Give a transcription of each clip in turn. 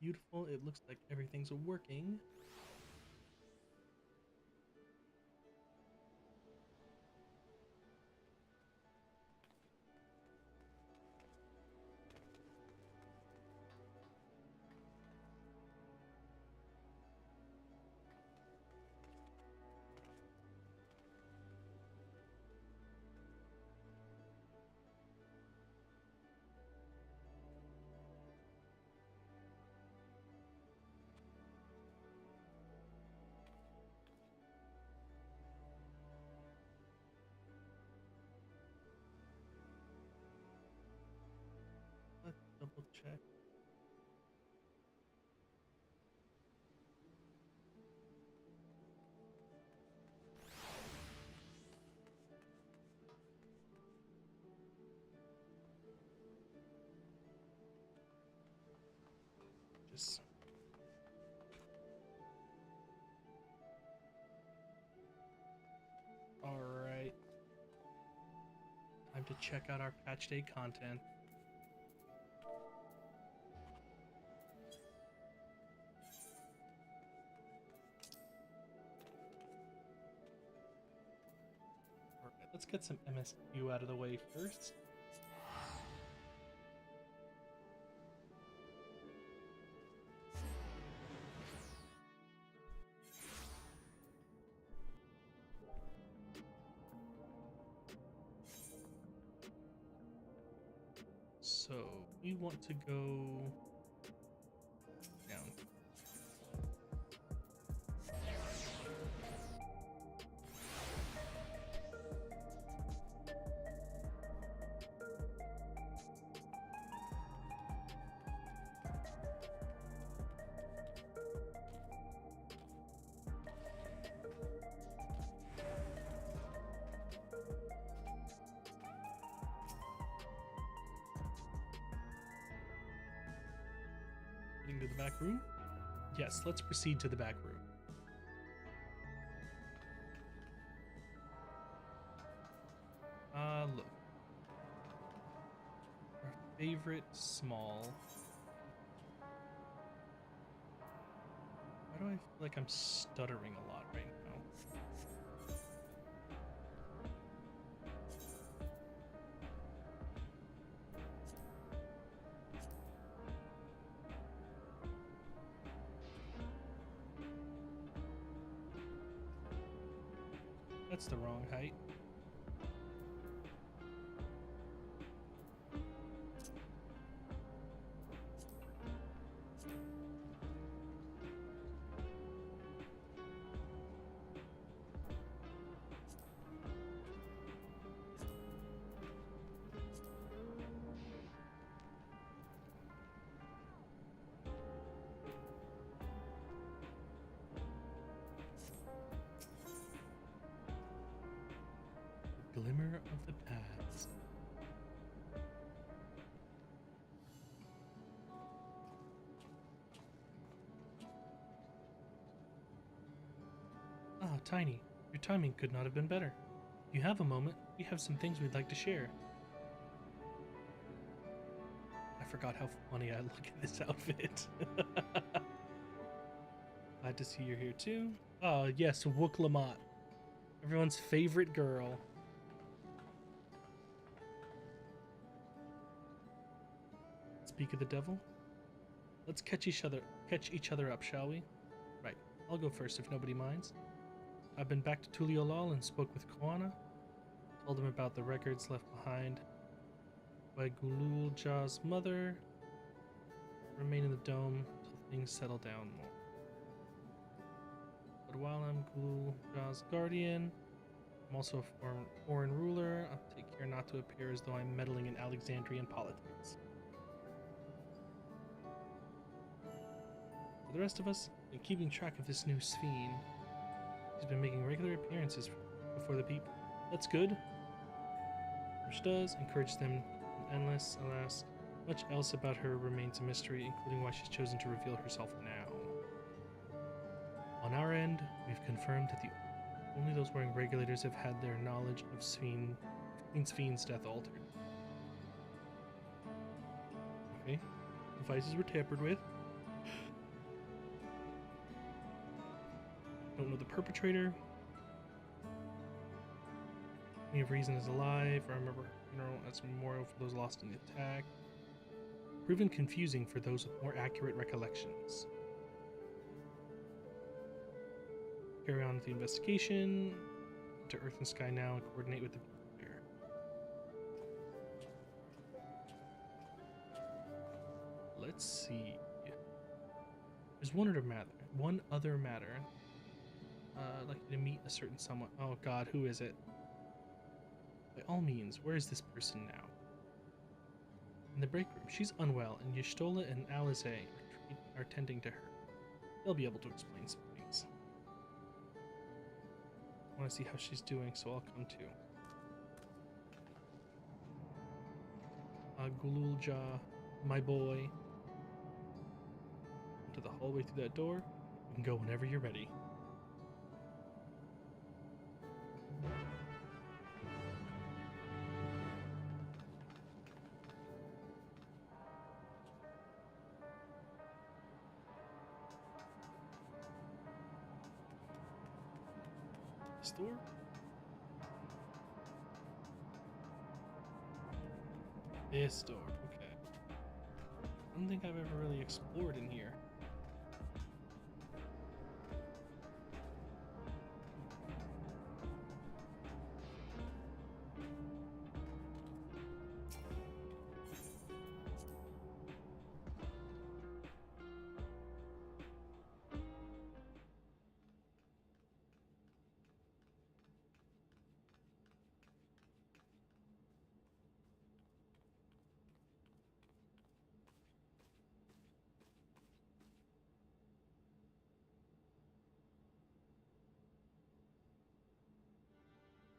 beautiful. It looks like everything's working. Let's double check. Just all right. Time to check out our patch day content. All right, let's get some MSQ out of the way first. So we want to go down. Heading to the back room? Yes, let's proceed to the back room. Look. Our favorite small. Why do I feel like I'm stuttering a lot right now? That's the wrong height. Glimmer of the past. Ah, Tiny, your timing could not have been better. If you have a moment, we have some things we'd like to share. I forgot how funny I look in this outfit. Glad to see you're here too. Oh, yes, Wook Lamont. Everyone's favorite girl. Speak of the devil. Let's catch each other up, shall we? Right, I'll go first if nobody minds. I've been back to Tuliolal and spoke with Koana. Told him about the records left behind by Gulul Ja's mother. Remain in the dome till things settle down more. But while I'm Gulul Ja's guardian, I'm also a foreign ruler. I'll take care not to appear as though I'm meddling in Alexandrian politics. For the rest of us, in keeping track of this new Sphene, he's been making regular appearances before the people. That's good. Which does encourage them endless, alas. Much else about her remains a mystery, including why she's chosen to reveal herself now. On our end, we've confirmed that only those wearing regulators have had their knowledge of Queen Sphene's death altered. Okay. Devices were tampered with. Don't know the perpetrator. Queen of Reason is alive. I remember her funeral as a memorial for those lost in the attack. Proven confusing for those with more accurate recollections. Carry on with the investigation. To Earth and Sky now and coordinate with the there. Let's see. There's one other matter. I'd like you to meet a certain someone. Oh god, who is it? By all means, where is this person now? In the break room. She's unwell, and Y'shtola and Alize are tending to her. They'll be able to explain some things. I want to see how she's doing, so I'll come too. Gululja, my boy. To the hallway through that door. You can go whenever you're ready. This door? This door, okay. I don't think I've ever really explored in here.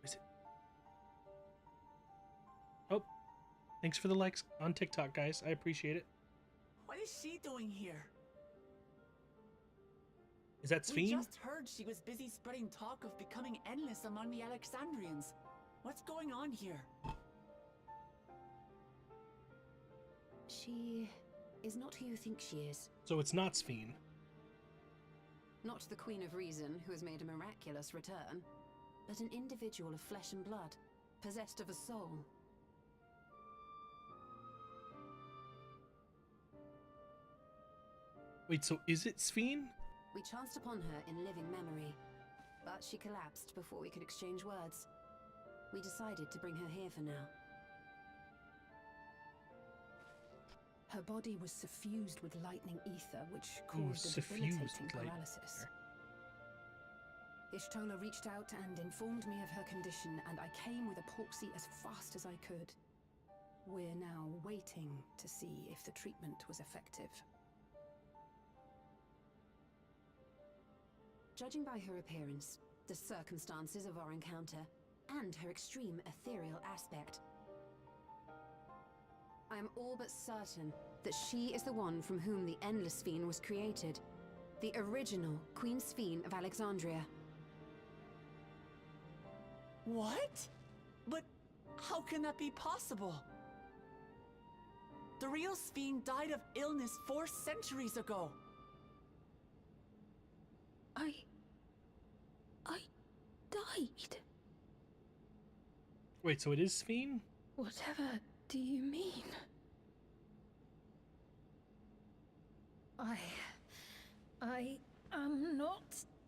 Is it? Oh, thanks for the likes on TikTok, guys. I appreciate it. What is she doing here? Is that We Sphene? just heard she was busy spreading talk of becoming endless among the Alexandrians. What's going on here? She is not who you think she is. So it's not Sphene. Not the Queen of Reason, who has made a miraculous return, but an individual of flesh and blood, possessed of a soul. Wait, so is it Sphene? We chanced upon her in living memory, but she collapsed before we could exchange words. We decided to bring her here for now. Her body was suffused with lightning ether, which Ooh, caused a suffused debilitating with lightning paralysis. ether. Y'shtola reached out and informed me of her condition, and I came with epoxy as fast as I could. We're now waiting to see if the treatment was effective. Judging by her appearance, the circumstances of our encounter, and her extreme ethereal aspect, I am all but certain that she is the one from whom the Endless Sphene was created. The original Queen Sphene of Alexandria. What? But how can that be possible? The real Sphene died of illness 4 centuries ago. I died. Wait, so it is Sphene? Whatever do you mean? I am not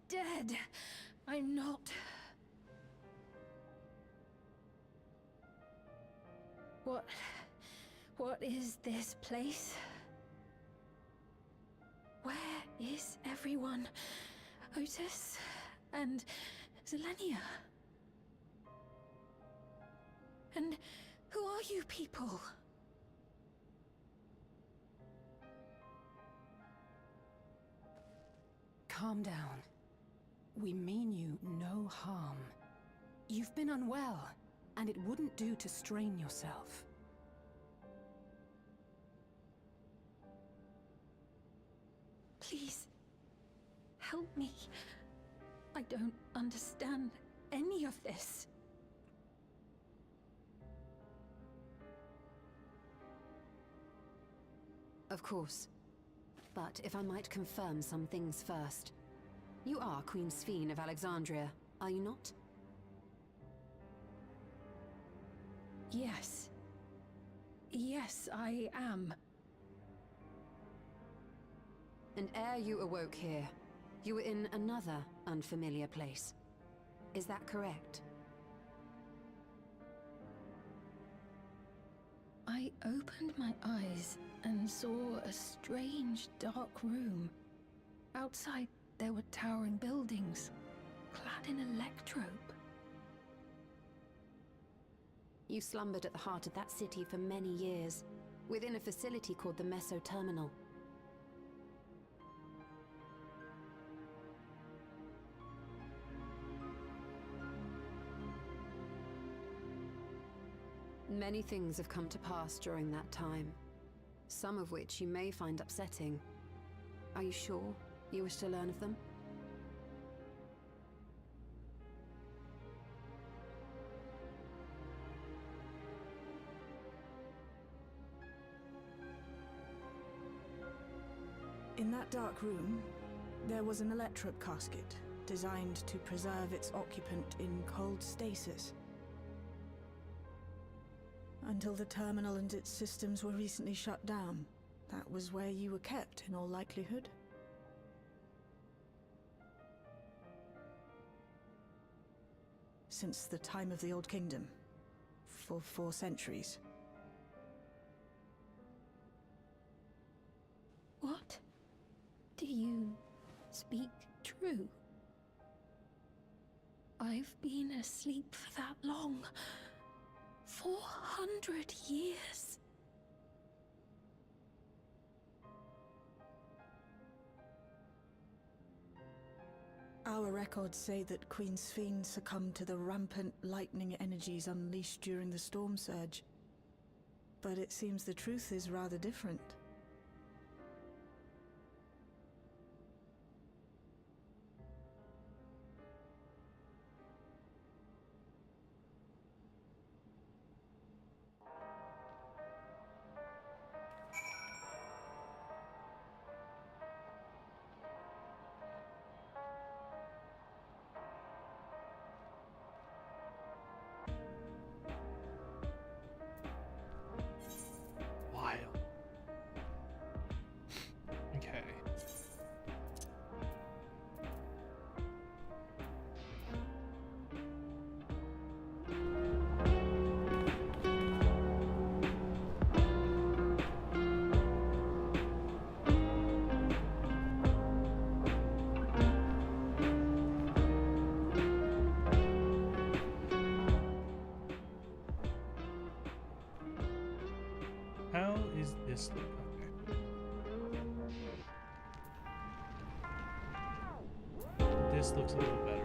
dead. I'm not. What is this place? Where is everyone? Otis and Zelenia? And who are you people? Calm down. We mean you no harm. You've been unwell, and it wouldn't do to strain yourself. Please, help me. I don't understand any of this. Of course. But if I might confirm some things first. You are Queen Sphene of Alexandria, are you not? Yes. Yes, I am. And ere you awoke here, you were in another unfamiliar place. Is that correct? I opened my eyes and saw a strange, dark room. Outside, there were towering buildings, clad in electrope. You slumbered at the heart of that city for many years, within a facility called the Meso Terminal. Many things have come to pass during that time, some of which you may find upsetting. Are you sure you wish to learn of them? In that dark room, there was an electrope casket designed to preserve its occupant in cold stasis. Until the terminal and its systems were recently shut down, that was where you were kept in all likelihood. Since the time of the Old Kingdom, for 4 centuries. What? Do you speak true? I've been asleep for that long. 400 years. Our records say that Queen Sphene succumbed to the rampant lightning energies unleashed during the storm surge. But it seems the truth is rather different. Wild. Okay. How is this look? Okay. This looks a little better.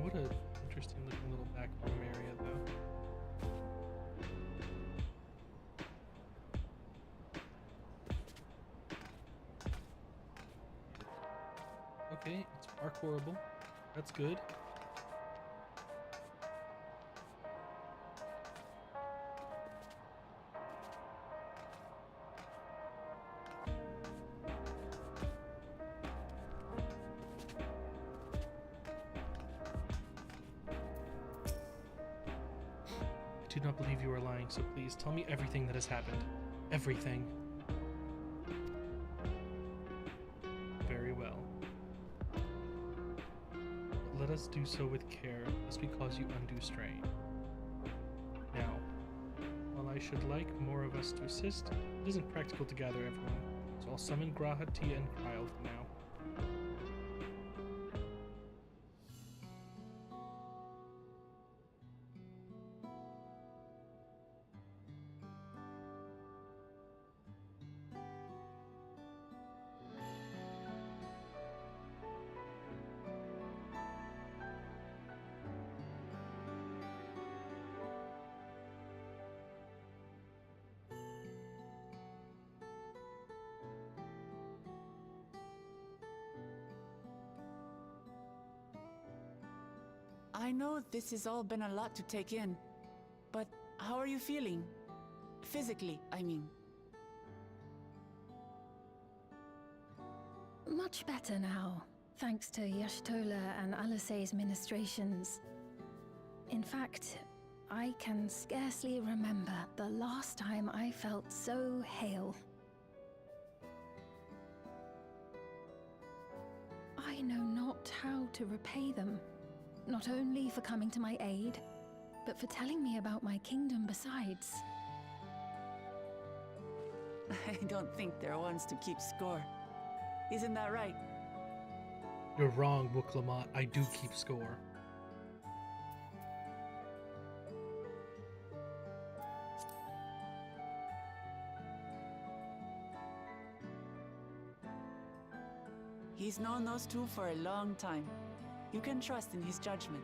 What a interesting looking little back room area, though. Okay, it's parkourable. That's good. I do not believe you are lying, so please tell me everything that has happened. Everything. Very well. But let us do so with care, lest we cause you undue strain. Now, while I I should like more of us to assist, it isn't practical to gather everyone, so I'll summon Graha, Tia, and Kryl for now. I know this has all been a lot to take in, but how are you feeling? Physically, I mean. Much better now, thanks to Y'shtola and Alisay's ministrations. In fact, I can scarcely remember the last time I felt so hale. I know not how to repay them. Not only for coming to my aid, but for telling me about my kingdom besides. I don't think they're ones to keep score. Isn't that right? You're wrong, Wuk-Lamat. I do keep score. He's known those two for a long time. You can trust in his judgment.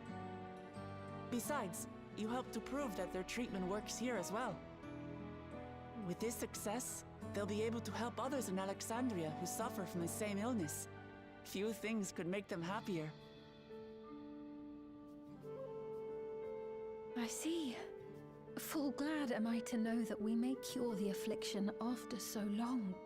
Besides, you helped to prove that their treatment works here as well. With this success, they'll be able to help others in Alexandria who suffer from the same illness. Few things could make them happier. I see. Full glad am I to know that we may cure the affliction after so long.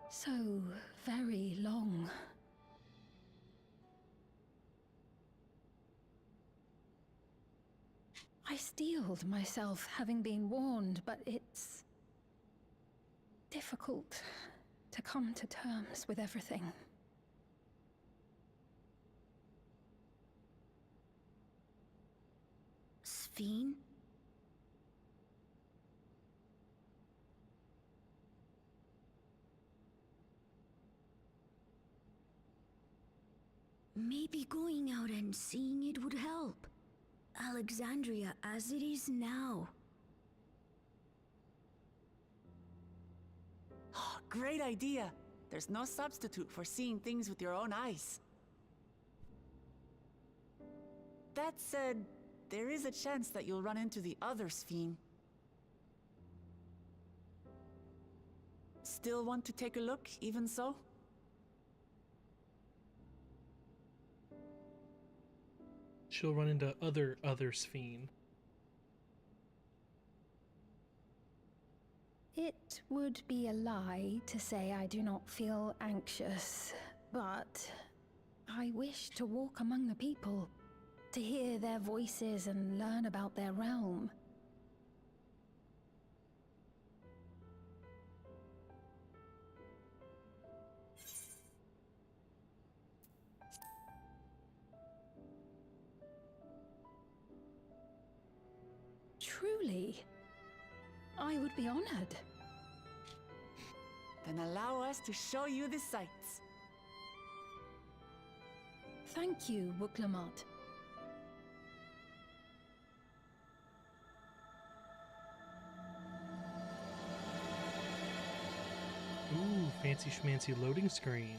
So very long. I steeled myself, having been warned, but it's difficult to come to terms with everything. Sphene? Maybe going out and seeing it would help. Alexandria as it is now. Oh, great idea! There's no substitute for seeing things with your own eyes. That said, there is a chance that you'll run into the other Sphene. Still want to take a look, even so? She'll run into other Sphene. It would be a lie to say I do not feel anxious, but I wish to walk among the people, to hear their voices and learn about their realm. Truly, I would be honored. Then allow us to show you the sights. Thank you, Wuk-Lamat. Ooh, fancy schmancy loading screen.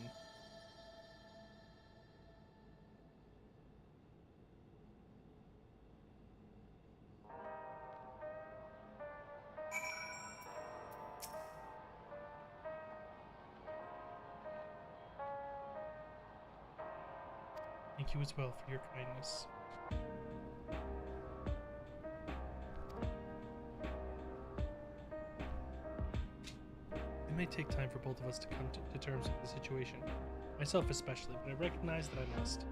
Thank you as well for your kindness. It may take time for both of us to come to terms with the situation. Myself especially, but I recognize that I must.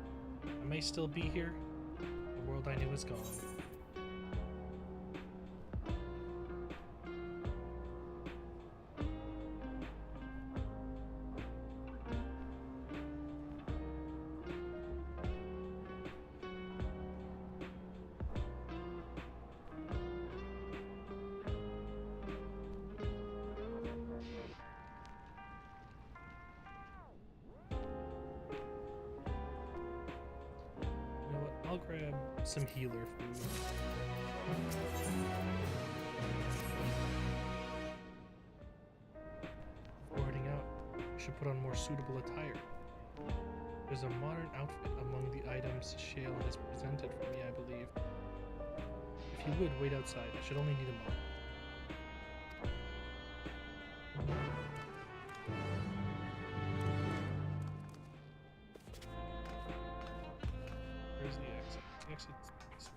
I may still be here. The world I knew is gone. I'll grab some healer food. Before heading out, I should put on more suitable attire. There's a modern outfit among the items Shale has presented for me, I believe. If you would, wait outside. I should only need a moment. Where's the exit? The exit's this way.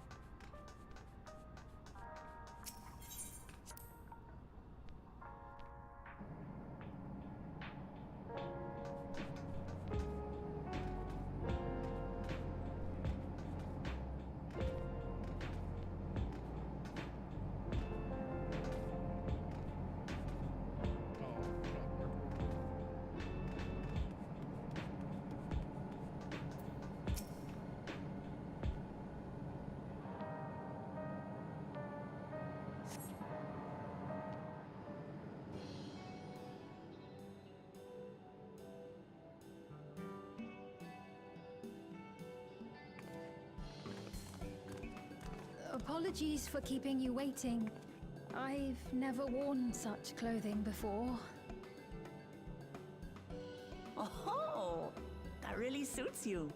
Oh, not purple. Apologies for keeping you waiting. I've never worn such clothing before. Oh, that really suits you.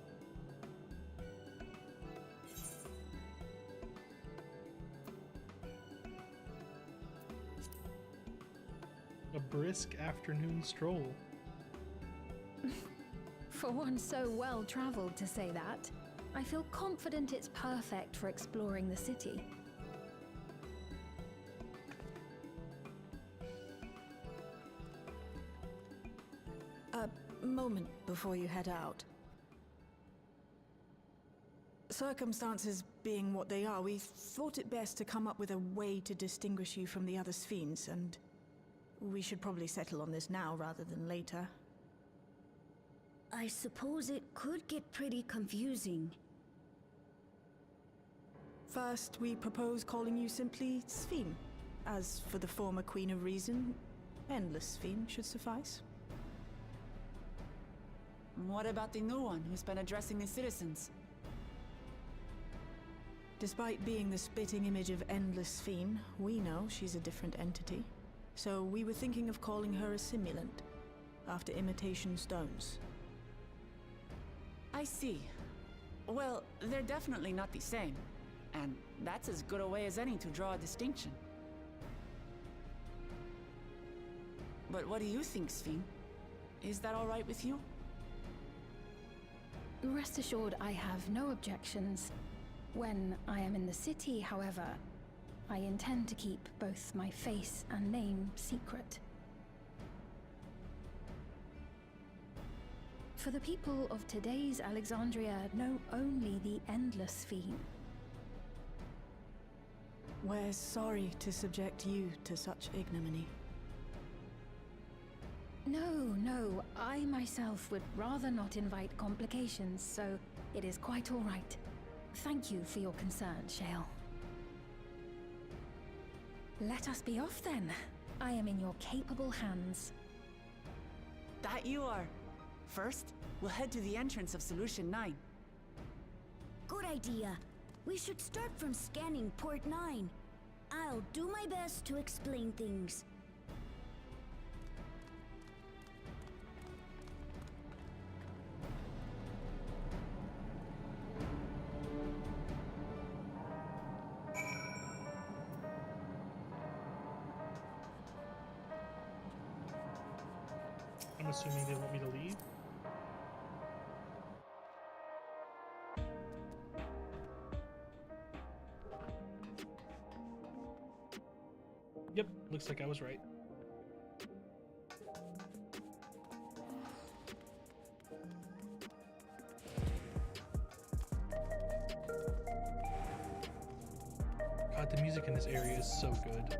A brisk afternoon stroll. For one so well traveled to say that, I feel confident it's perfect for exploring the city. A moment before you head out. Circumstances being what they are, we thought it best to come up with a way to distinguish you from the other Sphenes, and we should probably settle on this now rather than later. I suppose it could get pretty confusing. First, we propose calling you simply Sphene. As for the former Queen of Reason, Endless Sphene should suffice. What about the new one who's been addressing the citizens? Despite being the spitting image of Endless Sphene, we know she's a different entity. So we were thinking of calling her a simulant, after imitation stones. I see. Well, they're definitely not the same. And that's as good a way as any to draw a distinction. But what do you think, Sphene? Is that all right with you? Rest assured, I have no objections. When I am in the city, however, I intend to keep both my face and name secret. For the people of today's Alexandria know only the Endless Sphene. We're sorry to subject you to such ignominy. No, I myself would rather not invite complications, so it is quite all right. Thank you for your concern, Shale. Let us be off then. I am in your capable hands. That you are. First, we'll head to the entrance of Solution 9. Good idea. We should start from scanning Port 9. I'll do my best to explain things. I'm assuming they want me to leave. Yep, looks like I was right. God, the music in this area is so good.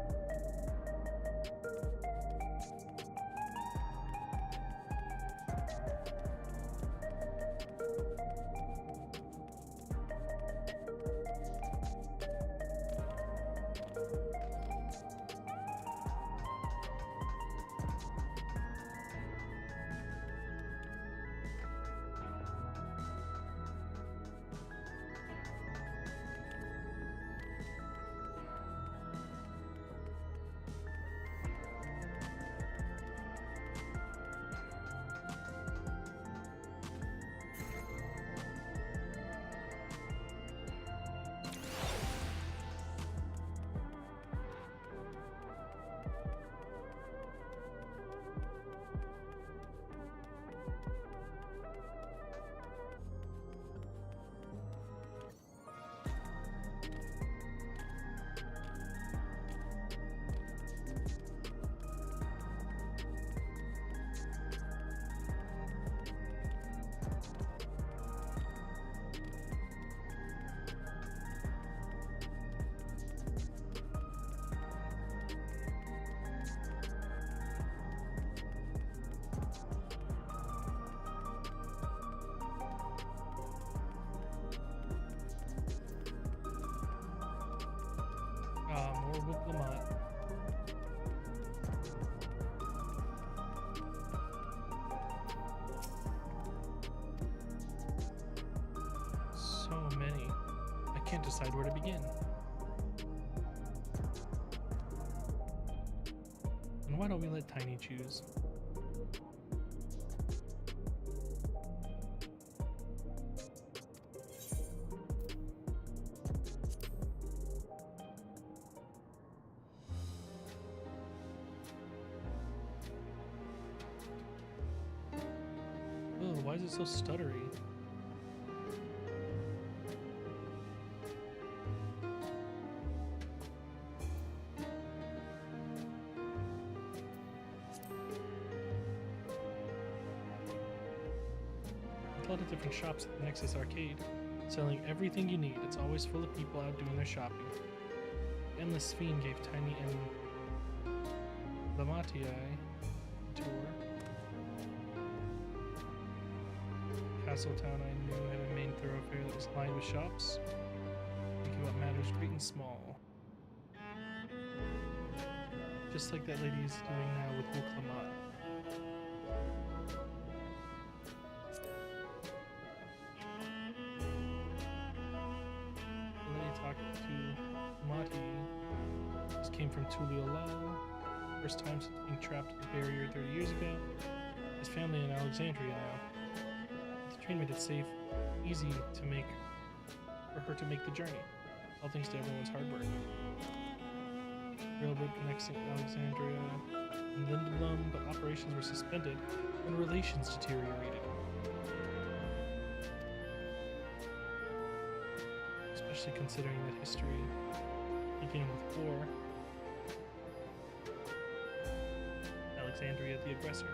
can't decide where to begin. And why don't we let Tiny choose? Oh, why is it so stuttery? A lot of different shops at the Nexus Arcade, selling everything you need. It's always full of people out doing their shopping. Endless Fiend gave Tiny and Lamatii a tour. Castletown I knew had a main thoroughfare that was lined with shops, thinking about matters great and small. Just like that lady's doing now with Wuklamat. The lady talked to Mati. Just came from Tuliolal. First time since being trapped at the barrier 30 years ago. His family in Alexandria now. The train made it safe, easy to make for her to make the journey. All thanks to everyone's hard work. Railroad connects Alexandria and Lindenblum, but operations were suspended when relations deteriorated. Especially considering that history began with war. Alexandria the aggressor.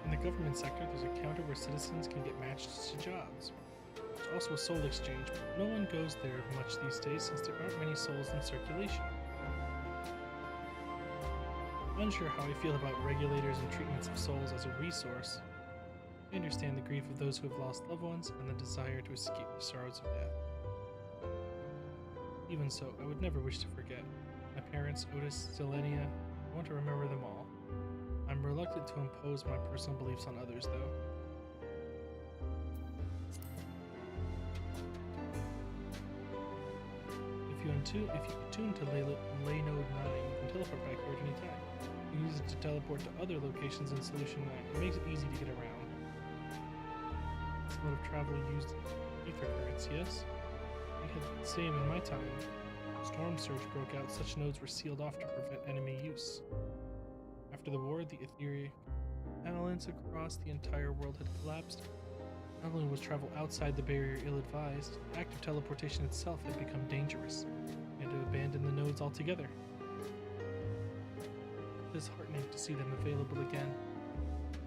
In the government sector, there's a counter where citizens can get matched to jobs. There's also a soul exchange, but no one goes there much these days since there aren't many souls in circulation. Unsure how I feel about regulators and treatments of souls as a resource, I understand the grief of those who have lost loved ones and the desire to escape the sorrows of death. Even so, I would never wish to forget. My parents, Otis, Zelenia, I want to remember them all. I'm reluctant to impose my personal beliefs on others, though. If you attune to Laynode 9, you can teleport back here at any time. You can use it to teleport to other locations in Solution 9. It makes it easy to get around. This mode of travel used ether currents, yes? I had the same in my time. Storm surge broke out, such nodes were sealed off to prevent enemy use. After the war, the etheric balance across the entire world had collapsed. Not only was travel outside the barrier ill-advised, active teleportation itself had become dangerous. We had to abandon the nodes altogether. It is heartening to see them available again,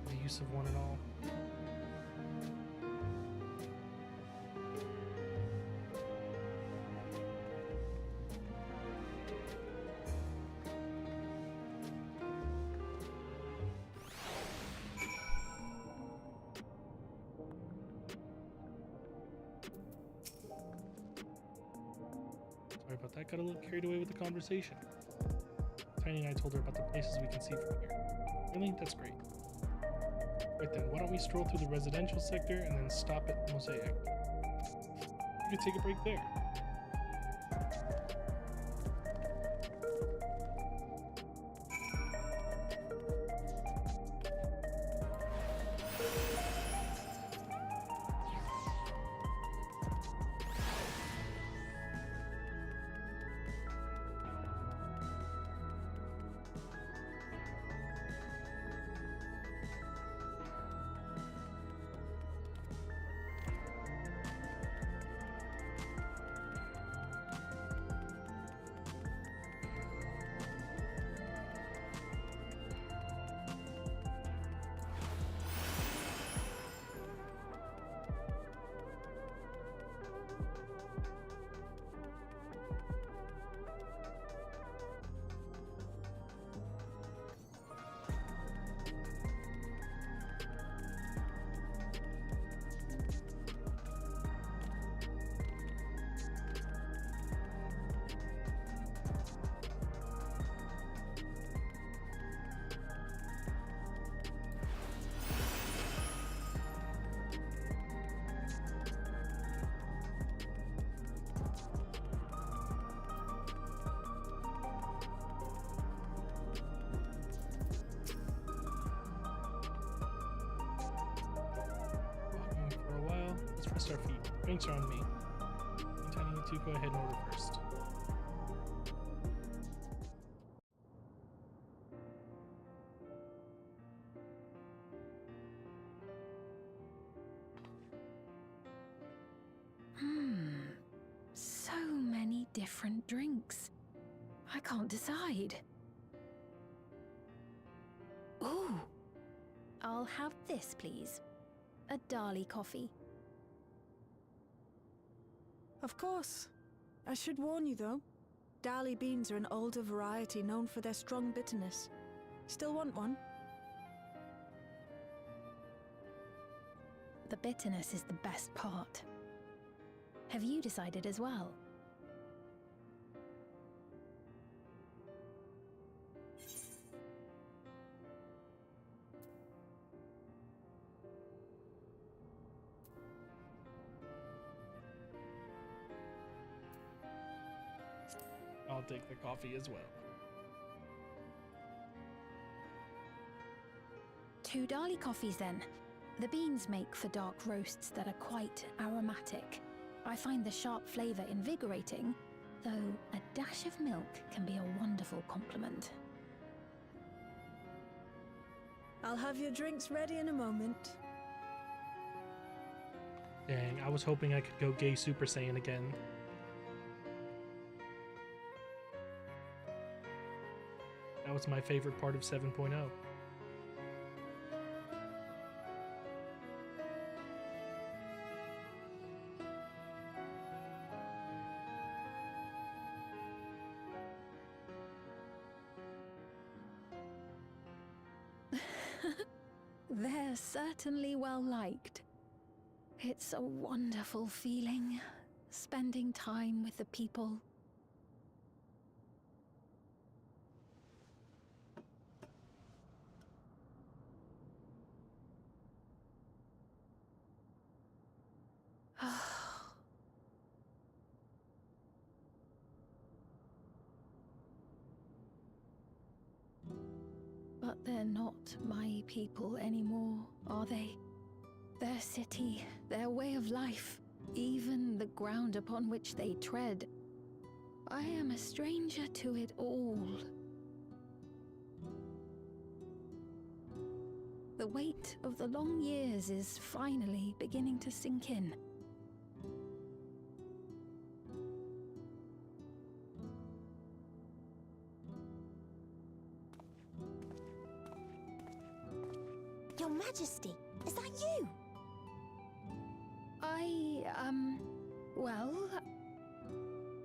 the use of one and all. Sorry about that, got a little carried away with the conversation. Tiny and I told her about the places we can see from here. Really? That's great. Right then, why don't we stroll through the residential sector and then stop at Mosaic? We could take a break there. Yes, our feet. Drinks are on me. Tiny, you two go ahead and order first. So many different drinks. I can't decide. Ooh. I'll have this, please. A Dali coffee. Of course. I should warn you though. Dali beans are an older variety known for their strong bitterness. Still want one? The bitterness is the best part. Have you decided as well? I'll take the coffee as well. 2 Dali coffees then. The beans make for dark roasts that are quite aromatic. I find the sharp flavor invigorating, though a dash of milk can be a wonderful complement. I'll have your drinks ready in a moment. Dang, I was hoping I could go gay Super Saiyan again. That was my favorite part of 7.0. They're certainly well liked. It's a wonderful feeling, spending time with the people. But they're not my people anymore, are they? Their city, their way of life, even the ground upon which they tread. I am a stranger to it all. The weight of the long years is finally beginning to sink in. Your Majesty, is that you? Well,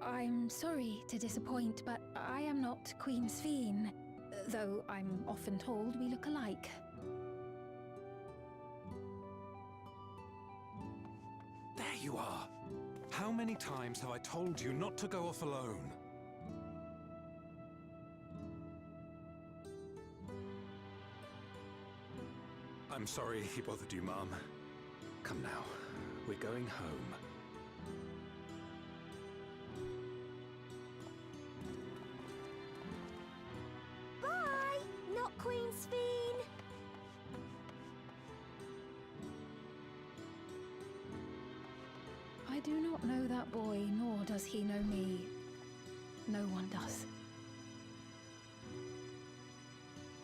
I'm sorry to disappoint, but I am not Queen Sphene, though I'm often told we look alike. There you are. How many times have I told you not to go off alone? I'm sorry he bothered you, Mom. Come now, we're going home. Bye! Not Queen Sphene! I do not know that boy, nor does he know me. No one does.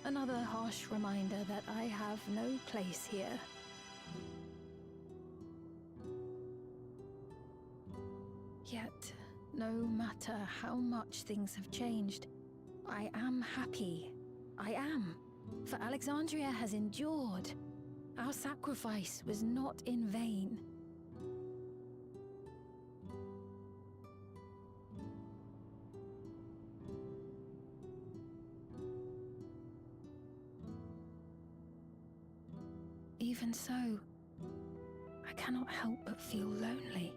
Another harsh reminder that I have no place here. Yet, no matter how much things have changed, I am happy. I am. For Alexandria has endured. Our sacrifice was not in vain. Even so, I cannot help but feel lonely.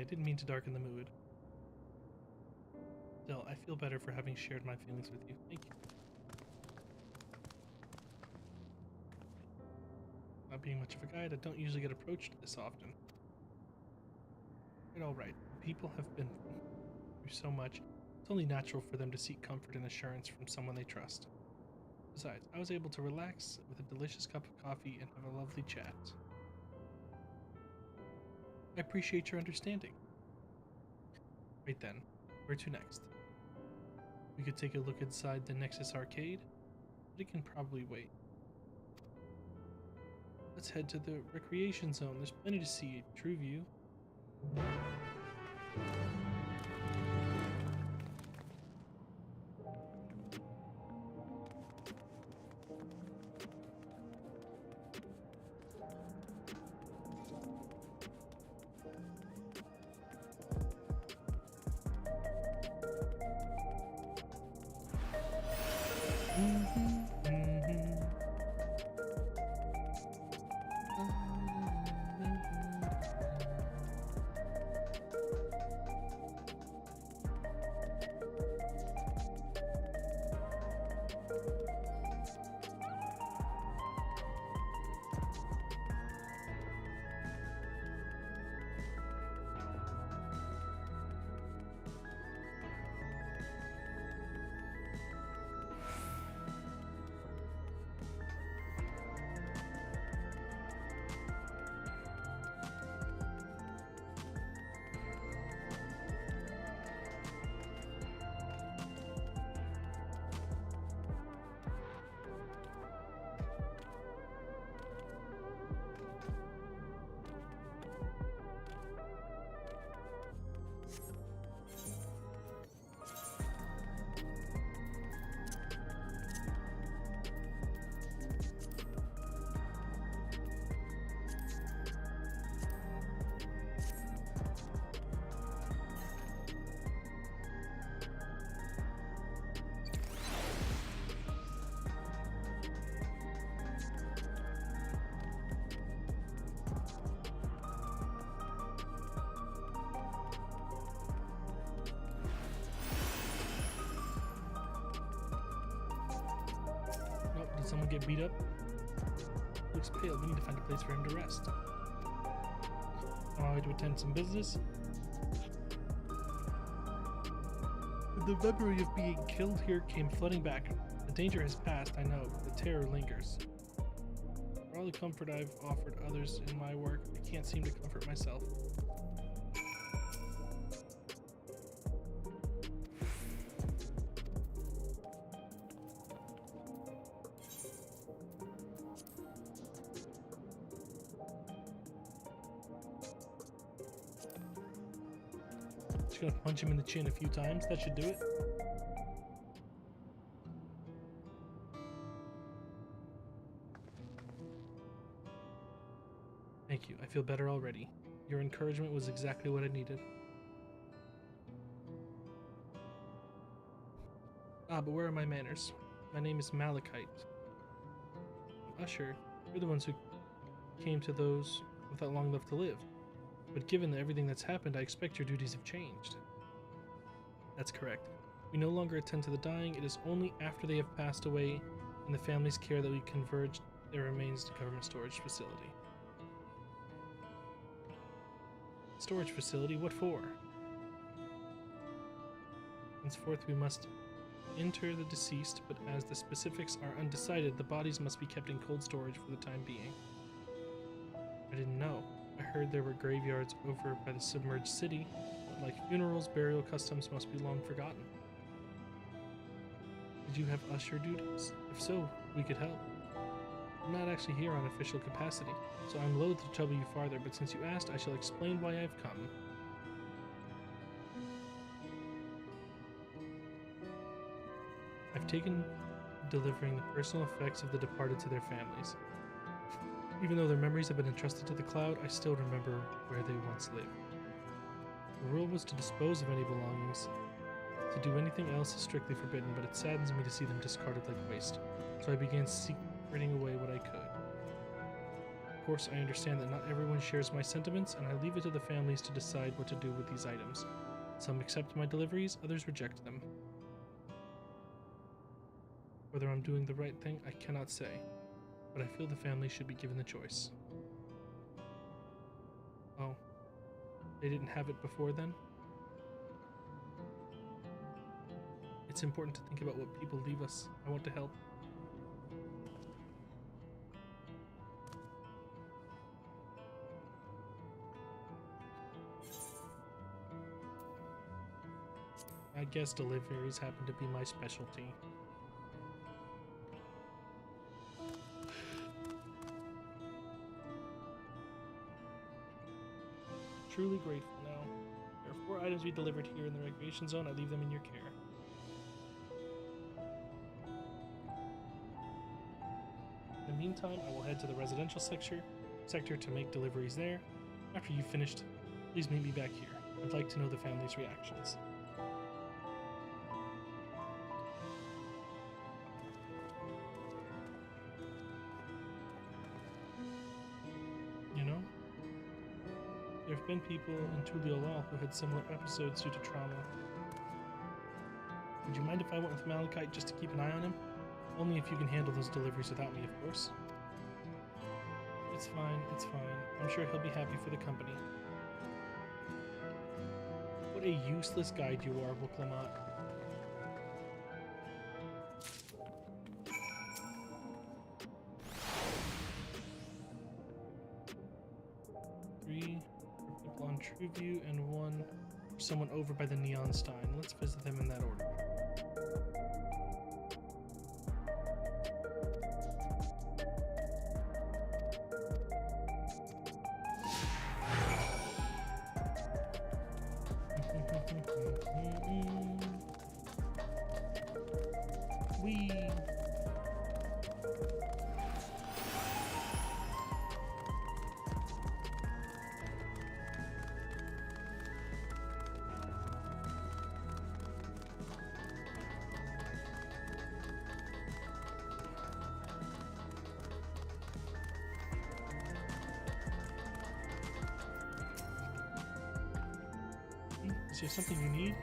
I didn't mean to darken the mood. Still, I feel better for having shared my feelings with you. Thank you. Not being much of a guide, I don't usually get approached this often. But alright, people have been through so much, it's only natural for them to seek comfort and assurance from someone they trust. Besides, I was able to relax with a delicious cup of coffee and have a lovely chat. I appreciate your understanding. Right then, where to next? We could take a look inside the Nexus Arcade, but it can probably wait. Let's head to the recreation zone. There's plenty to see. True view. Did someone get beat up? Looks pale. We need to find a place for him to rest. On my way to attend some business. The memory of being killed here came flooding back. The danger has passed, I know, but the terror lingers. For all the comfort I've offered others in my work, I can't seem to comfort myself. Gonna punch him in the chin a few times. That should do it. Thank you. I feel better already. Your encouragement was exactly what I needed. But where are my manners? My name is Malachite. Usher, you're the ones who came to those without long left to live. But given everything that's happened, I expect your duties have changed. That's correct. We no longer attend to the dying. It is only after they have passed away in the family's care that we converge their remains to government storage facility. Storage facility? What for? Henceforth, we must inter the deceased, but as the specifics are undecided, the bodies must be kept in cold storage for the time being. I didn't know. I heard there were graveyards over by the submerged city, but like funerals, burial customs must be long forgotten. Did you have usher duties? If so, we could help. I'm not actually here on official capacity, so I'm loath to trouble you farther, but since you asked, I shall explain why I've come. I've taken delivering the personal effects of the departed to their families. Even though their memories have been entrusted to the cloud, I still remember where they once lived. The rule was to dispose of any belongings. To do anything else is strictly forbidden, but it saddens me to see them discarded like waste, so I began secreting away what I could. Of course, I understand that not everyone shares my sentiments, and I leave it to the families to decide what to do with these items. Some accept my deliveries, others reject them. Whether I'm doing the right thing, I cannot say, but I feel the family should be given the choice. Oh, they didn't have it before then? It's important to think about what people leave us. I want to help. I guess deliveries happen to be my specialty. Truly grateful now. There are 4 items we delivered here in the recreation zone. I leave them in your care. In the meantime, I will head to the residential sector to make deliveries there. After you've finished, please meet me back here. I'd like to know the family's reactions. You know, there have been people in Tuliolal who had similar episodes due to trauma. Would you mind if I went with Malachite just to keep an eye on him? Only if you can handle those deliveries without me, of course. It's fine, it's fine. I'm sure he'll be happy for the company. What a useless guide you are, Wuklamot. Three for people on Trueview and 1 for someone over by the Neon Stein. Let's visit them in that order. Wee. Is there something you need?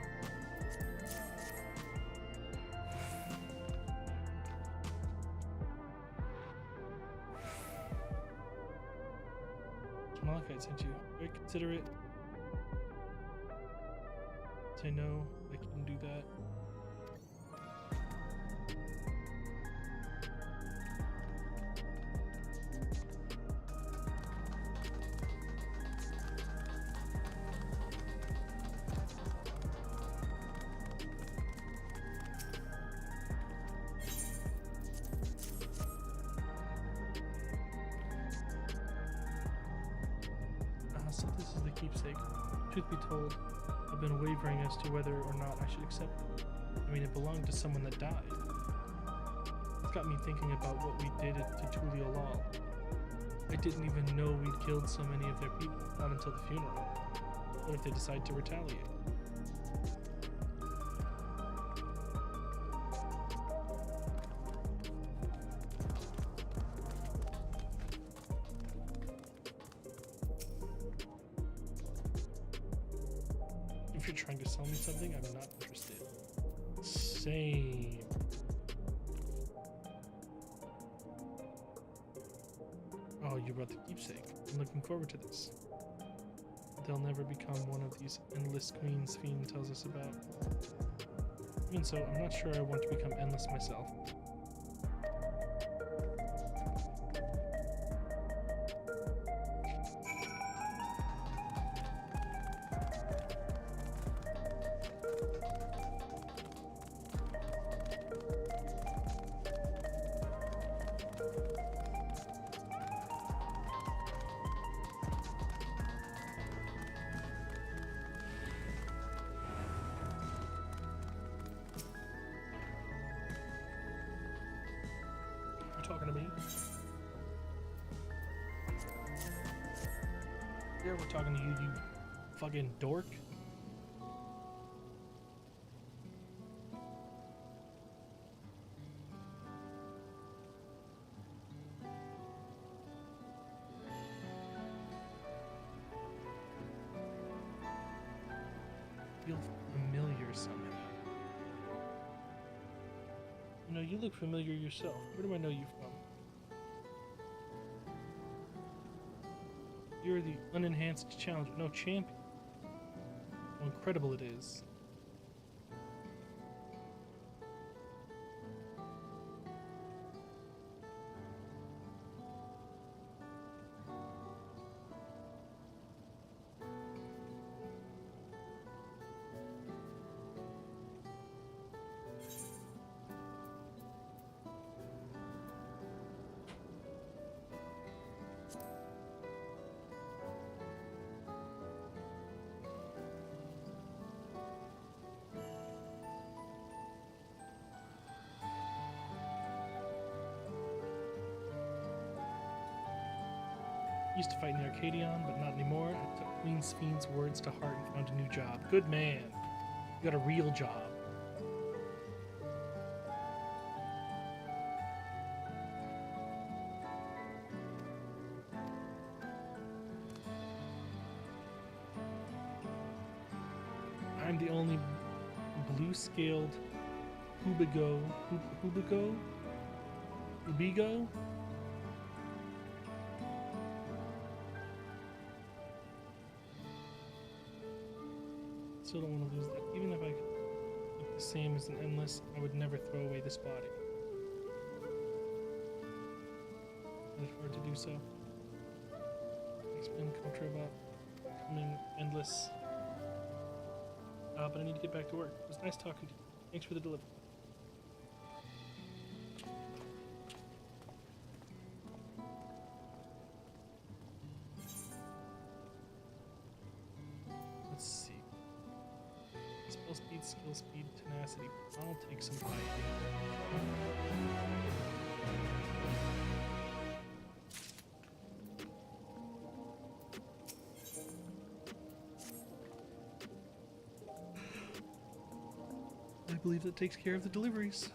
Malachite sent you. Very considerate. Say no, I can do that. So this is the keepsake. Truth be told, I've been wavering as to whether or not I should accept it. I mean, it belonged to someone that died. It's got me thinking about what we did to Tuliolal. I didn't even know we'd killed so many of their people, not until the funeral. What if they decide to retaliate? If you're trying to sell me something, I'm not interested. Same. Oh, you brought the keepsake. I'm looking forward to this. They'll never become one of these endless queens Fiend tells us about. Even so, I'm not sure I want to become endless myself. Talking to me? Yeah, we're talking to you, you fucking dork. You know, you look familiar yourself. Where do I know you from? You're the unenhanced challenger. No, champion. How incredible it is. Used to fight in the Arcadion, but not anymore. I took Queen Spheen's words to heart and found a new job. Good man. You got a real job. I'm the only blue-scaled Ubigo. Still don't want to lose that. Even if I could look the same as an endless, I would never throw away this body. It's hard to do so. Makes me uncomfortable about becoming endless. But I need to get back to work. It was nice talking to you. Thanks for the delivery. Let's see. Spell speed, skill speed, tenacity. I'll take some high. I believe that takes care of the deliveries.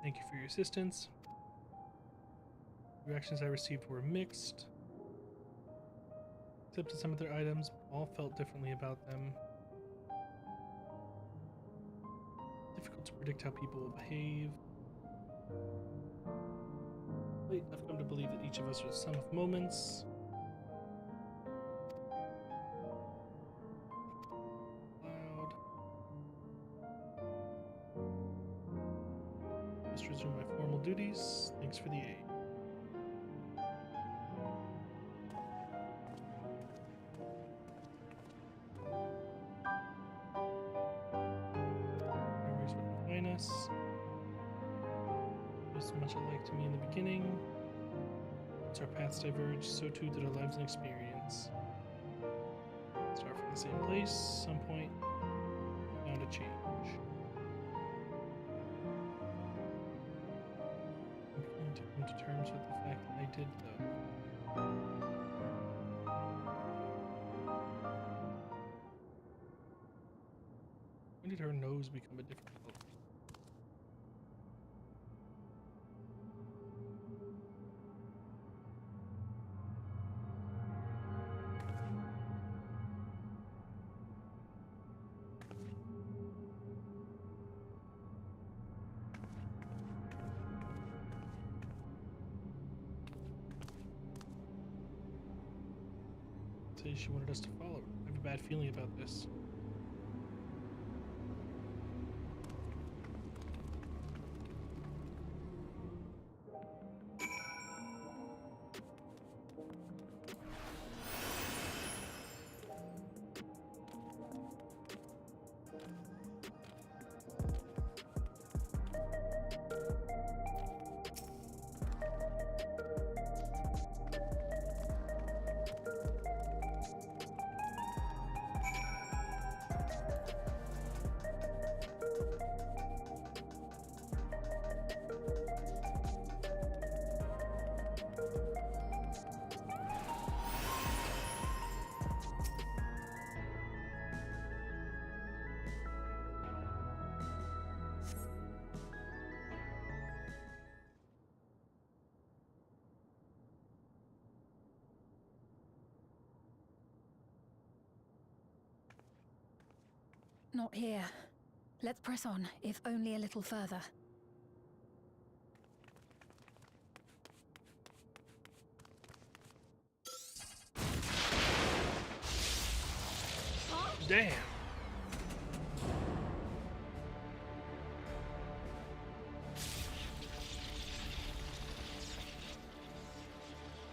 Thank you for your assistance. Reactions I received were mixed. Accepted some of their items, all felt differently about them. Difficult to predict how people will behave. Wait, I've come to believe that each of us are the sum of moments. Loud. Must resume my formal duties. Thanks for the aid. Memories would define us. Just as much alike to me in the beginning. As our paths diverge, so too did our lives and experience. Start from the same place, some point, found a change. I'm trying to come to terms with the fact that I did, though. When did her nose become a different color? says she wanted us to follow her. I have a bad feeling about this. Not here. Let's press on, if only a little further. Damn!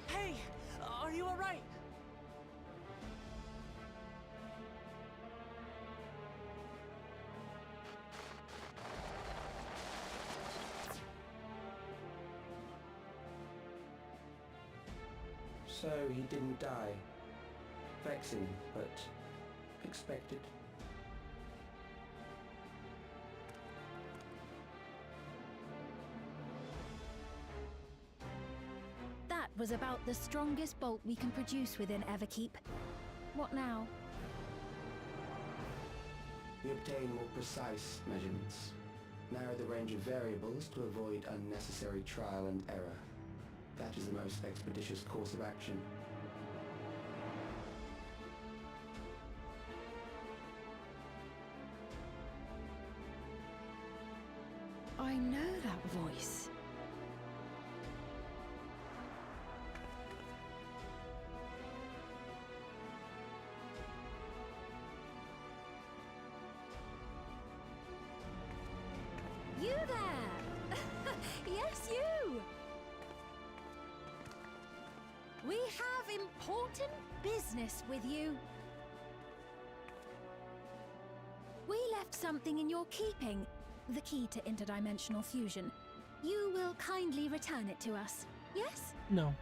Hey, are you alright? So he didn't die. Vexing, but expected. That was about the strongest bolt we can produce within Everkeep. What now? We obtain more precise measurements. Narrow the range of variables to avoid unnecessary trial and error. That is the most expeditious course of action. I know that voice. You there! Yes, you! We have important business with you. We left something in your keeping. The key to interdimensional fusion. You will kindly return it to us, yes? No.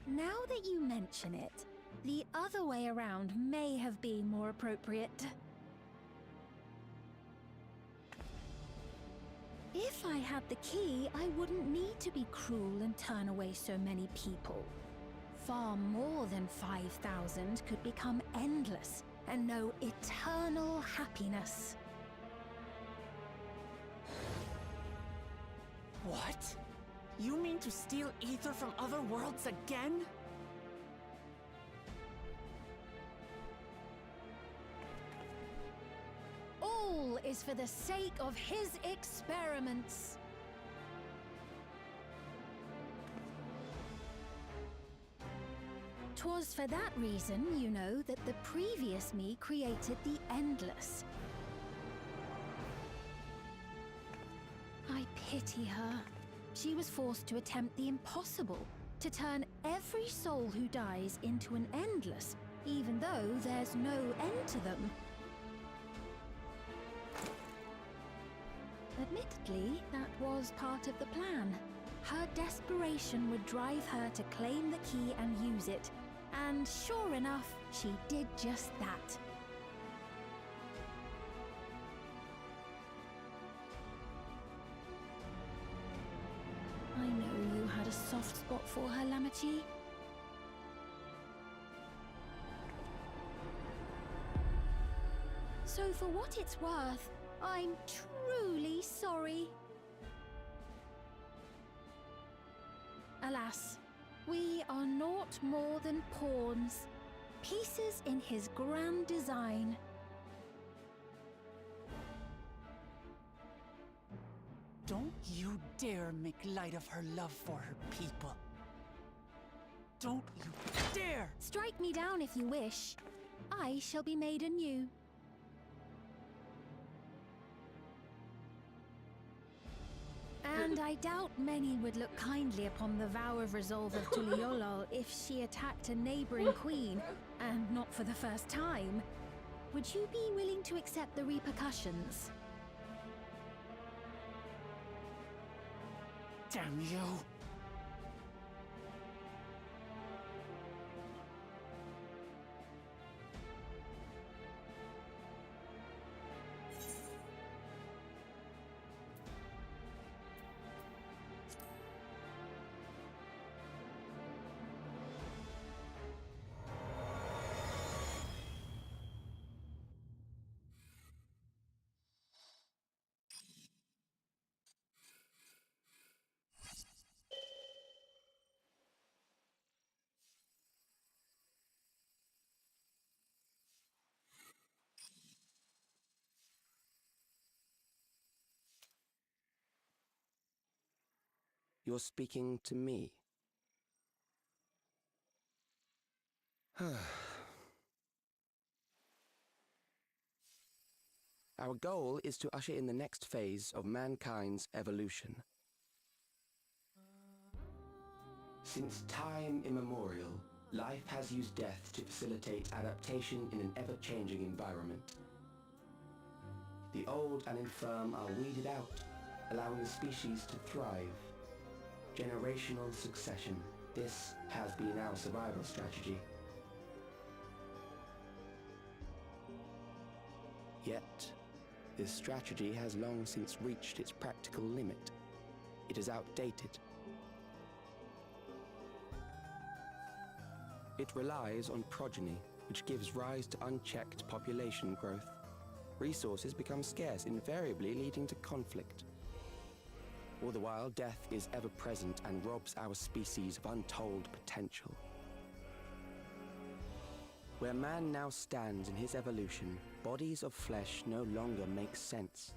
Now that you mention it, the other way around may have been more appropriate. If I had the key, I wouldn't need to be cruel and turn away so many people. Far more than 5,000 could become endless and know eternal happiness. What? You mean to steal ether from other worlds again? All is for the sake of his experiments. 'Twas for that reason, you know, that the previous me created the Endless. I pity her. She was forced to attempt the impossible, to turn every soul who dies into an Endless, even though there's no end to them. Admittedly, that was part of the plan. Her desperation would drive her to claim the key and use it, and sure enough, she did just that. I know you had a soft spot for her, Lamachi. So for what it's worth, I'm truly sorry. Alas, we are naught more than pawns. pieces in his grand design. Don't you dare make light of her love for her people. Don't you dare! Strike me down if you wish. I shall be made anew. And I doubt many would look kindly upon the vow of resolve of Tuliolol if she attacked a neighboring queen, and not for the first time. Would you be willing to accept the repercussions? Damn you! You're speaking to me. Our goal is to usher in the next phase of mankind's evolution. Since time immemorial, life has used death to facilitate adaptation in an ever-changing environment. The old and infirm are weeded out, allowing the species to thrive. Generational succession. This has been our survival strategy. Yet, this strategy has long since reached its practical limit. It is outdated. It relies on progeny, which gives rise to unchecked population growth. Resources become scarce, invariably leading to conflict. All the while, death is ever present and robs our species of untold potential. Where man now stands in his evolution, bodies of flesh no longer make sense.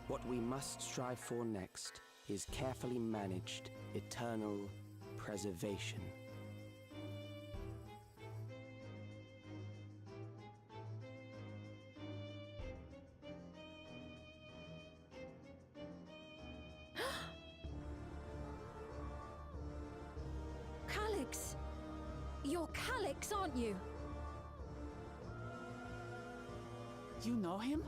What we must strive for next is carefully managed, eternal preservation. Calyx! You're Calyx, aren't you? You know him?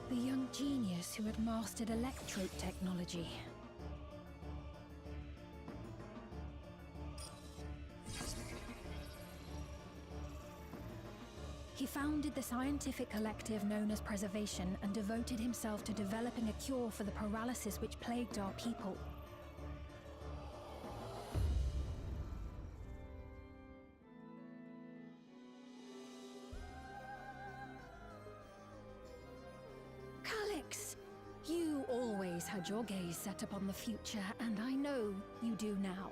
The young genius who had mastered electrope technology. He founded the scientific collective known as Preservation and devoted himself to developing a cure for the paralysis which plagued our people. Calyx, you always had your gaze set upon the future, and I know you do now.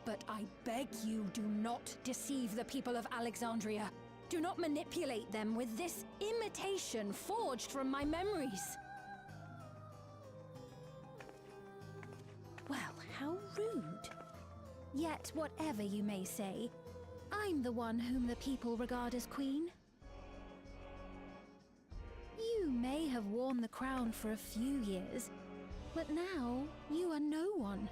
But I beg you, do not deceive the people of Alexandria. Do not manipulate them with this imitation forged from my memories. Well, how rude. Yet, whatever you may say, I'm the one whom the people regard as queen. You may have worn the crown for a few years, but now you are no one.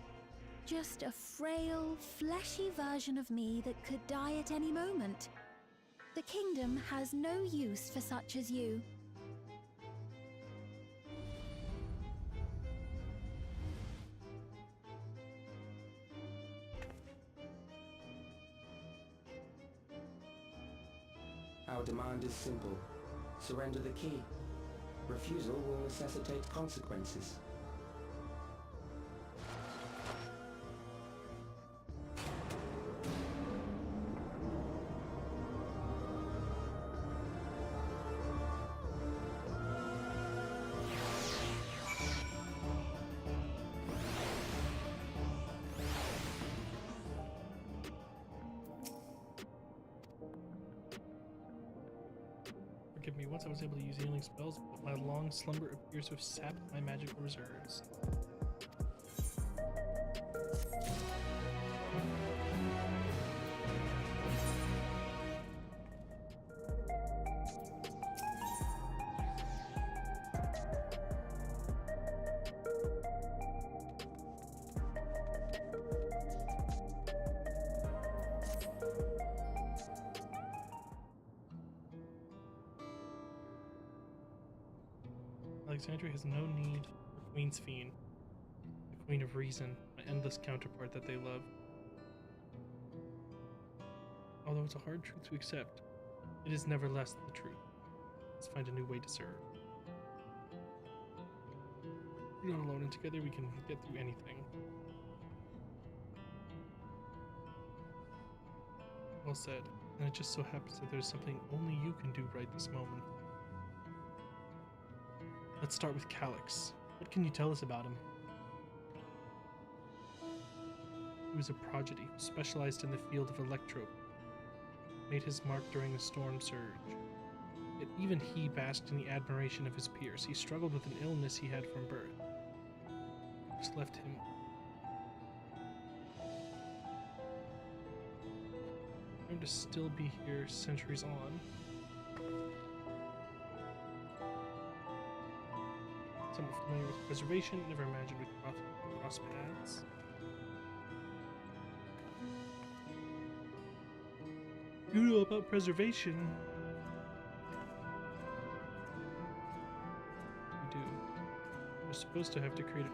Just a frail, fleshy version of me that could die at any moment. The kingdom has no use for such as you. Our demand is simple. Surrender the key. Refusal will necessitate consequences. forgive me. Once I was able to use healing spells, but my long slumber appears to have sapped my magical reserves. Alexandria has no need for Queen Sphene, the Queen of Reason, my endless counterpart that they love. Although it's a hard truth to accept, it is nevertheless the truth. Let's find a new way to serve. We're not alone, and together we can get through anything. Well said, and it just so happens that there's something only you can do right this moment. Let's start with Calix. What can you tell us about him? He was a prodigy who specialized in the field of electrope, made his mark during the storm surge. Yet even he basked in the admiration of his peers. He struggled with an illness he had from birth, which left him to still be here centuries on. Somewhat familiar with preservation, never imagined we'd cross paths. You know about preservation? We do. We're supposed to have created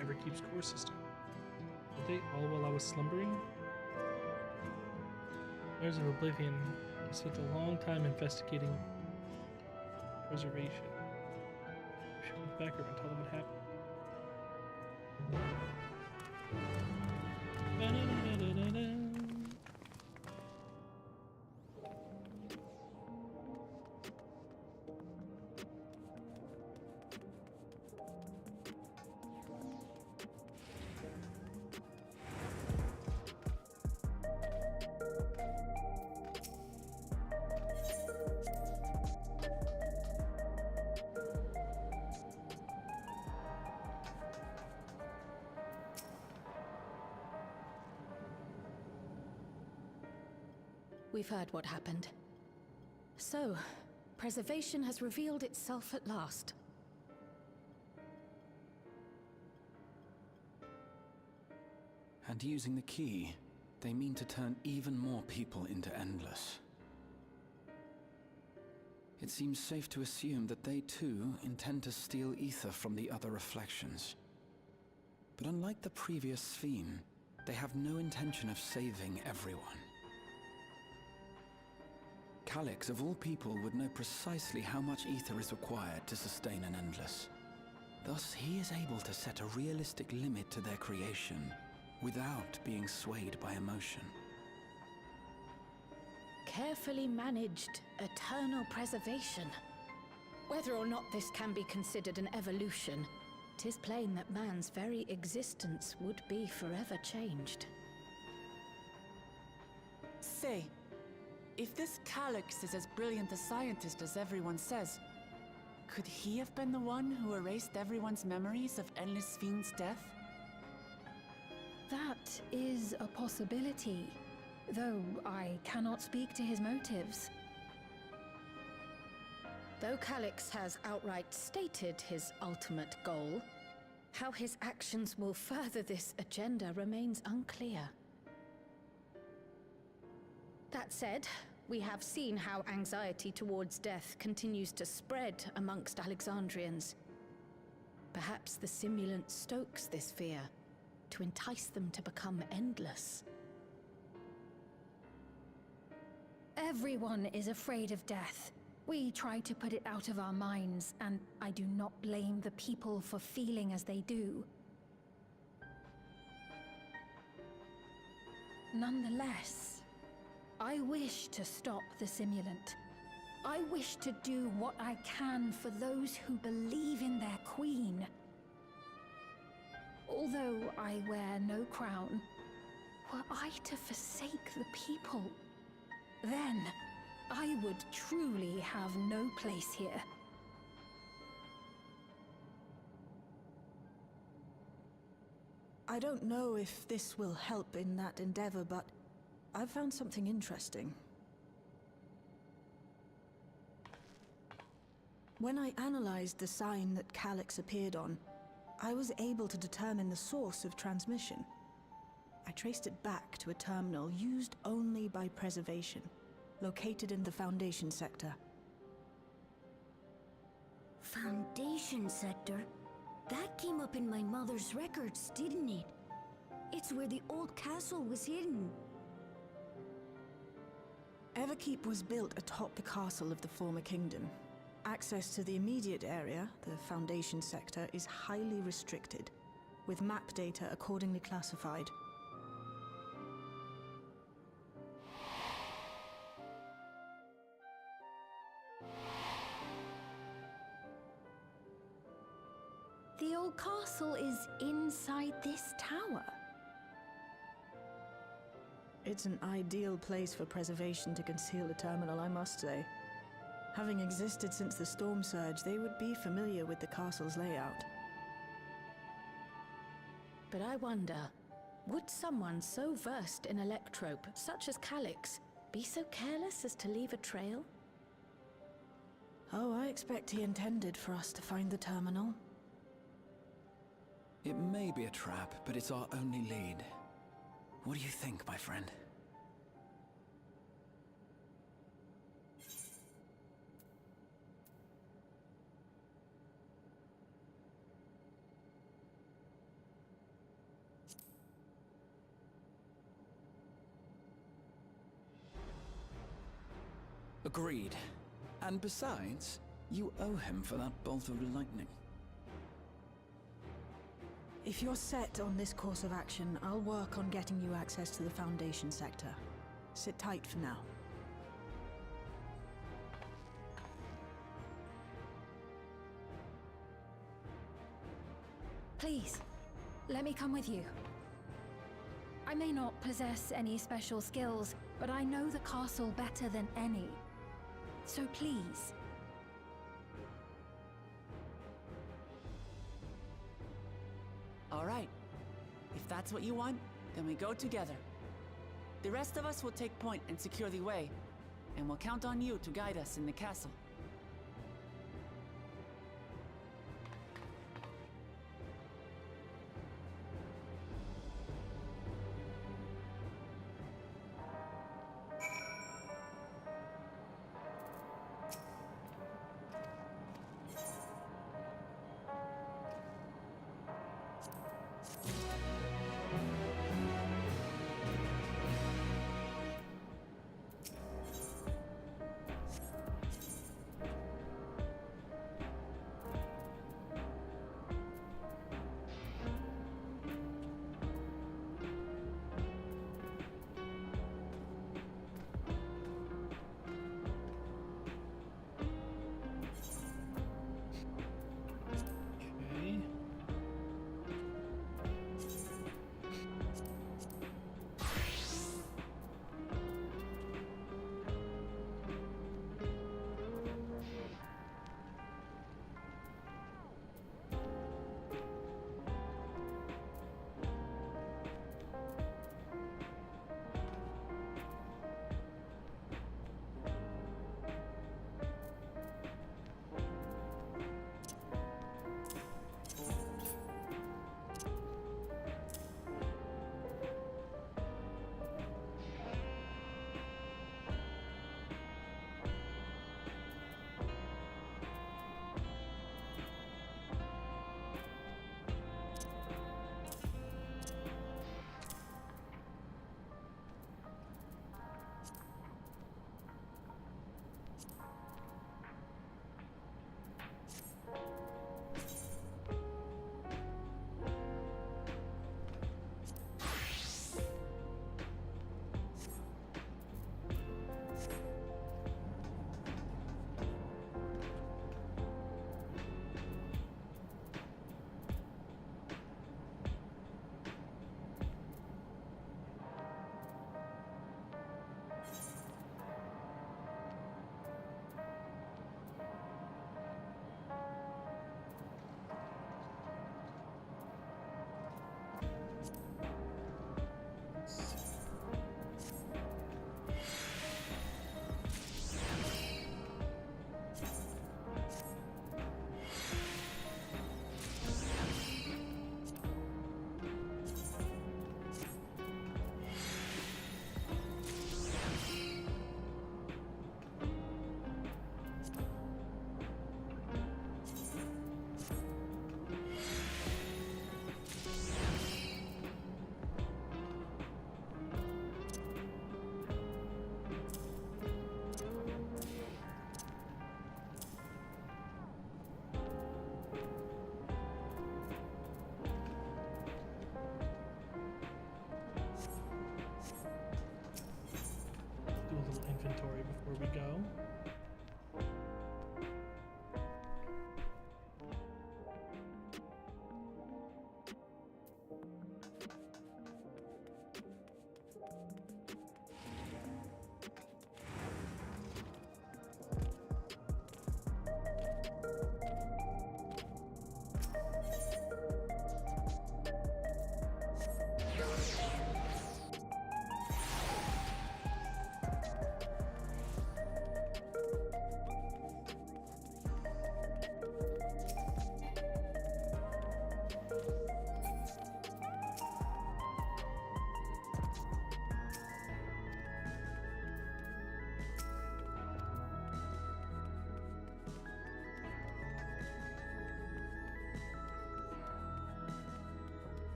Everkeep's core system. Will they all while I was slumbering? Layers of Oblivion. I spent a long time investigating preservation. Back up and tell them what happened. We've heard what happened. So, preservation has revealed itself at last. And using the key, they mean to turn even more people into Endless. It seems safe to assume that they too intend to steal ether from the other reflections. But unlike the previous Sphene, they have no intention of saving everyone. Calix, of all people, would know precisely how much ether is required to sustain an Endless. Thus, he is able to set a realistic limit to their creation, without being swayed by emotion. Carefully managed eternal preservation. Whether or not this can be considered an evolution, 'tis plain that man's very existence would be forever changed. Say, if this Calix is as brilliant a scientist as everyone says, could he have been the one who erased everyone's memories of Endless Sphene's death? That is a possibility, though I cannot speak to his motives. Though Calix has outright stated his ultimate goal, how his actions will further this agenda remains unclear. That said, we have seen how anxiety towards death continues to spread amongst Alexandrians. Perhaps the simulant stokes this fear, to entice them to become endless. Everyone is afraid of death. We try to put it out of our minds, and I do not blame the people for feeling as they do. Nonetheless, I wish to stop the simulant. I wish to do what I can for those who believe in their queen. Although I wear no crown, were I to forsake the people, then I would truly have no place here. I don't know if this will help in that endeavor, but I've found something interesting. When I analyzed the sign that Calyx appeared on, I was able to determine the source of transmission. I traced it back to a terminal used only by Preservation, located in the Foundation sector. Foundation sector? That came up in my mother's records, didn't it? It's where the old castle was hidden. Everkeep was built atop the castle of the former kingdom. Access to the immediate area, the Foundation sector, is highly restricted, with map data accordingly classified. The old castle is inside this tower. It's an ideal place for Preservation to conceal a terminal, I must say. Having existed since the Storm Surge, they would be familiar with the castle's layout. But I wonder, would someone so versed in Electrope, such as Calyx, be so careless as to leave a trail? Oh, I expect he intended for us to find the terminal. It may be a trap, but it's our only lead. What do you think, my friend? Agreed. And besides, you owe him for that bolt of lightning. If you're set on this course of action, I'll work on getting you access to the Foundation sector. Sit tight for now. Please, let me come with you. I may not possess any special skills, but I know the castle better than any. So please. All right. If that's what you want, then we go together. The rest of us will take point and secure the way, and we'll count on you to guide us in the castle. inventory before we go.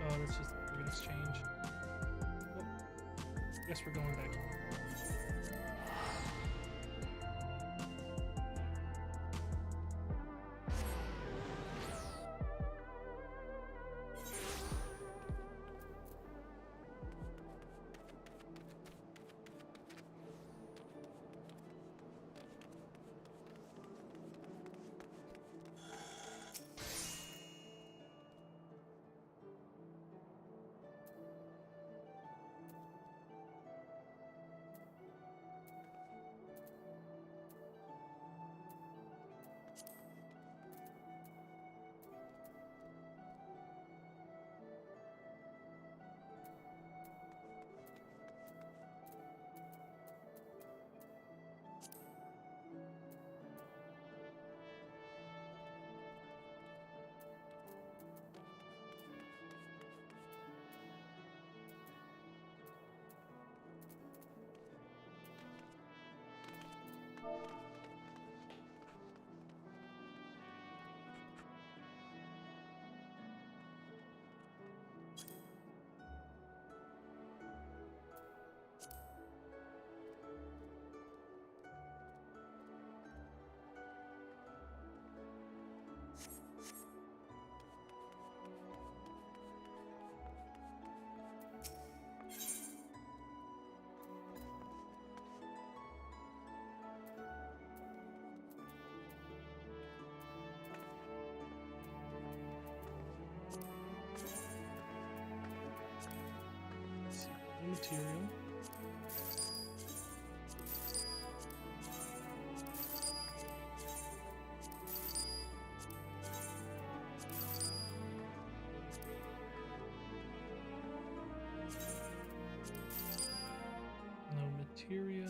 Oh, that's just an exchange. Oh, guess we're going back. Material. No materia.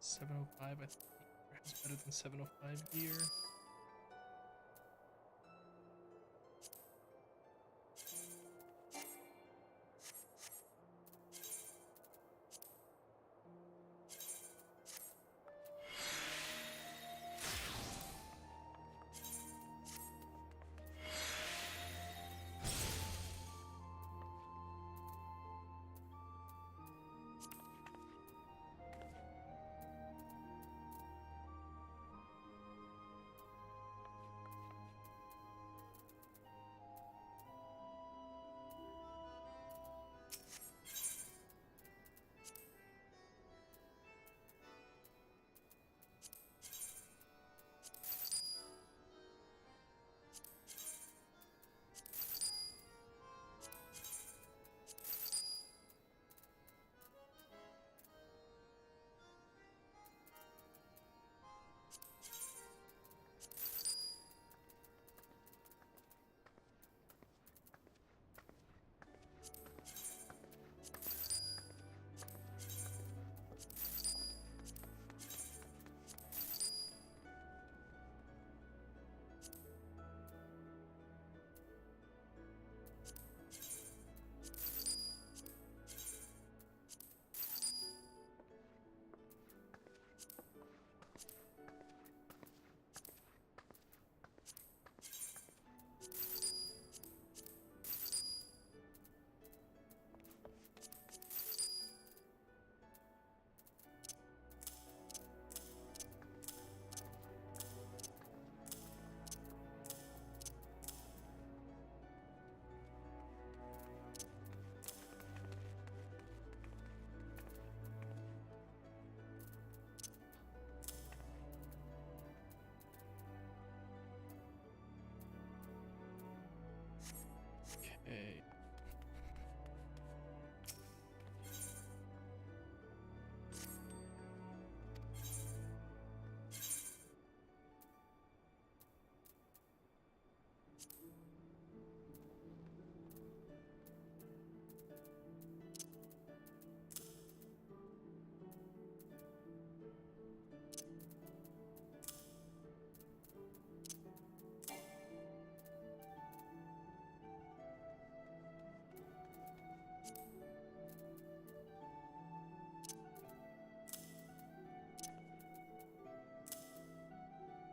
$705, I think it's better than $705 gear. Okay.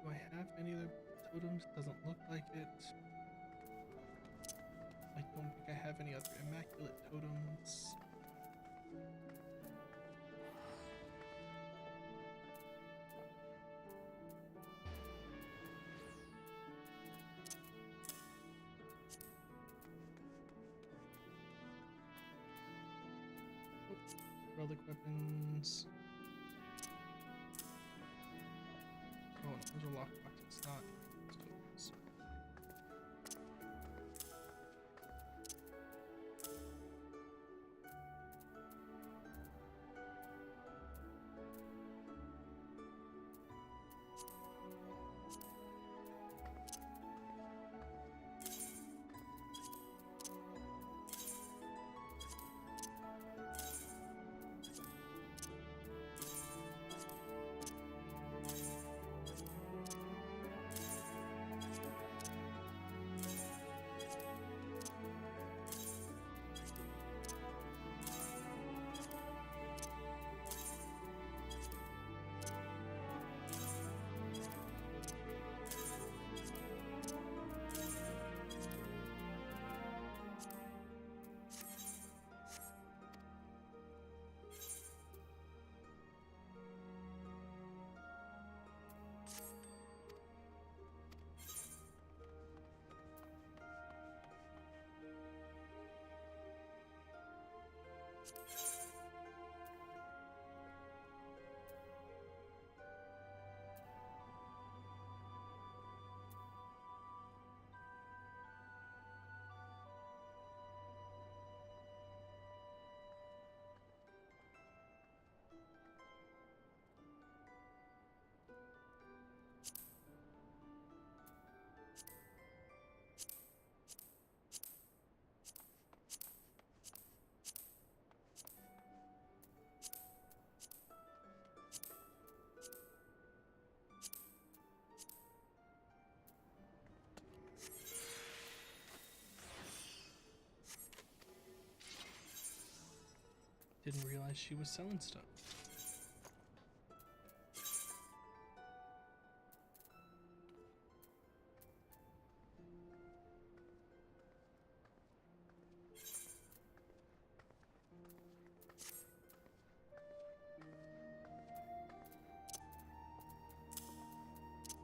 Do I have any other totems? Doesn't look like it. I don't think I have any other immaculate totems. Relic weapons. Oh, no, those are lockboxes. It's not tokens. Didn't realize she was selling stuff.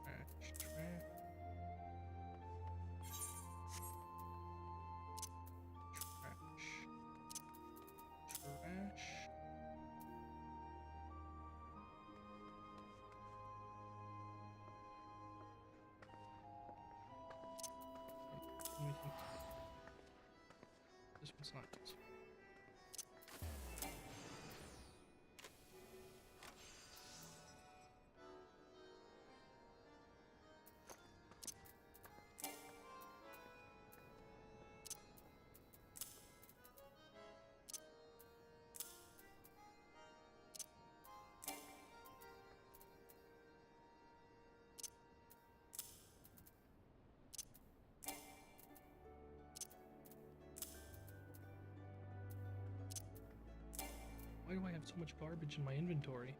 Trash, trash. Trash. This one's not good. Why do I have so much garbage in my inventory?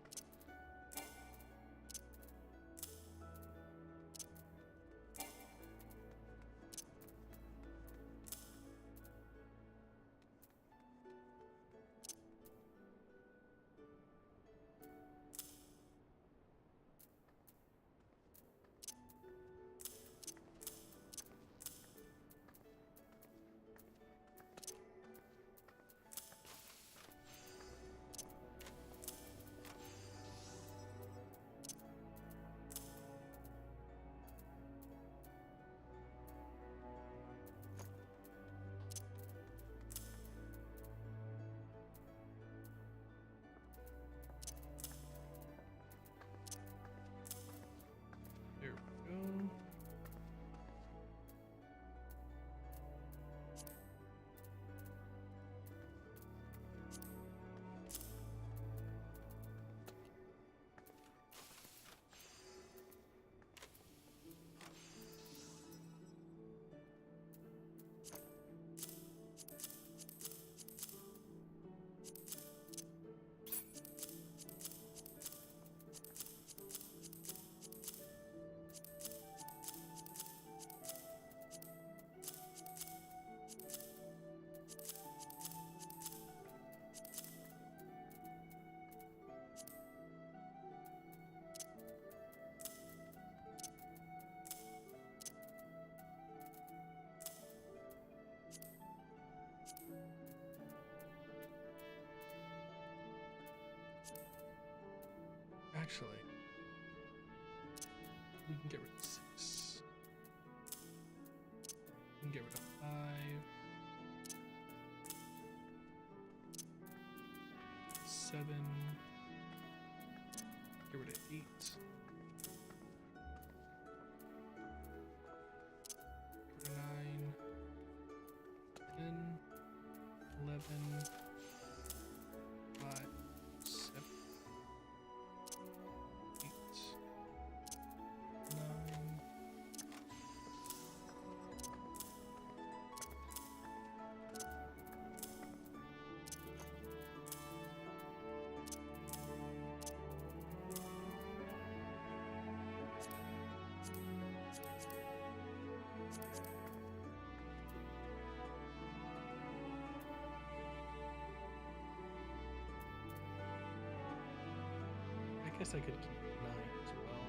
Actually, we can get rid of 6. We can get rid of 5. 7. Get rid of 8. 9. 10. 11. 5. 7. 8. 9. I guess I could keep 9 as well.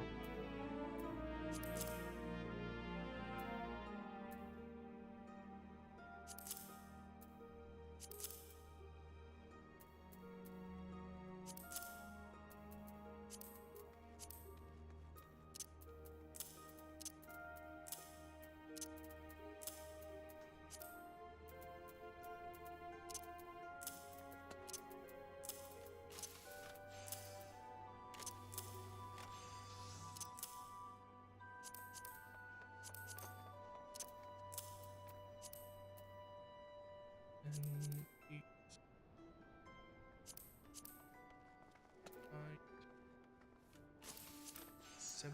And 8, 9, 7,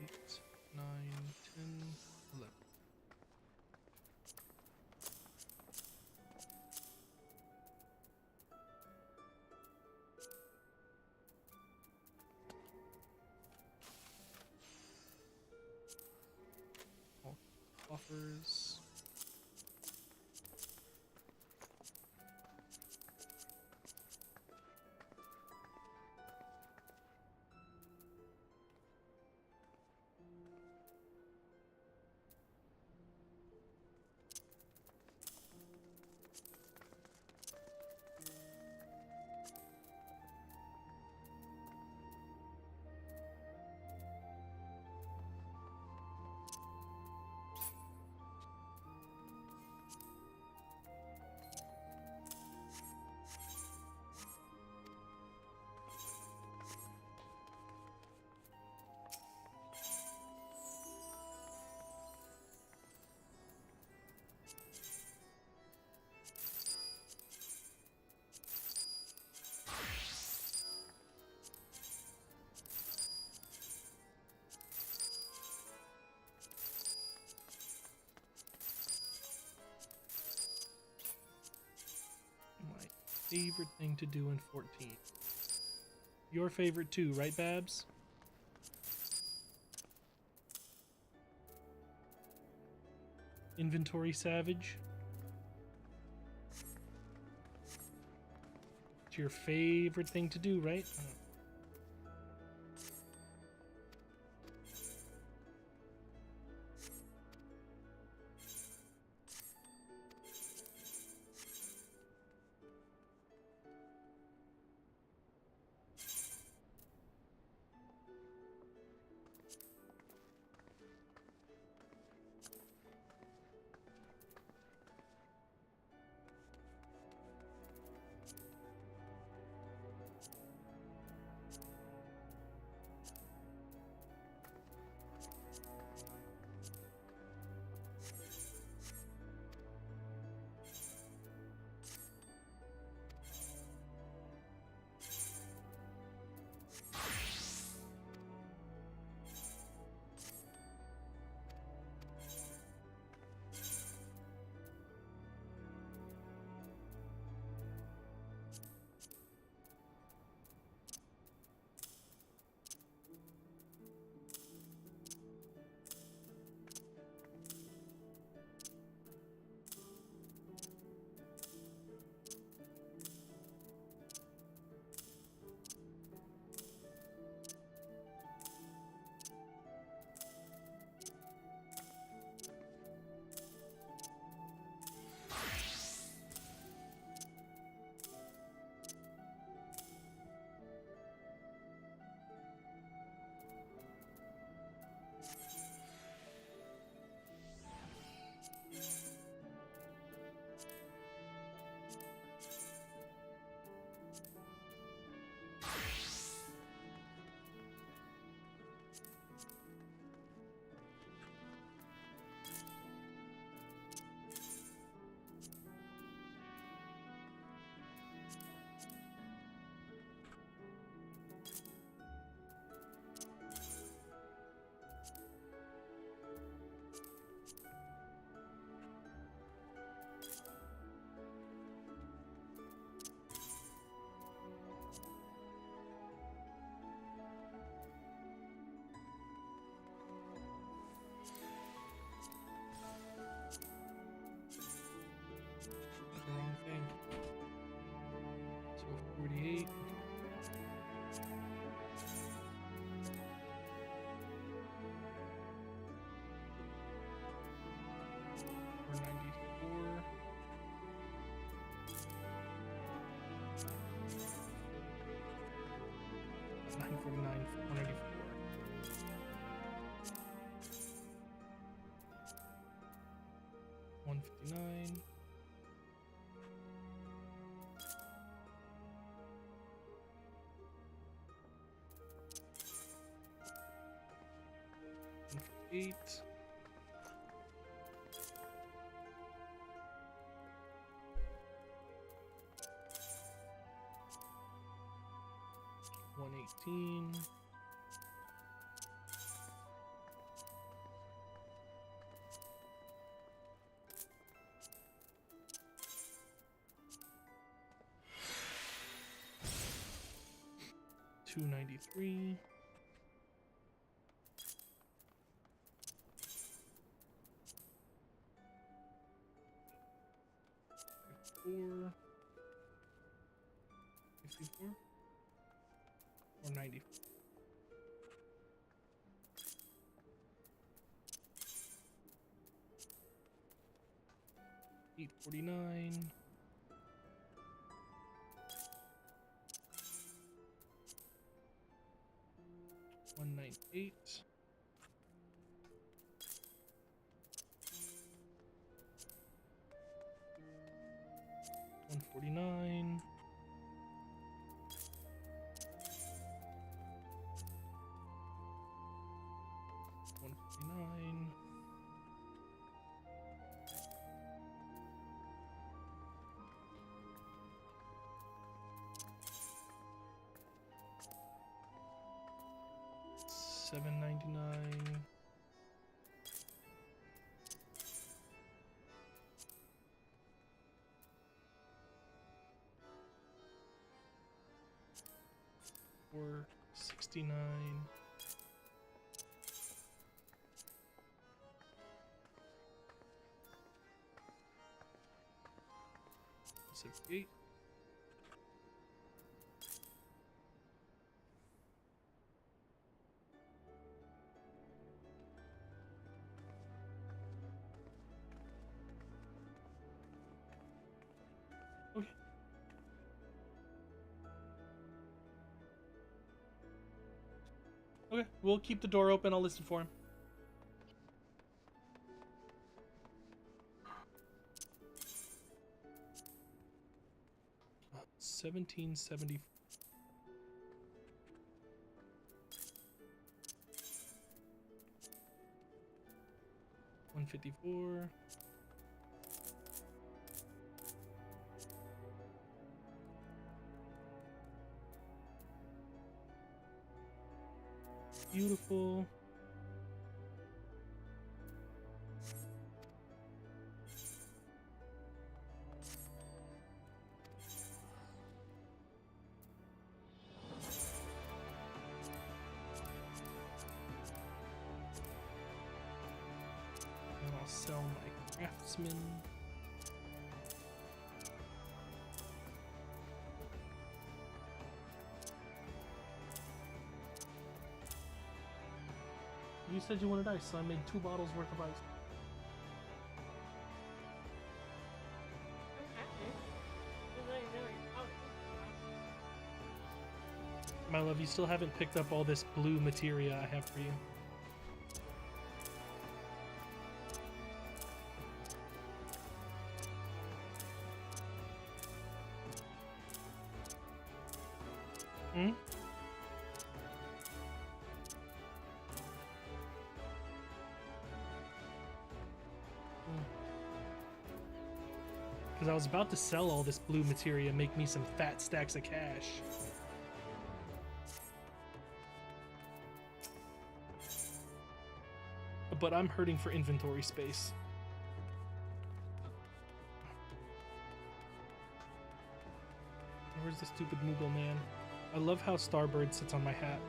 8, 9, 10, 11. All offers. My favorite thing to do in 14. Your favorite too, right, Babs? Inventory Savage? It's your favorite thing to do, right? 194. 159. 158. 118. 293. 54. 54. Or 90. $849. 198. 149. 149. 799. 469. 78. Okay. Okay, we'll keep the door open. I'll listen for him. Uh, 1770. 154. 154. Beautiful. And I'll sell my craftsman. You said you wanted ice, so I made 2 bottles worth of ice. My love, you still haven't picked up all this blue materia I have for you. Hmm? Because I was about to sell all this blue materia, make me some fat stacks of cash. But I'm hurting for inventory space. Where's the stupid Moogle man? I love how Starbird sits on my hat.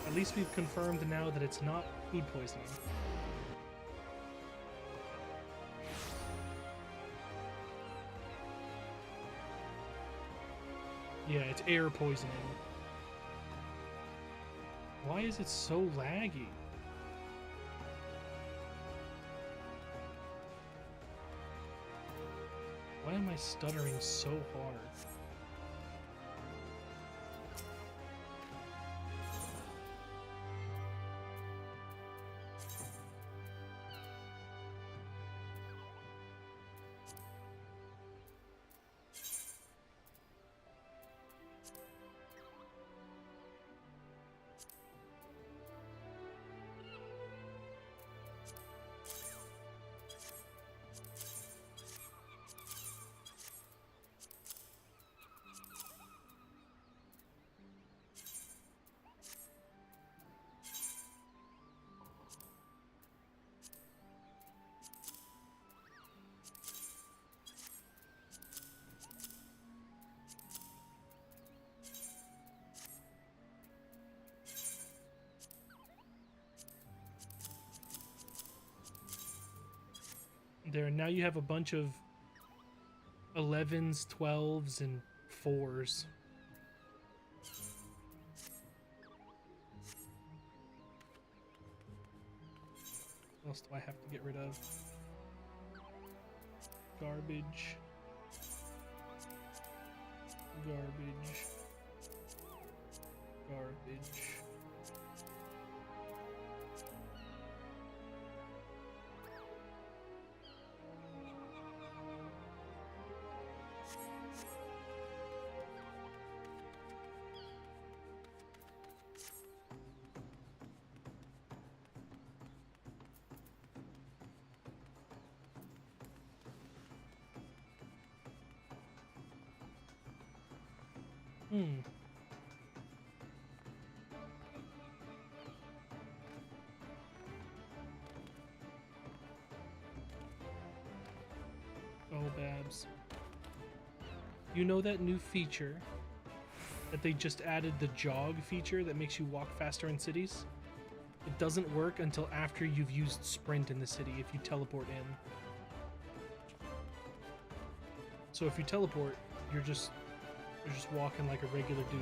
At least we've confirmed now that it's not food poisoning. Yeah, it's air poisoning. Why is it so laggy? Why am I stuttering so hard? There, now you have a bunch of 11s, 12s, and 4s. What else do I have to get rid of? Garbage. Garbage. Garbage. Oh, Babs. You know that new feature that they just added, the jog feature that makes you walk faster in cities? It doesn't work until after you've used sprint in the city if you teleport in. So if you teleport, you're just walking like a regular dude.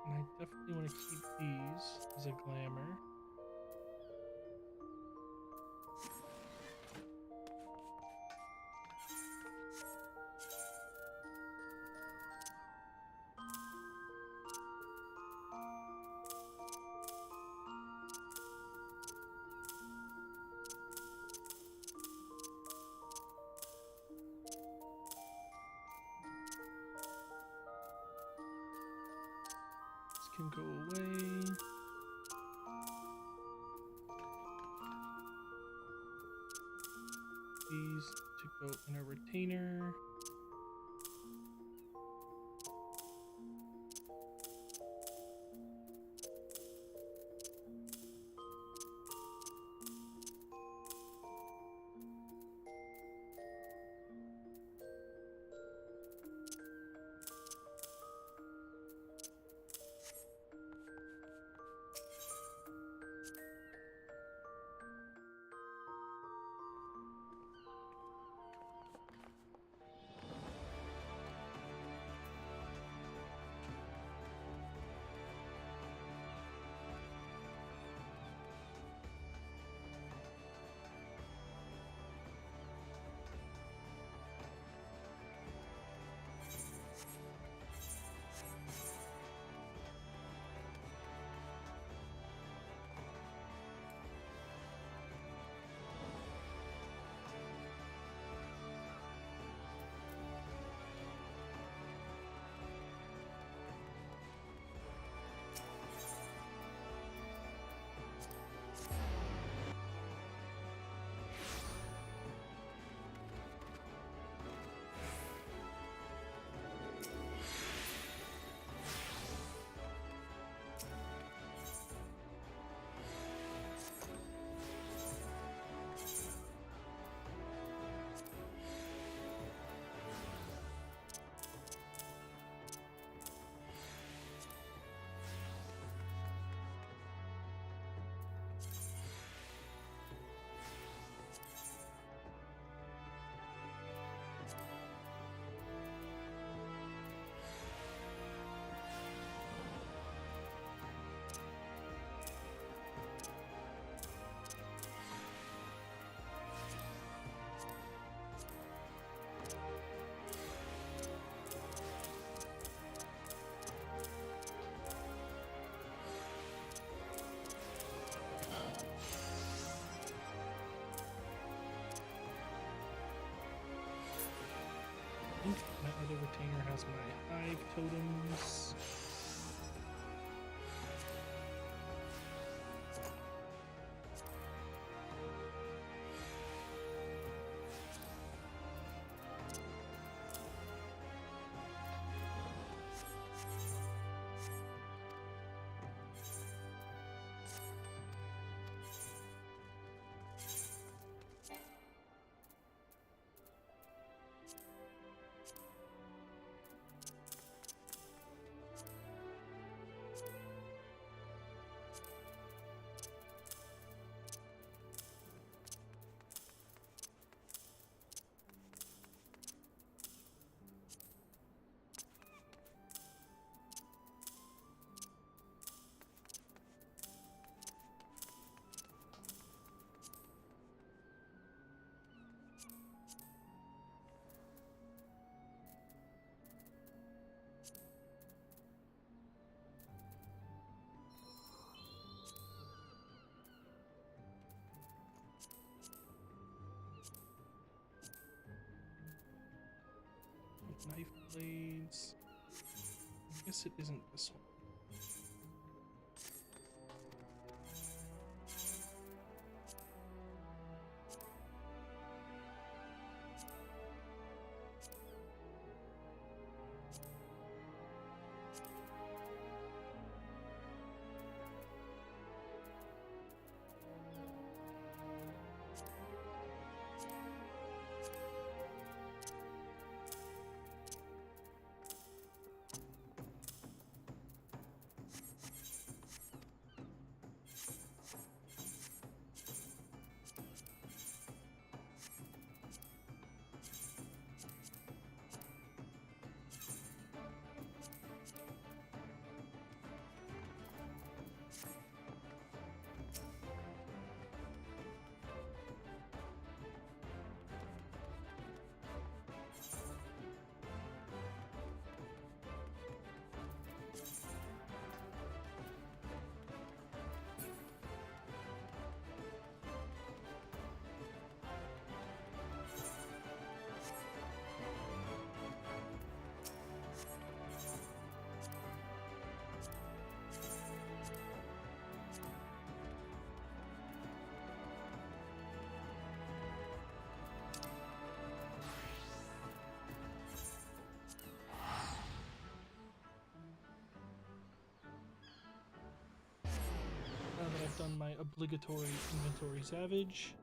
And I definitely want to keep these as a glamour. can go away. These to go in a retainer. I think my other retainer has my hive totems. Knife blades. I guess it isn't this one. I've done my obligatory inventory savage.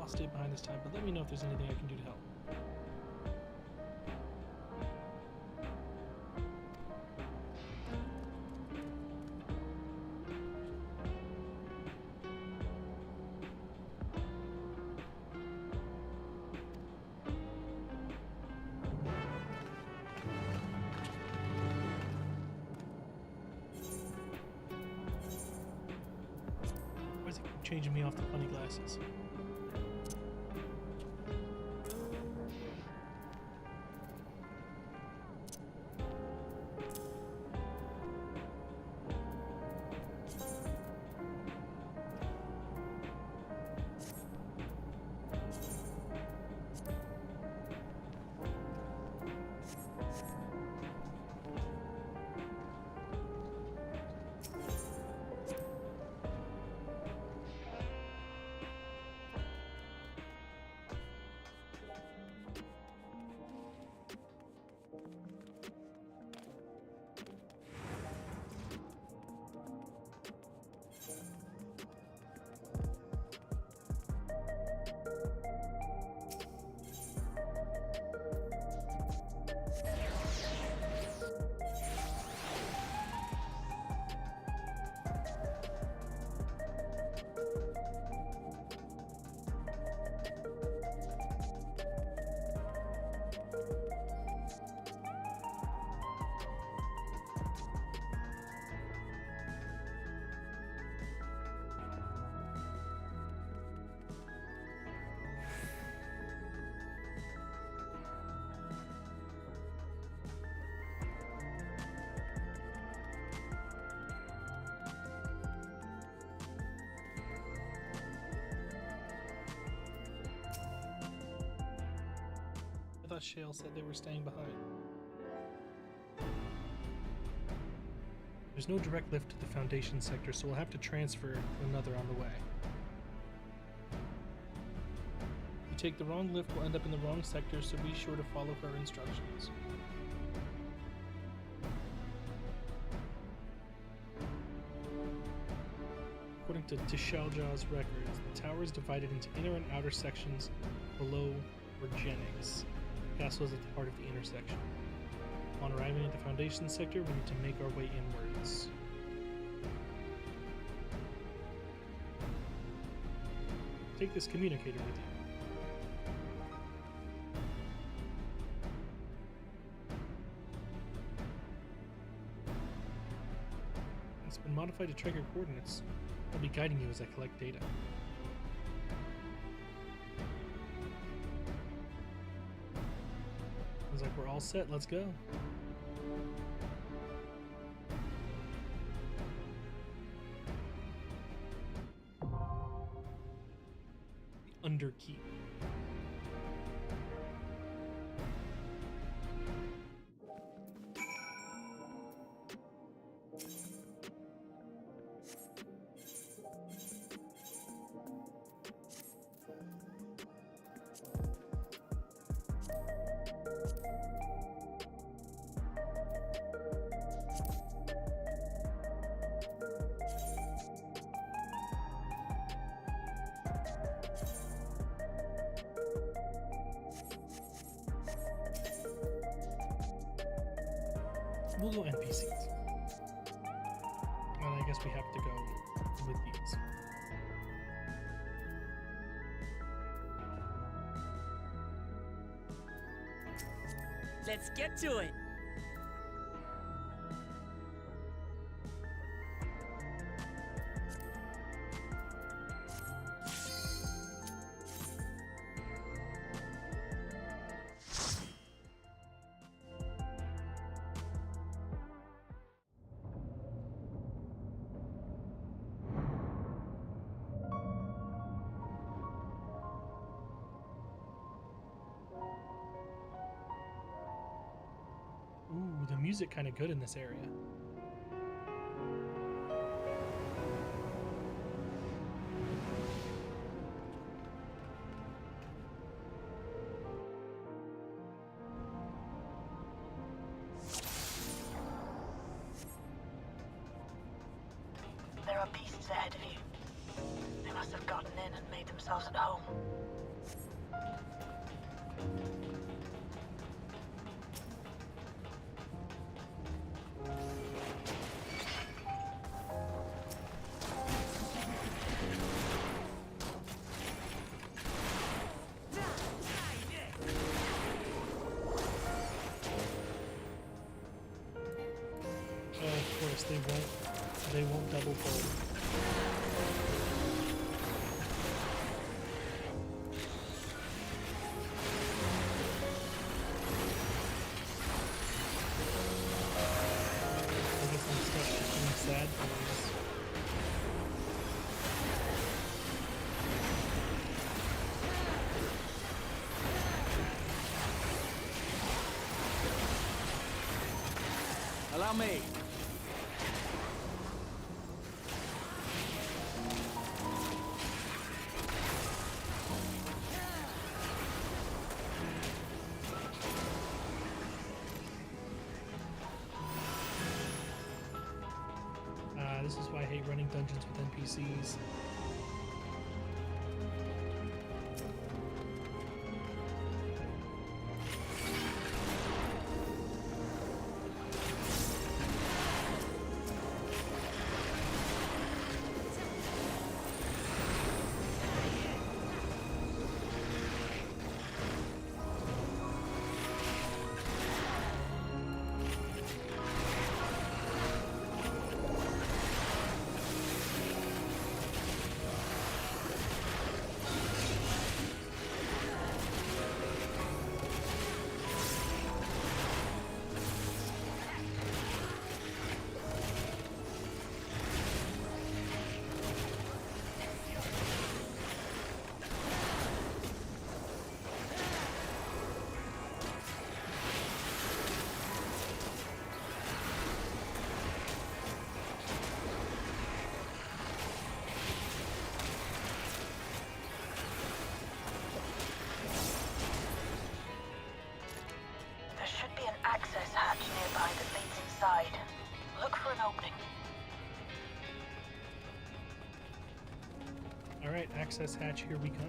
Stay behind this time, but let me know if there's anything I can do to help. Why is it changing me off the funny glasses? I thought Shale said they were staying behind. There's no direct lift to the Foundation sector, so we'll have to transfer another on the way. If we take the wrong lift, we'll end up in the wrong sector, so be sure to follow her instructions. According to Tishaljaw's records, the tower is divided into inner and outer sections below Regenix. The castle is at the heart of the intersection. Upon arriving at the Foundation sector, we need to make our way inwards. Take this communicator with you. It's been modified to track your coordinates. I'll be guiding you as I collect data. Sounds like we're all set. Let's go. The Underkeep. We'll go NPCs. And I guess we have to go with these. Let's get to it. Ooh, the music kind of good in this area. There are beasts ahead of you. They must have gotten in and made themselves at home. Oh, of course, they won't double fold. I guess I'm stuck just doing sad things. Allow me. This is why I hate running dungeons with NPCs. There should be an access hatch nearby that leads inside. Look for an opening. Alright, access hatch, here we come.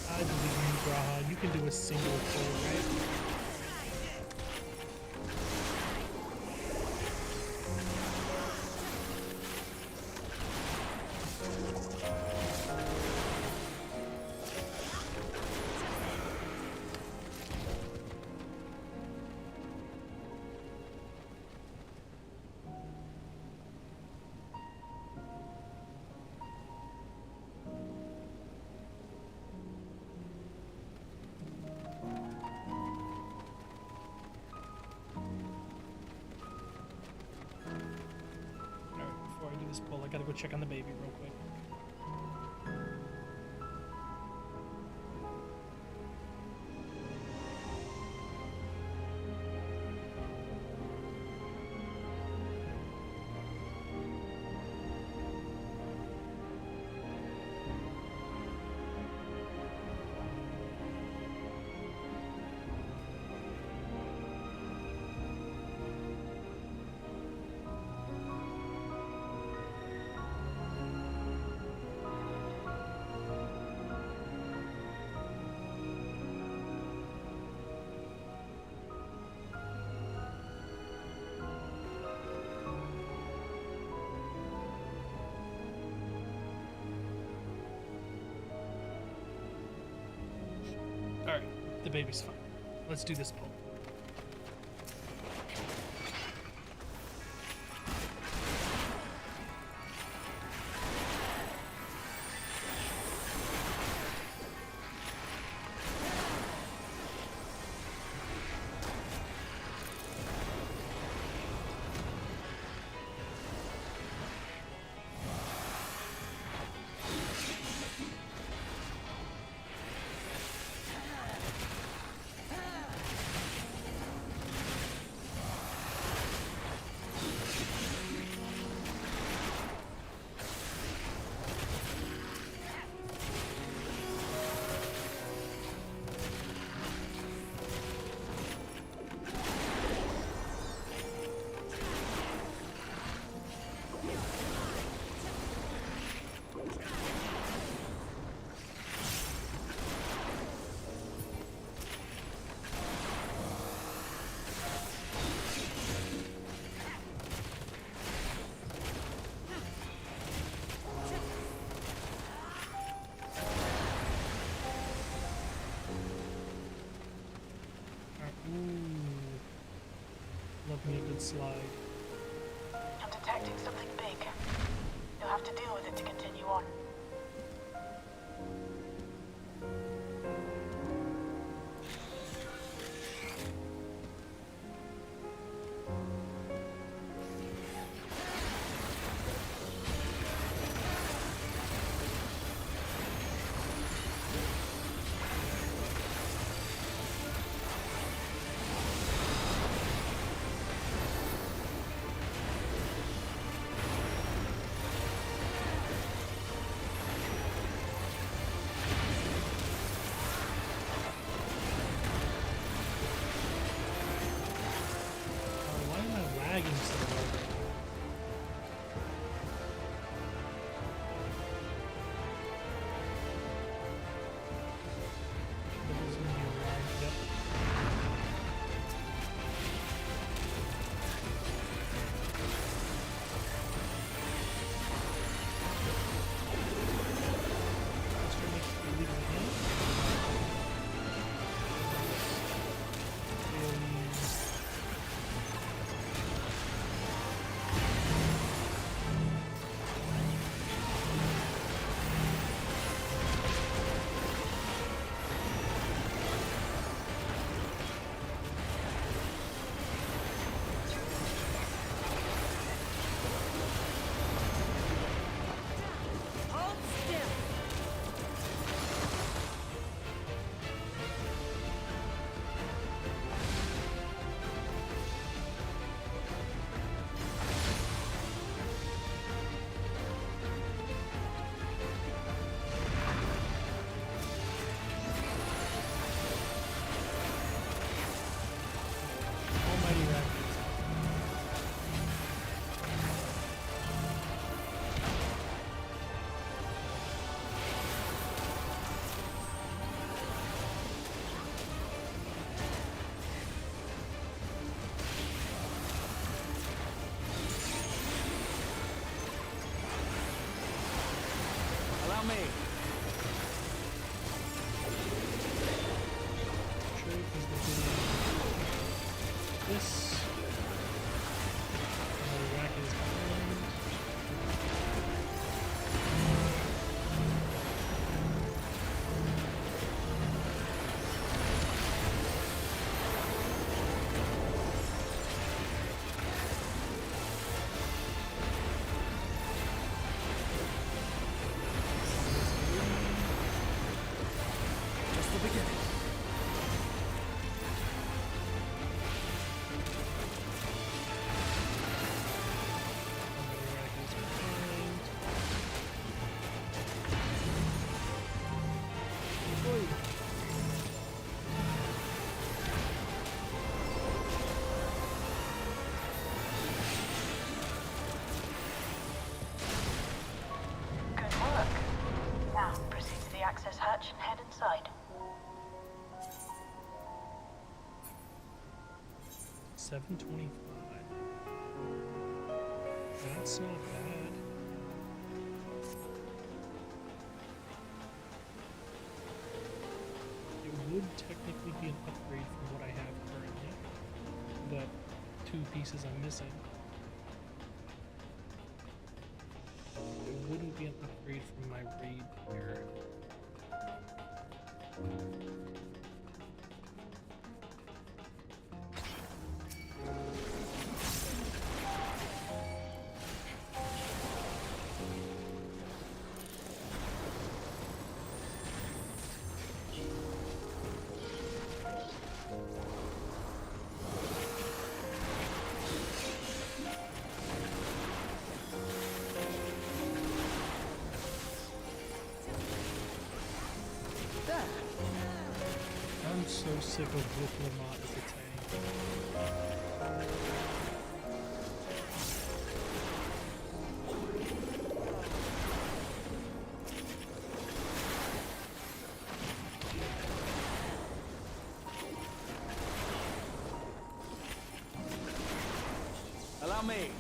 I believe in you, Graha. You can do a single pull, right? Alright, before I do this pull, I gotta go check on the baby real quick. The baby's fine. Let's do this pull. Love me a good slide. I'm detecting something big. You'll have to deal with it to continue on. Why am I lagging so hard? This is gonna be a lag. Yep. Let's try to make it leave it in. Hold still! Almighty Rapids. Allow me. Drake is looking at this. Almighty Rapids behind. Just the beginning. Almighty Rapids behind. Oi. Good work. Now, proceed to the access hatch and head inside. 725. That's not bad. It would technically technically be an upgrade from what I have currently. The 2 pieces I'm missing. It wouldn't be an upgrade from my raid here. I'm so sick of Brook Lamont as a tank. Allow me.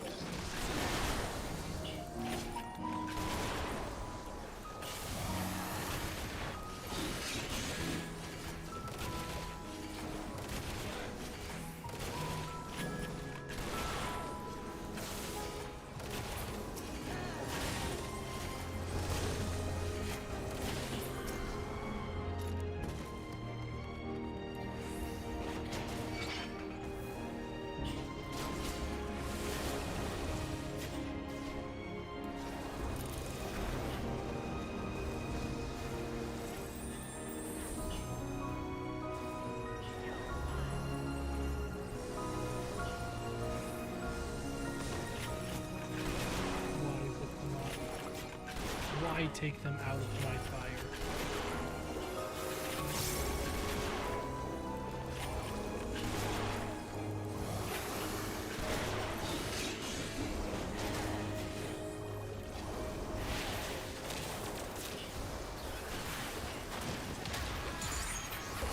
Why take them out of my fire?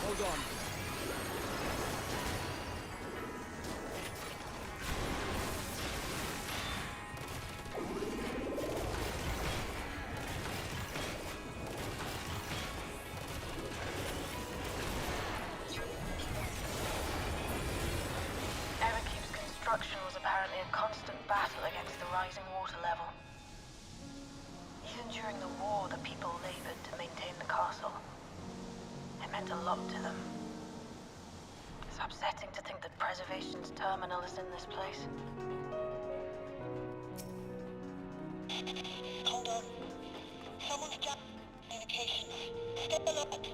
Hold on. Construction was apparently a constant battle against the rising water level. Even during the war, the people labored to maintain the castle. It meant a lot to them. It's upsetting to think that Preservation's terminal is in this place. Hold on. Someone's got communication. Stay alert.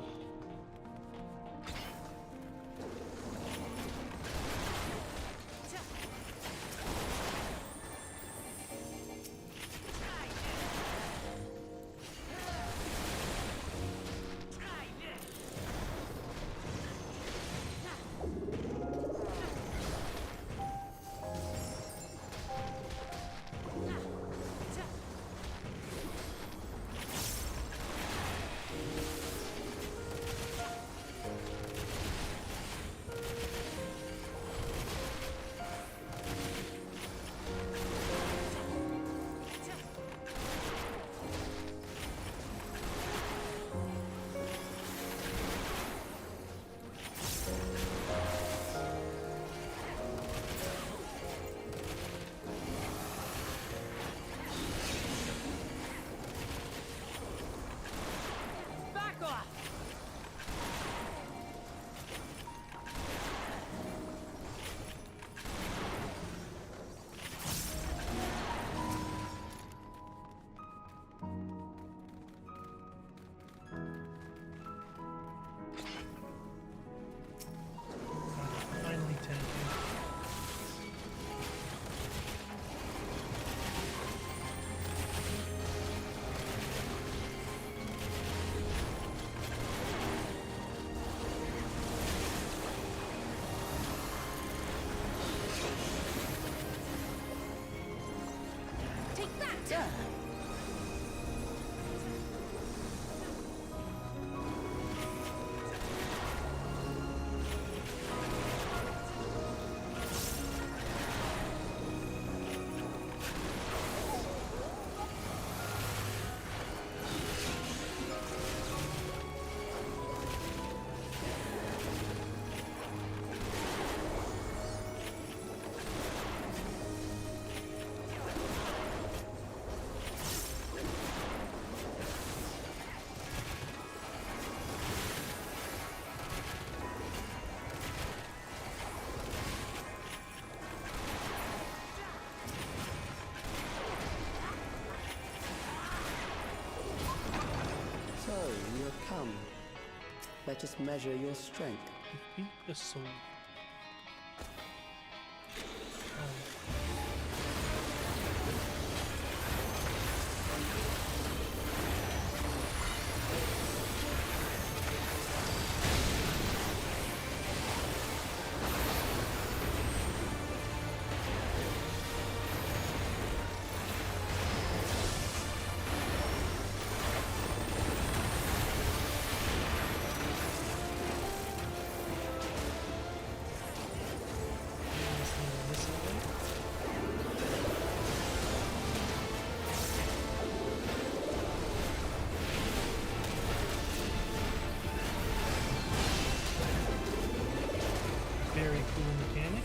Finally tanking. Take that! Yeah. Come, let us measure your strength. Defeat the soul. Very cool mechanic.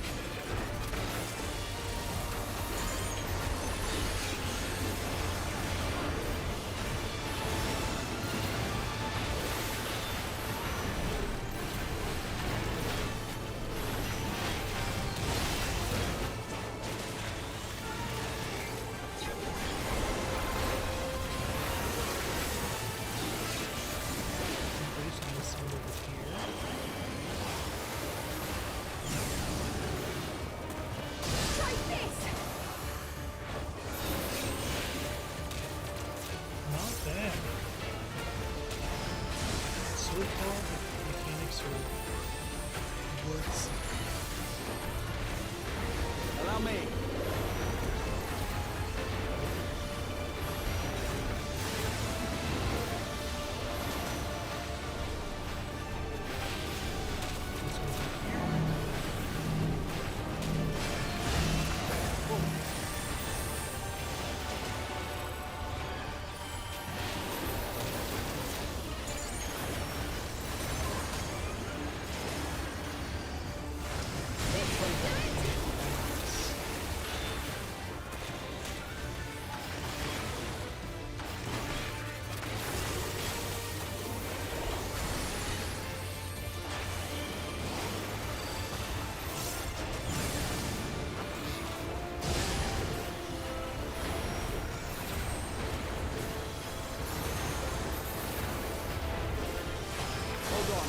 Increase this one over here. Not bad. So far, the mechanics are works. Allow me. This one's up here. Whoa. Hold on.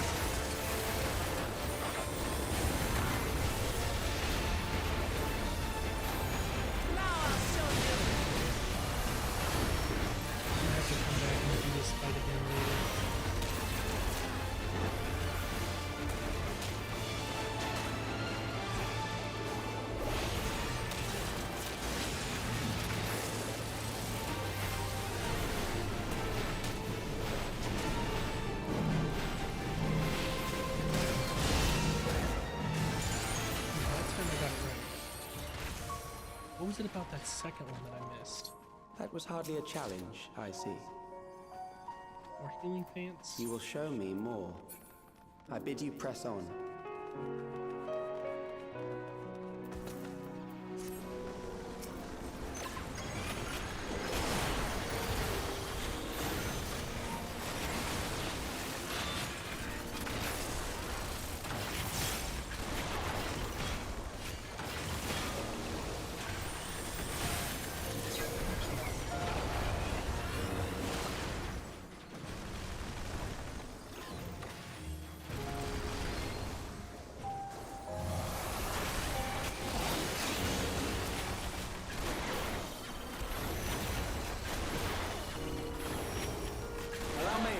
I have to come back and do this fight again later. That time I got it right. What was it about that second one that I missed? That was hardly a challenge, I see. More healing pants? You will show me more. I bid you press on. Allow me.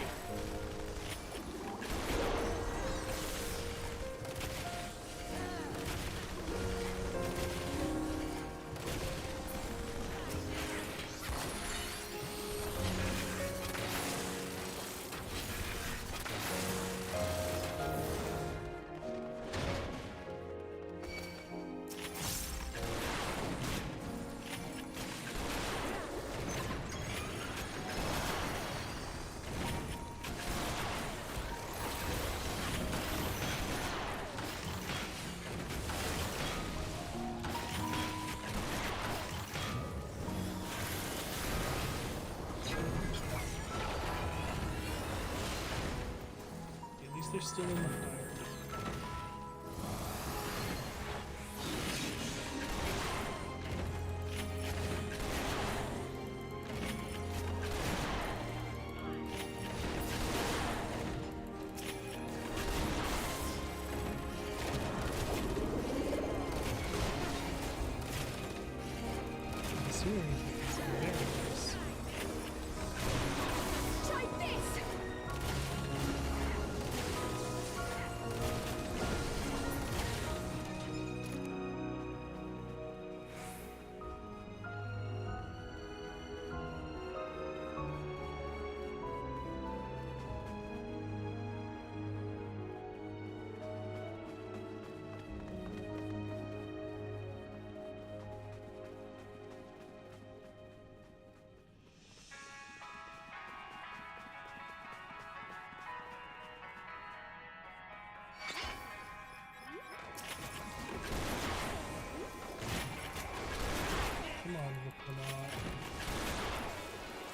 At least they're still in the fire.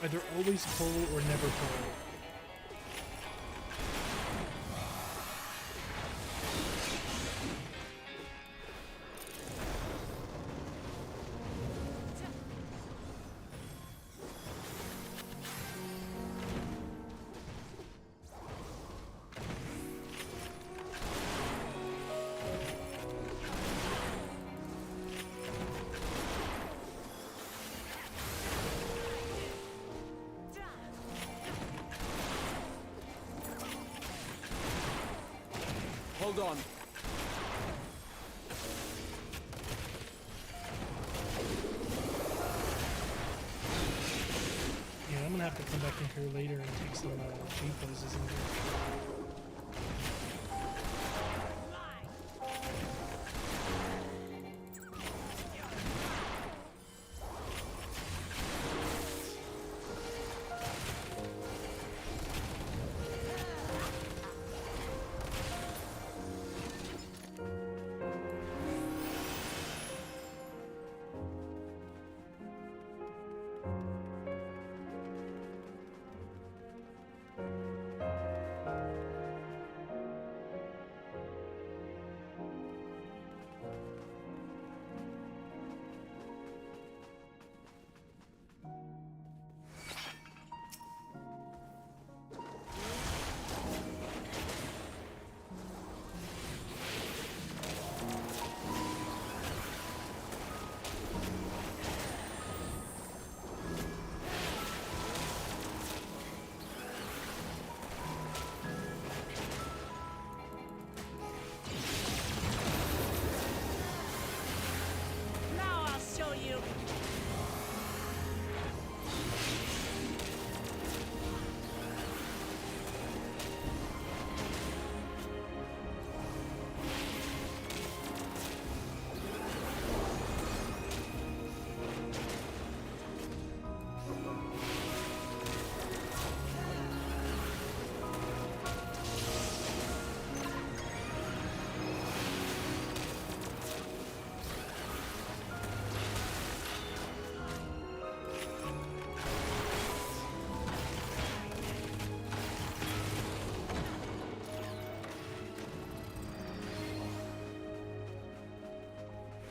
Either always pull or never pull. Hold on. Yeah, I'm gonna have to come back in here later and take some G poses in here.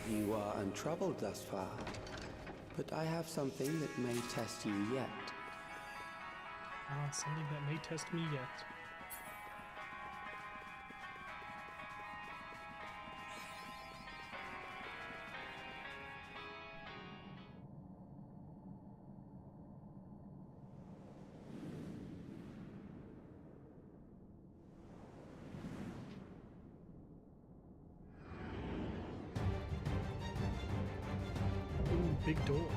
You are untroubled thus far, but I have something that may test you yet. Something that may test me yet. Ooh, big door.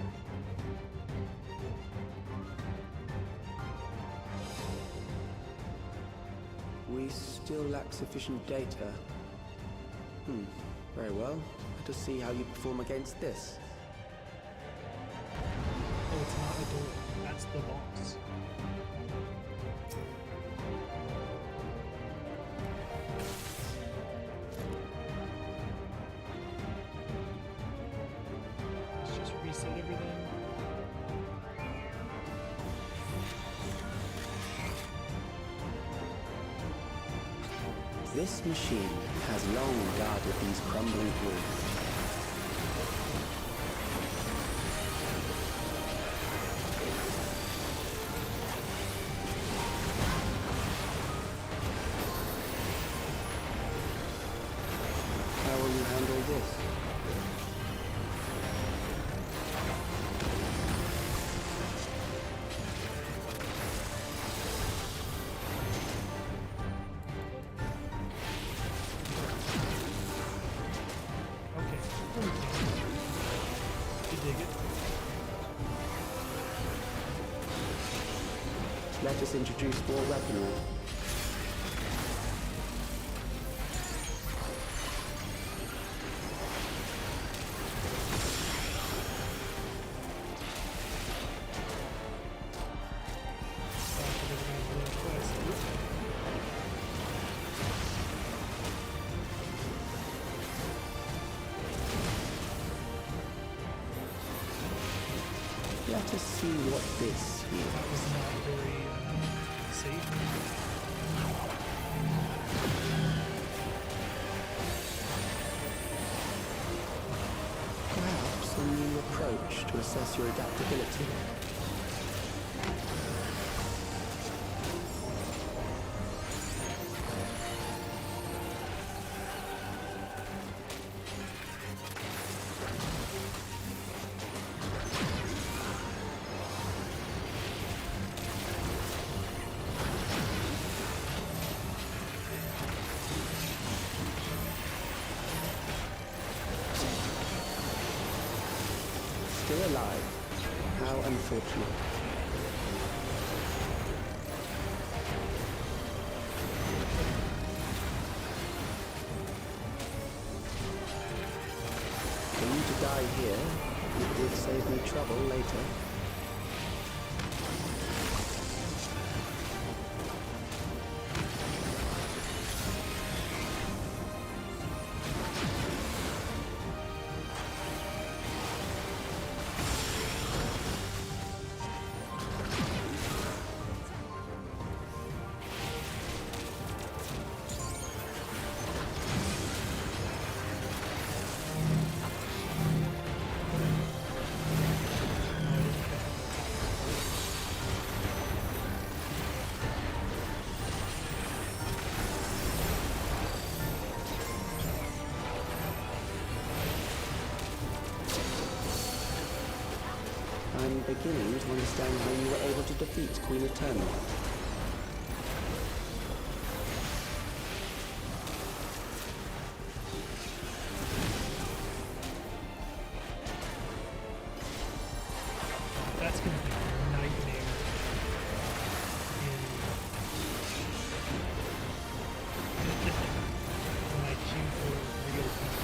We still lack sufficient data. Very well. Let us see how you perform against this. Oh, it's not a door. That's the boss. Let's just reset everything. This machine has long guarded these crumbling walls. How will you handle this? Okay. You dig it. Let us introduce more weaponry. Let us see what this That is. was not very safe. Perhaps a new approach to assess your adaptability. Still alive. How unfortunate. For you to die here, it would save me trouble later. I'm beginning to understand how you were able to defeat Queen Eternal. That's gonna be a nightmare. When I queue for real people.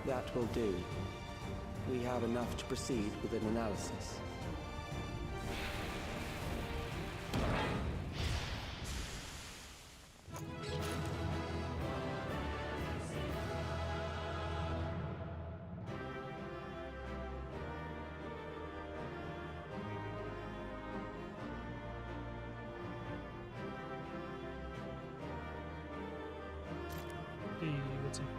That will do. We have enough to proceed with an analysis. Hey, what's in here?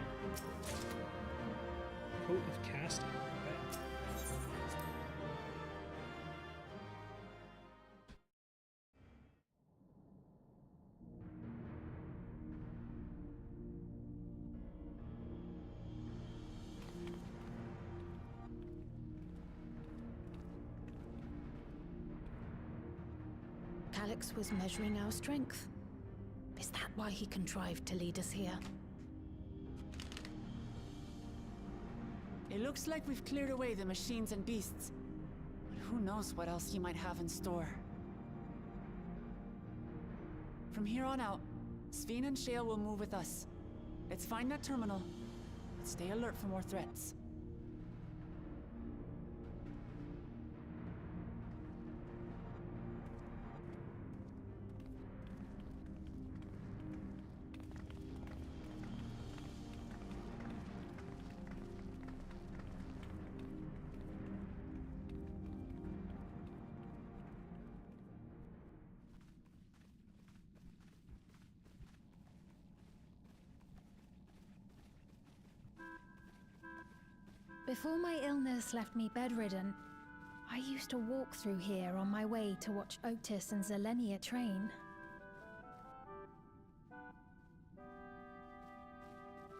Coat of casting. Okay. Calix was measuring our strength. Is that why he contrived to lead us here? It looks like we've cleared away the machines and beasts. But who knows what else he might have in store. From here on out, Sven and Shale will move with us. Let's find that terminal, but stay alert for more threats. Before my illness left me bedridden, I used to walk through here on my way to watch Otis and Zelenia train.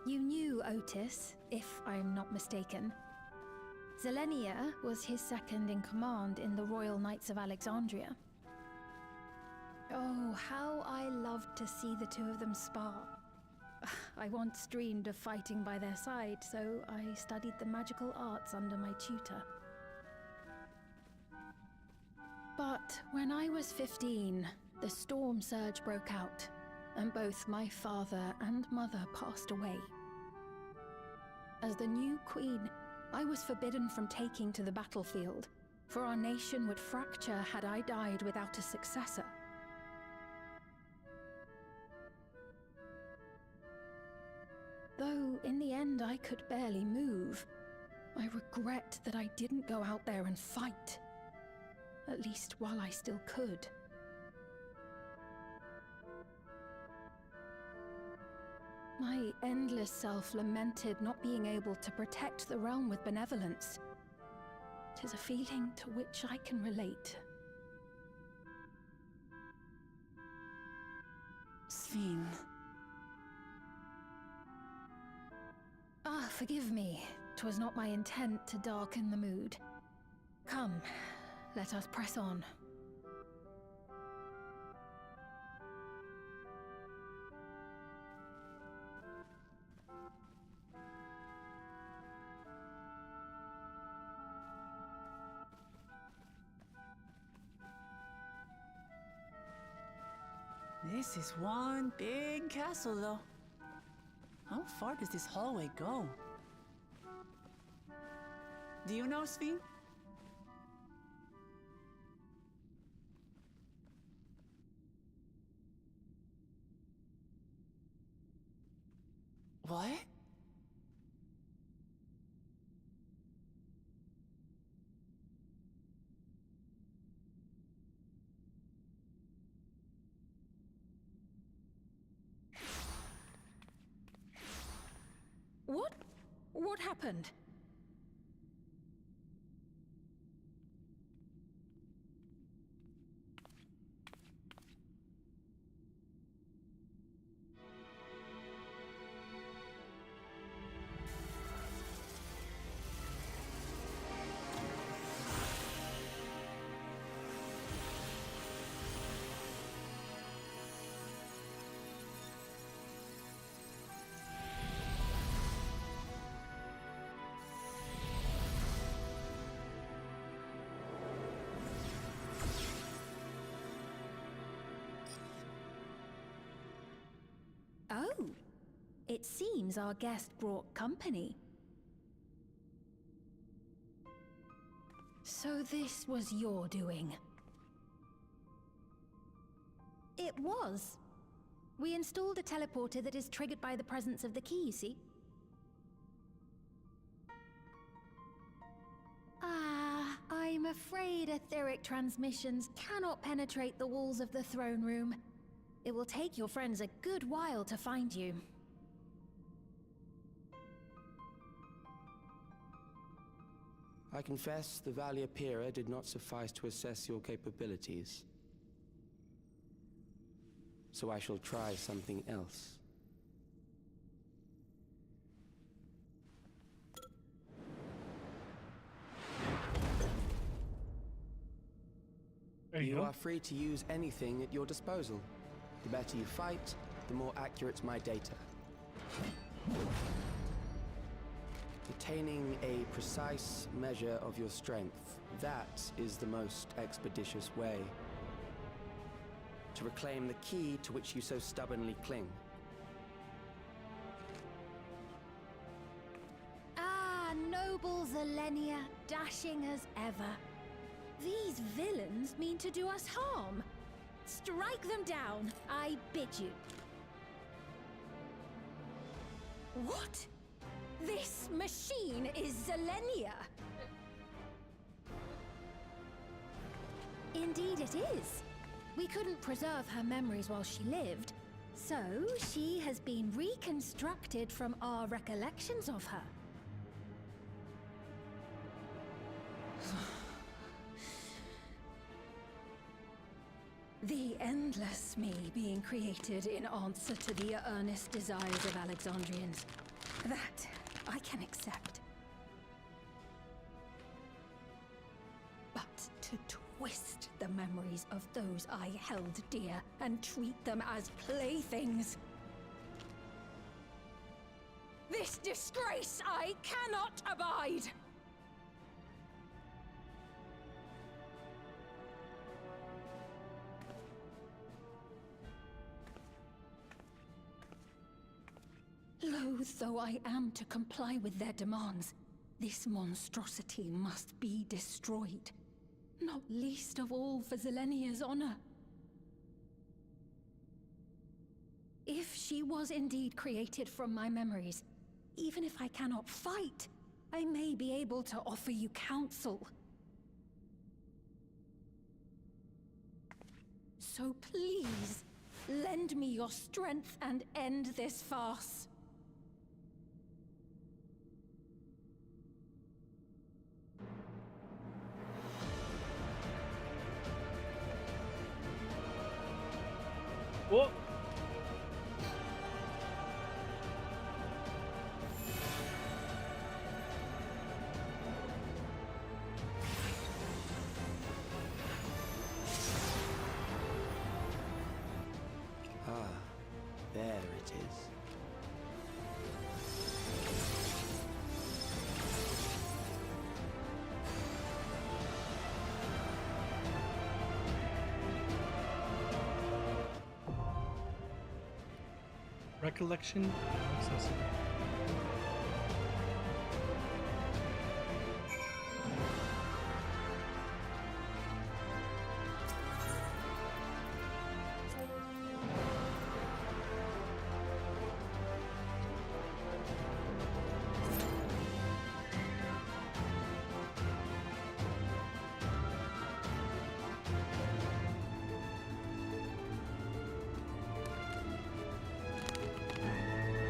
You knew Otis, if I'm not mistaken. Zelenia was his second in command in the Royal Knights of Alexandria. Oh, how I loved to see the two of them spar. I once dreamed of fighting by their side, so I studied the magical arts under my tutor. But when I was 15, the storm surge broke out, and both my father and mother passed away. As the new queen, I was forbidden from taking to the battlefield, for our nation would fracture had I died without a successor. Though in the end I could barely move, I regret that I didn't go out there and fight. At least while I still could. My endless self lamented not being able to protect the realm with benevolence. 'Tis a feeling to which I can relate. Sphene. Ah, forgive me. 'Twas not my intent to darken the mood. Come, let us press on. This is one big castle, though. How far does this hallway go? Do you know, Sphene? What? What happened? Oh, it seems our guest brought company. So this was your doing? It was. We installed a teleporter that is triggered by the presence of the key, you see? Ah, I'm afraid etheric transmissions cannot penetrate the walls of the throne room. It will take your friends a good while to find you. I confess the Valia Pira did not suffice to assess your capabilities. So I shall try something else. You are free to use anything at your disposal. The better you fight, the more accurate my data. Attaining a precise measure of your strength, that is the most expeditious way to reclaim the key to which you so stubbornly cling. Ah, noble Zelenia, dashing as ever. These villains mean to do us harm. Strike them down, I bid you. What? This machine is Zelenia! Indeed it is. We couldn't preserve her memories while she lived, so she has been reconstructed from our recollections of her. The endless me being created in answer to the earnest desires of Alexandrians. That I can accept. But to twist the memories of those I held dear and treat them as playthings. This disgrace I cannot abide! Loath though I am to comply with their demands, this monstrosity must be destroyed. Not least of all for Zelenia's honor. If she was indeed created from my memories, even if I cannot fight, I may be able to offer you counsel. So please, lend me your strength and end this farce. What? Ah, there it is. Recollection accessible.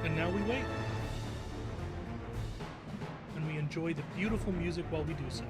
And now we wait. And we enjoy the beautiful music while we do so.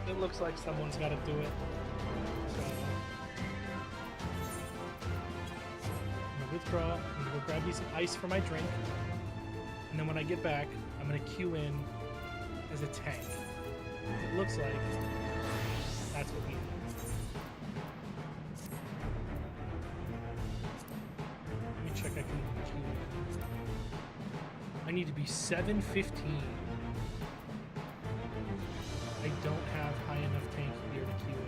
It looks like someone's got to do it. So I'm gonna withdraw. I'm gonna go grab me some ice for my drink, and then when I get back, I'm gonna queue in as a tank. It looks like that's what we need. Let me check. I can queue in. I need to be 715. I don't have high enough tank here to queue in.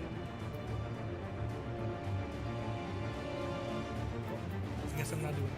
I guess I'm not doing that.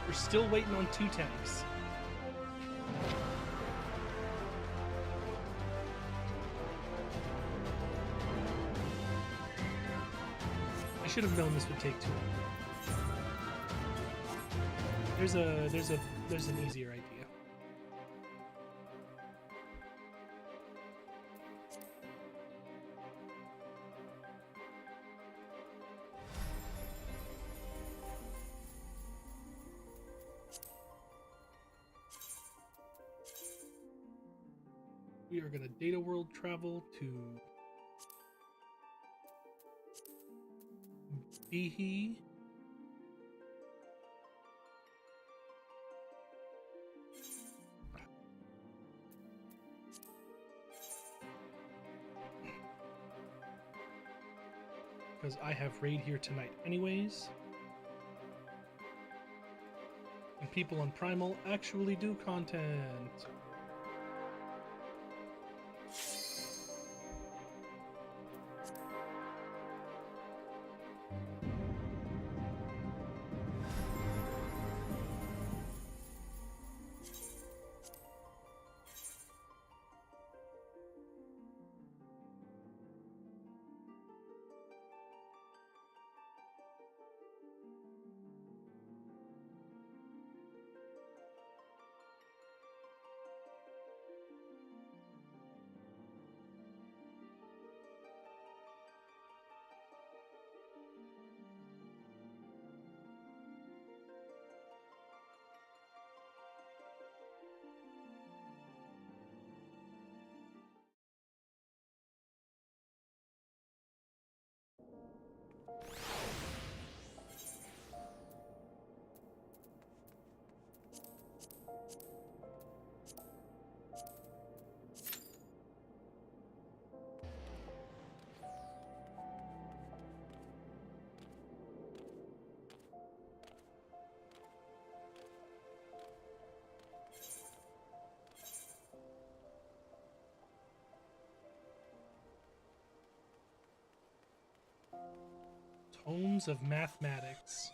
We're still waiting on 2 tanks. I should have known this would take too long. There's an easier idea. We are gonna data world travel to Behe. Because I have raid here tonight anyways. And people on Primal actually do content. Tomes of Mathematics.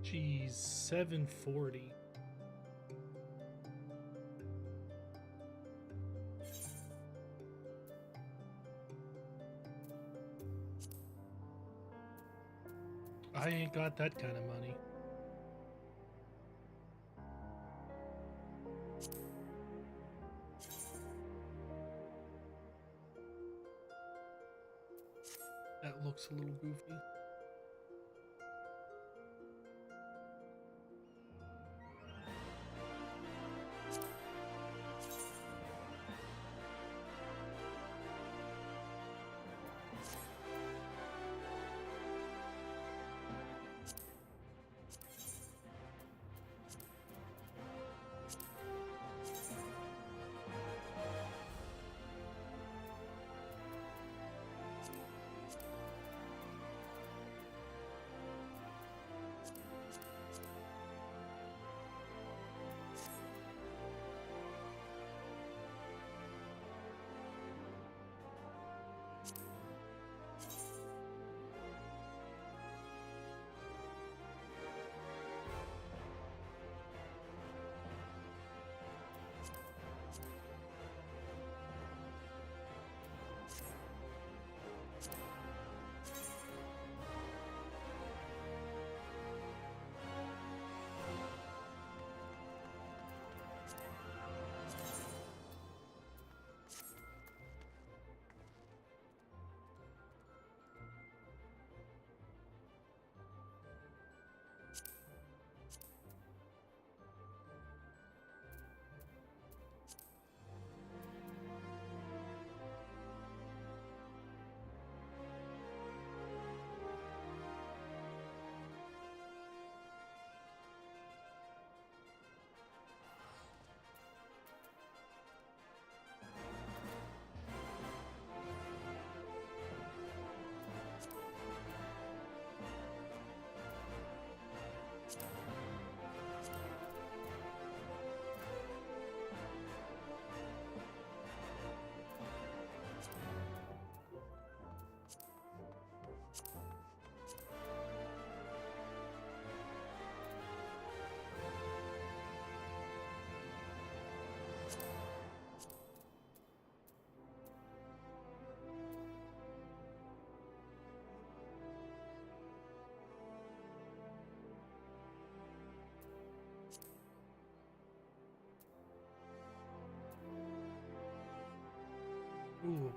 Geez, 740. I ain't got that kind of money. That looks a little goofy.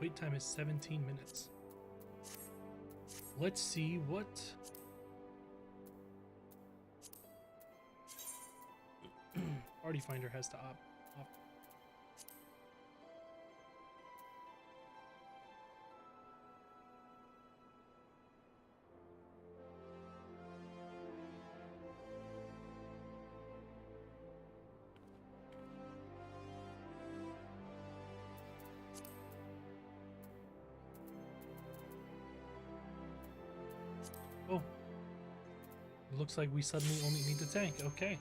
Wait time is 17 minutes. Let's see what... Party Finder has to opt. Oh. It looks like we suddenly only need the tank. Okay.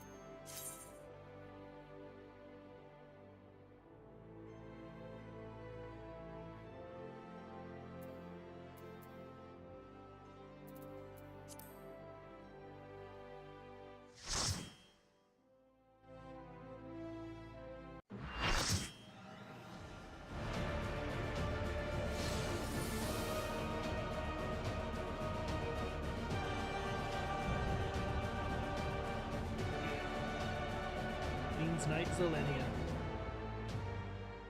Knight Zilenia.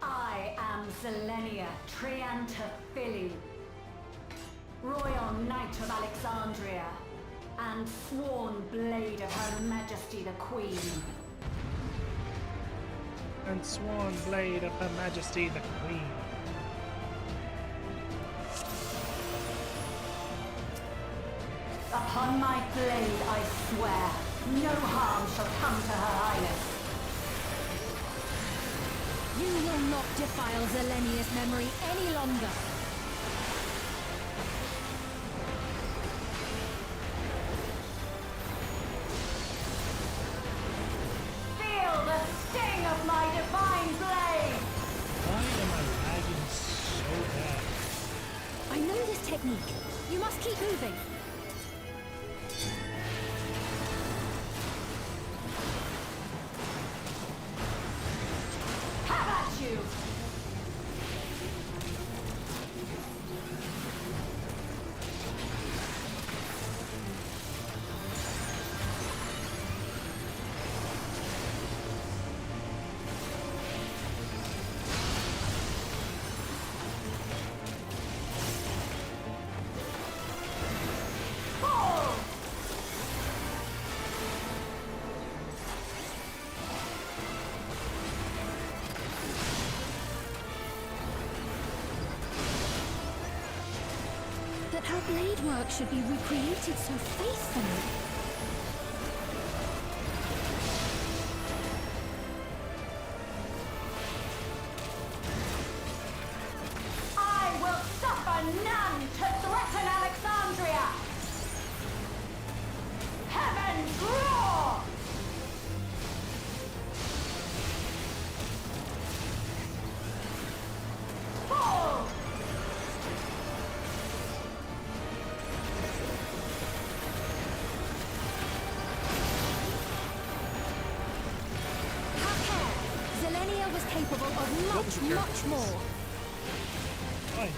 I am Zilenia Trianta Phili, Royal Knight of Alexandria, and sworn blade of Her Majesty the Queen. And sworn blade of Her Majesty the Queen. Upon my blade I swear, no harm shall come to Her Highness. You will not defile Zilenia's memory any longer. Feel the sting of my divine blade! Why am I lagging so bad? I know this technique. You must keep moving. That her blade work should be recreated so faithfully. I will suffer none to threaten Alexandria! Heaven's roar! Fall! Zilenia was capable of much more. Fine.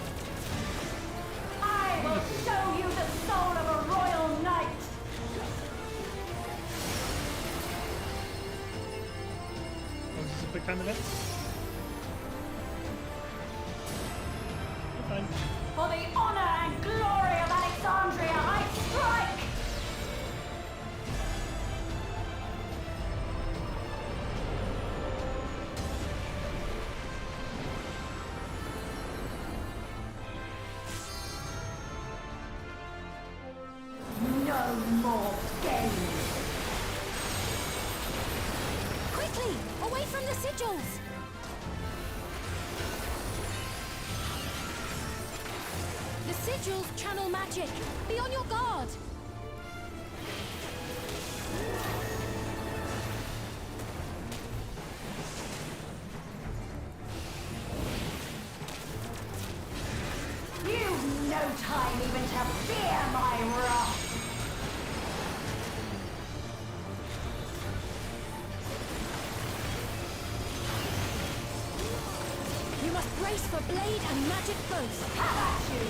I will show you the soul of a royal knight! Oh, is this a quick time event? Fine. For the honor and glory of Alexandria, I strike! No more games! Quickly! Away from the sigils! The sigils channel magic! Be on your guard! You've no time even to fear my wrath! You must brace for blade and magic both! Have at you!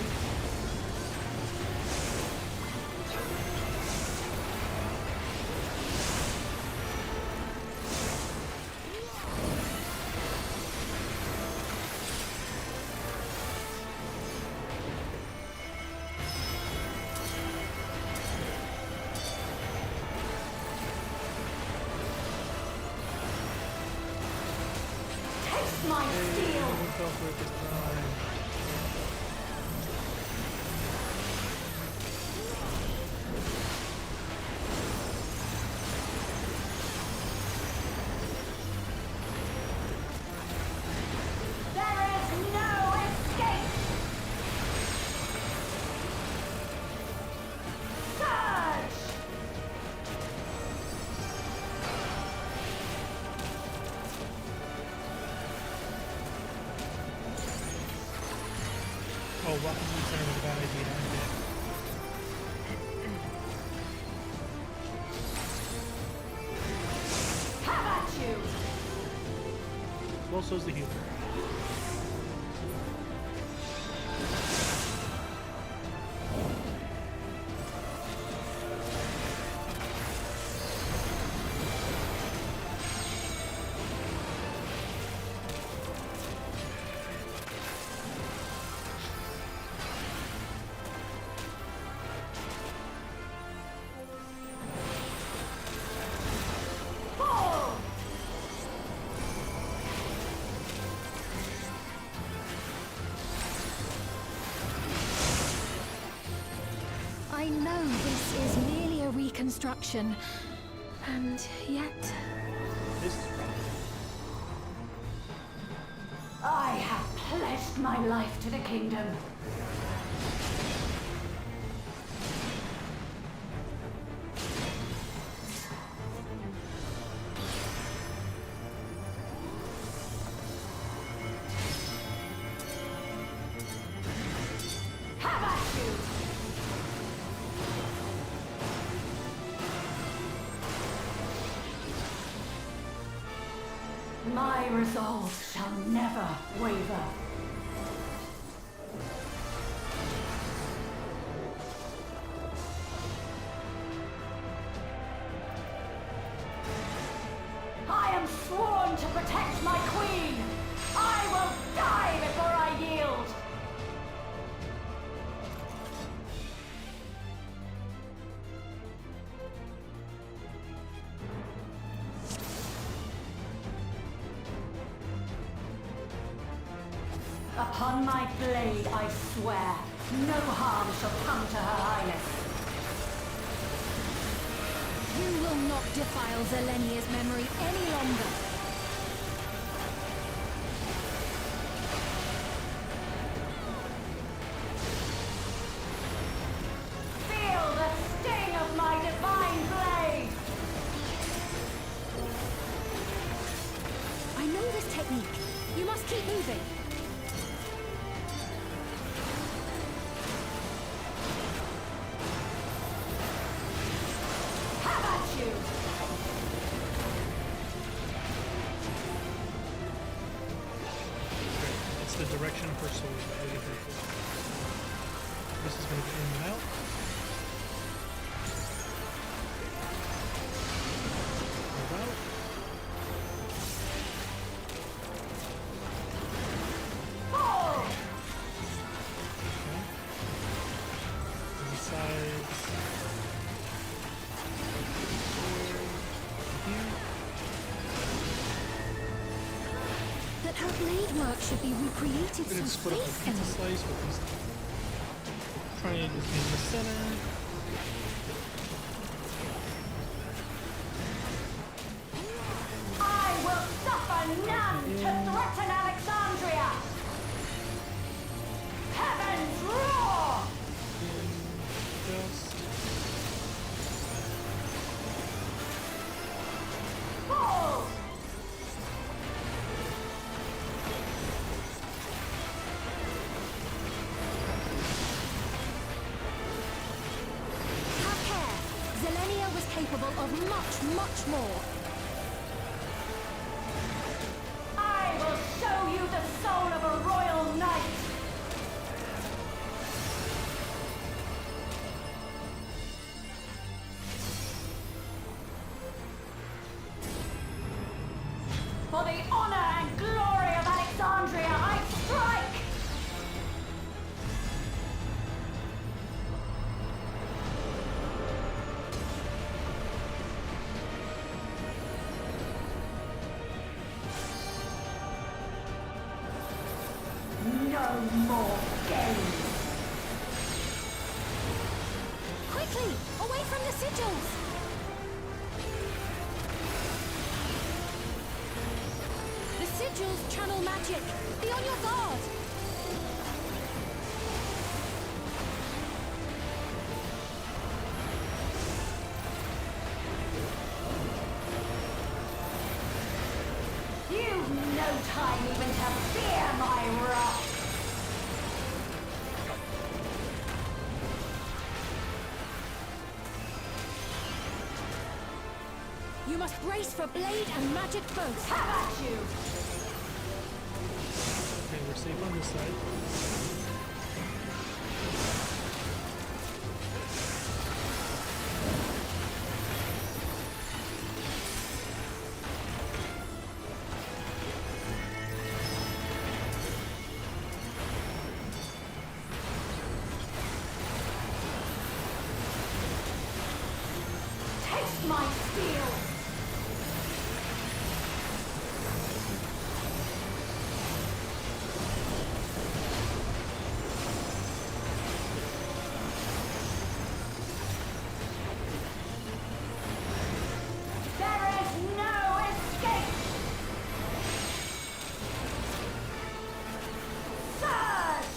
for this time. There is no escape! Surge! Oh, Rocky Center was a bad idea. Have at you! Well, so's the healer. Fall! I know this is merely a reconstruction, and yet This is wrong. I have pledged my life to the kingdom. Have at you! My resolve shall never waver. I am sworn to protect my queen. I will die before I yield. Upon my blade, I swear, no harm shall come to Her Highness. you will not defile Zelenia's memory any longer. Feel the sting of my divine blade! I know this technique. You must keep moving. Have at you! It's the direction of her sword that we're looking for. This is going to be in and out. Move out. Fall! Okay. And the sides. Here. That her blade work should be recreated We're gonna so split up a pizza faithfully. slice with these triangles in the center. I will suffer none to threaten Alexandria! Heavens roar! Just Fall! Have care. Zelenia was capable of much, much more. I will show you the soul of a royal knight! For the honor and glory of Alexandria, I strike! from the sigils! The sigils channel magic! Be on your guard! You've no time even to fear my wrath! You must brace for blade and magic both! Have at you! Okay, we're safe on this side. Taste my steel! There is no escape! Surge!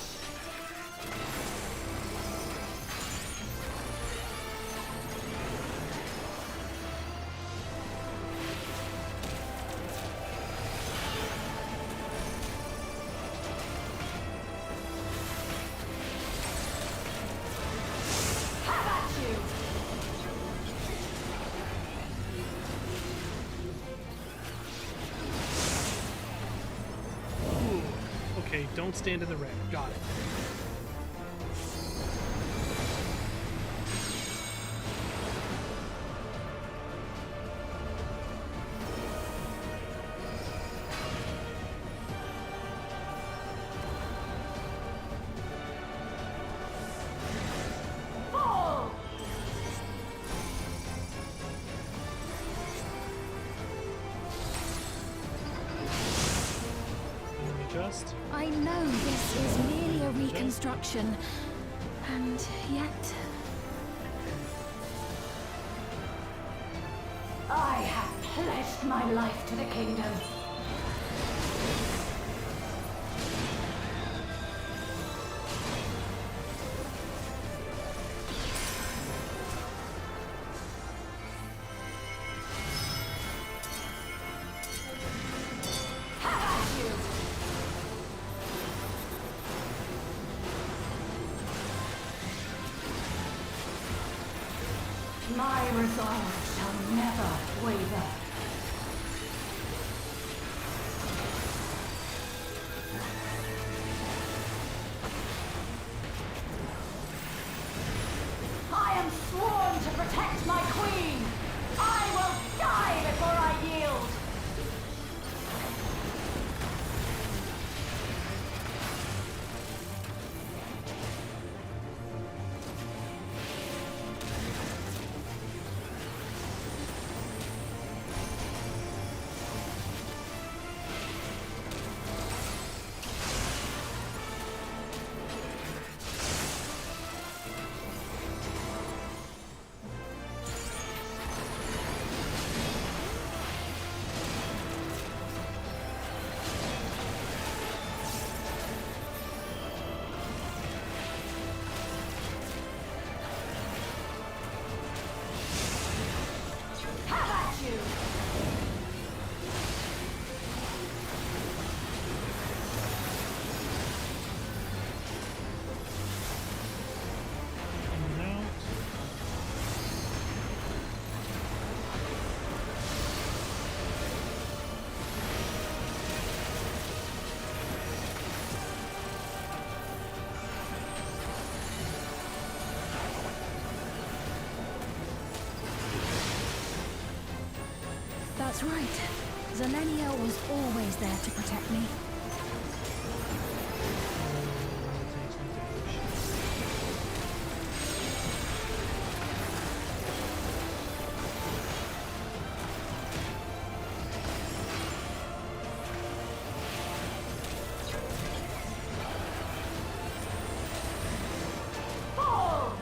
Have at you! Ooh. Okay, don't stand in the red. Got it. Fall! Let me adjust. I know this is merely a reconstruction, and yet... I have pledged my life to the kingdom. Have at you! My resolve shall never waver. I am sworn to protect my queen! I will die before I yield! Have at you! Coming out. That's right. Zelenia was always there to protect me. Fall!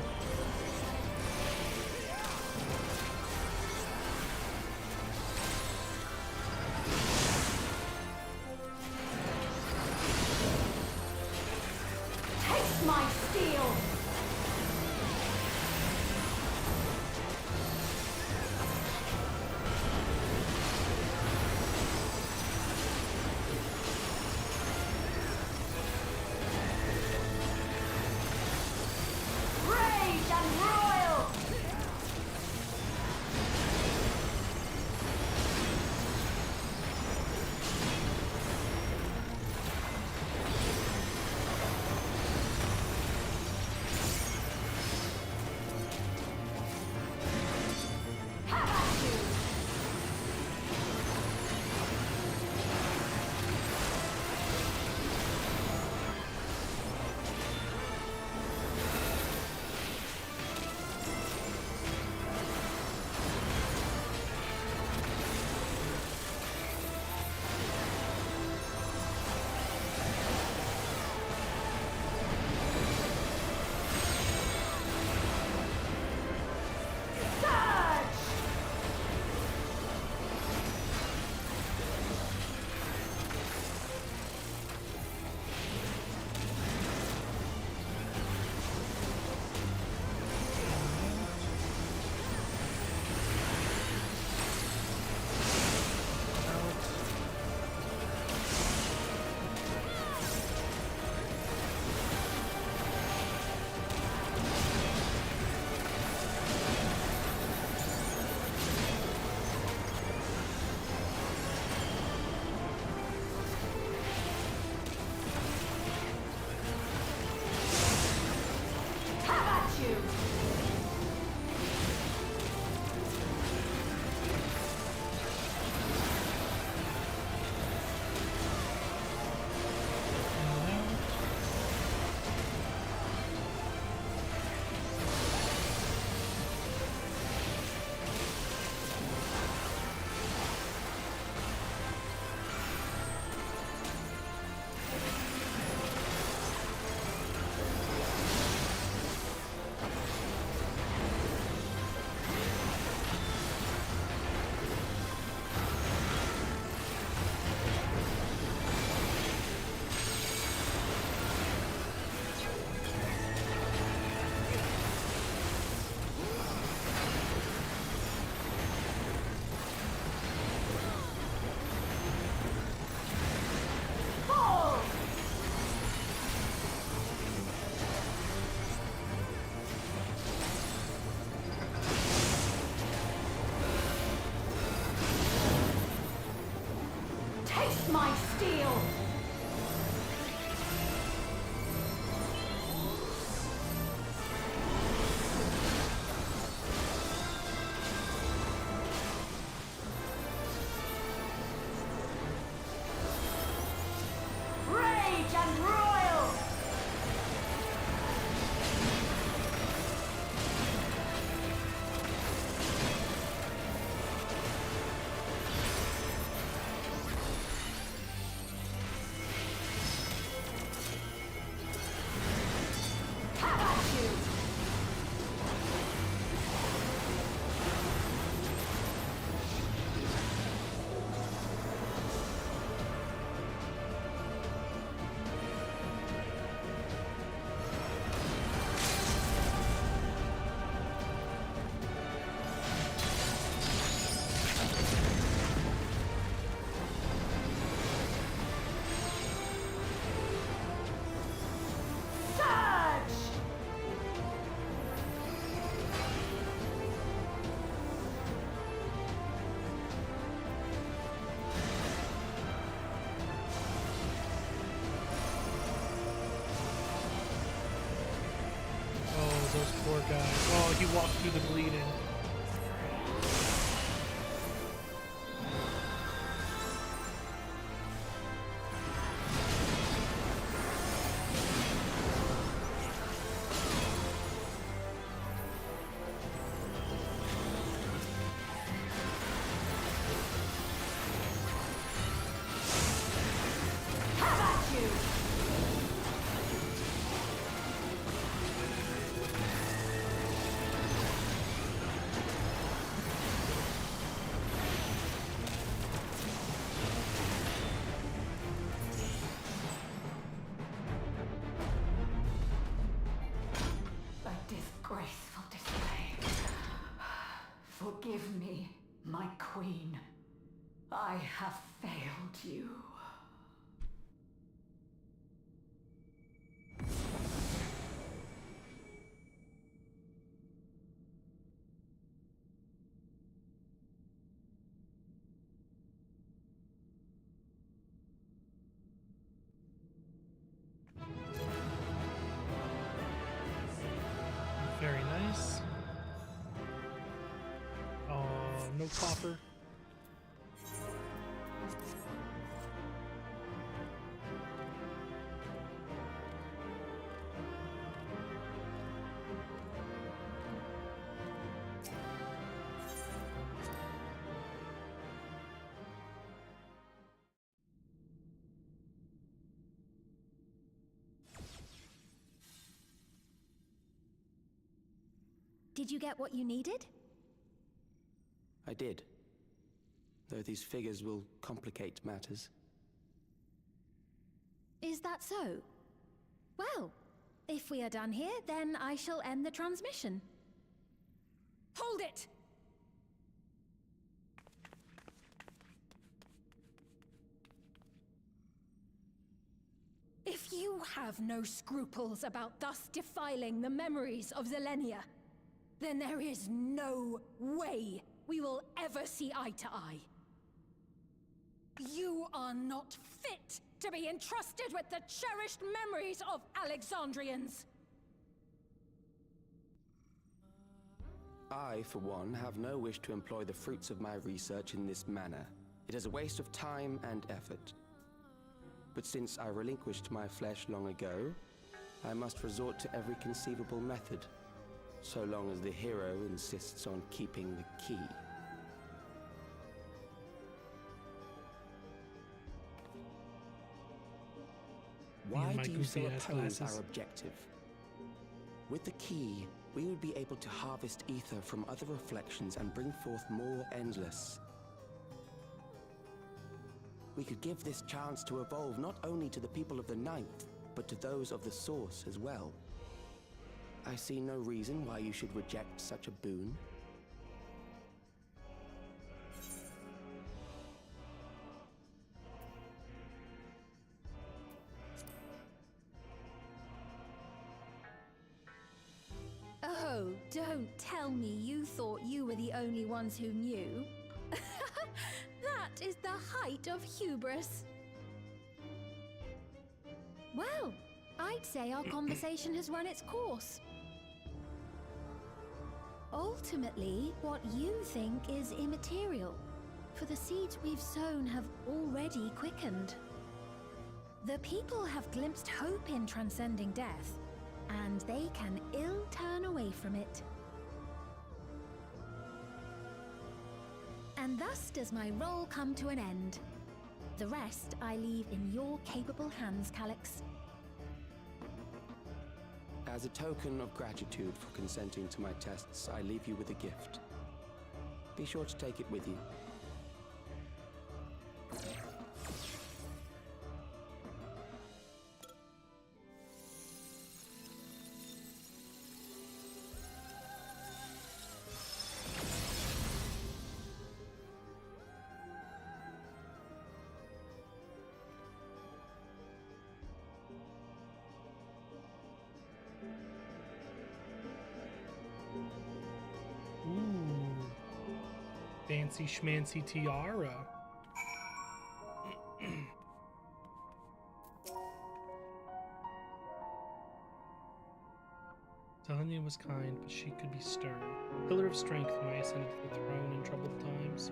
you! Taste my steel! Rage and royal! Have at you! Surge! Oh, those poor guys. Oh, he walked through the bleeding. Have at you! A disgraceful display. Forgive me, my queen. I have failed you. Very nice. Oh, no copper. Did you get what you needed? I did. Though these figures will complicate matters. Is that so? Well, if we are done here, then I shall end the transmission. Hold it! If you have no scruples about thus defiling the memories of Zelenia, then there is no way we will ever see eye to eye. You are not fit to be entrusted with the cherished memories of Alexandrians. I, for one, have no wish to employ the fruits of my research in this manner. It is a waste of time and effort. But since I relinquished my flesh long ago, I must resort to every conceivable method, so long as the hero insists on keeping the key. Why do you so oppose our objective? With the key, we would be able to harvest ether from other reflections and bring forth more endless. We could give this chance to evolve not only to the people of the Ninth, but to those of the Source as well. I see no reason why you should reject such a boon. Oh, don't tell me you thought you were the only ones who knew. That is the height of hubris. Well, I'd say our conversation has run its course. Ultimately, what you think is immaterial, for the seeds we've sown have already quickened. The people have glimpsed hope in transcending death, and they can ill turn away from it. And thus does my role come to an end. The rest I leave in your capable hands, Calyx. As a token of gratitude for consenting to my tests, I leave you with a gift. Be sure to take it with you. Ooh. Fancy schmancy tiara. Selenia was kind, but she could be stern. Pillar of strength when I ascended to the throne in troubled times.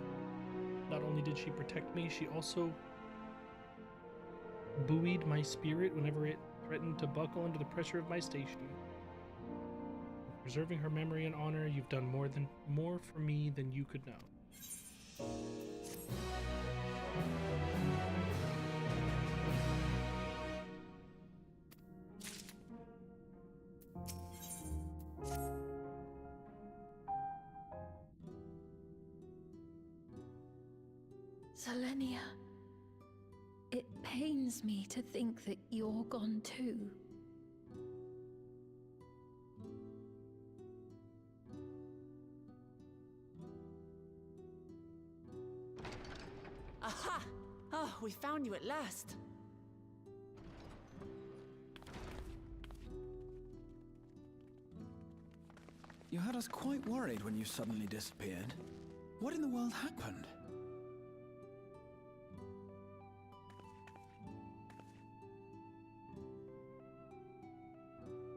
Not only did she protect me, she also buoyed my spirit whenever it threatened to buckle under the pressure of my station. Preserving her memory and honor, you've done more for me than you could know. Selenia, it pains me to think that you're gone too. Aha! Oh, we found you at last. You had us quite worried when you suddenly disappeared. What in the world happened?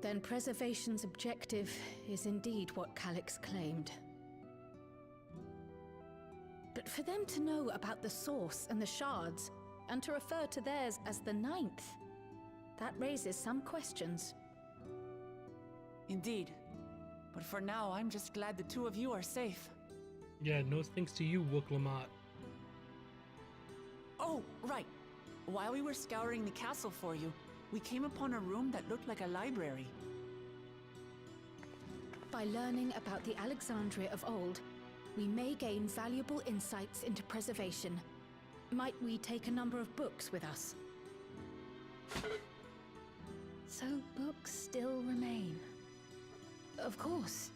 Then Preservation's objective is indeed what Calyx claimed. But for them to know about the Source and the Shards, and to refer to theirs as the Ninth, that raises some questions. Indeed. But for now, I'm just glad the two of you are safe. Yeah, no thanks to you, Wook Lamont. Oh, right. While we were scouring the castle for you, we came upon a room that looked like a library. By learning about the Alexandria of old, we may gain valuable insights into preservation. Might we take a number of books with us? So books still remain. Of course.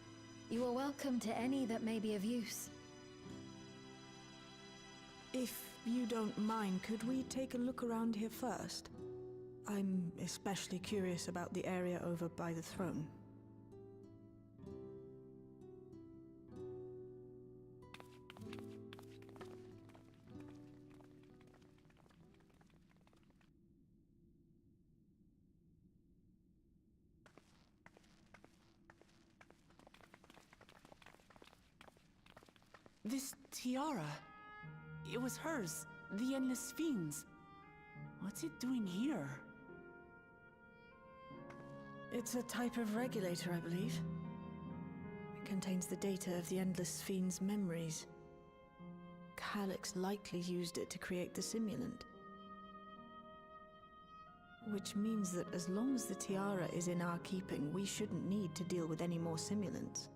You are welcome to any that may be of use. If you don't mind, could we take a look around here first? I'm especially curious about the area over by the throne. This tiara. It was hers. The Endless Fiend's. What's it doing here? It's a type of regulator, I believe. It contains the data of the Endless Fiend's memories. Calyx likely used it to create the simulant. Which means that as long as the tiara is in our keeping, we shouldn't need to deal with any more simulants.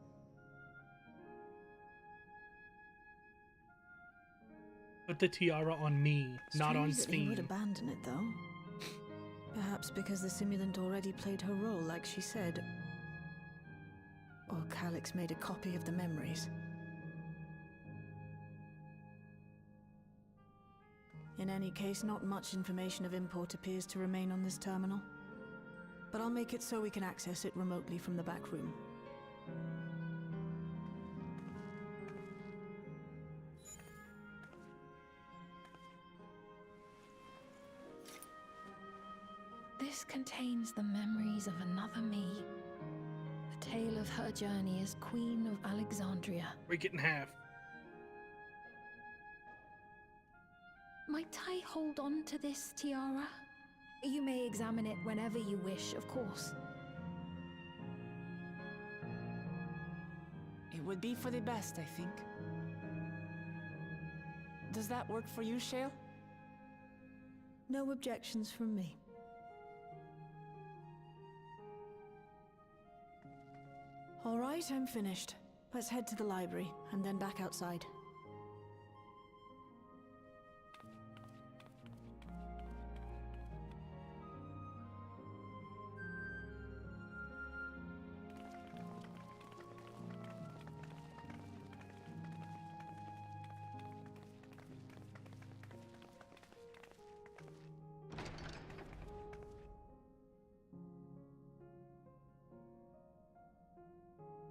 Put the tiara on me, not on Strange that he would Sphene. abandon it, though. Perhaps because the simulant already played her role, like she said. Or Calyx made a copy of the memories. In any case, not much information of import appears to remain on this terminal. But I'll make it so we can access it remotely from the back room. This contains the memories of another me. The tale of her journey as Queen of Alexandria. Break it in half. Might I hold on to this tiara? You may examine it whenever you wish, of course. It would be for the best, I think. Does that work for you, Shale? No objections from me. All right, I'm finished. Let's head to the library, and then back outside.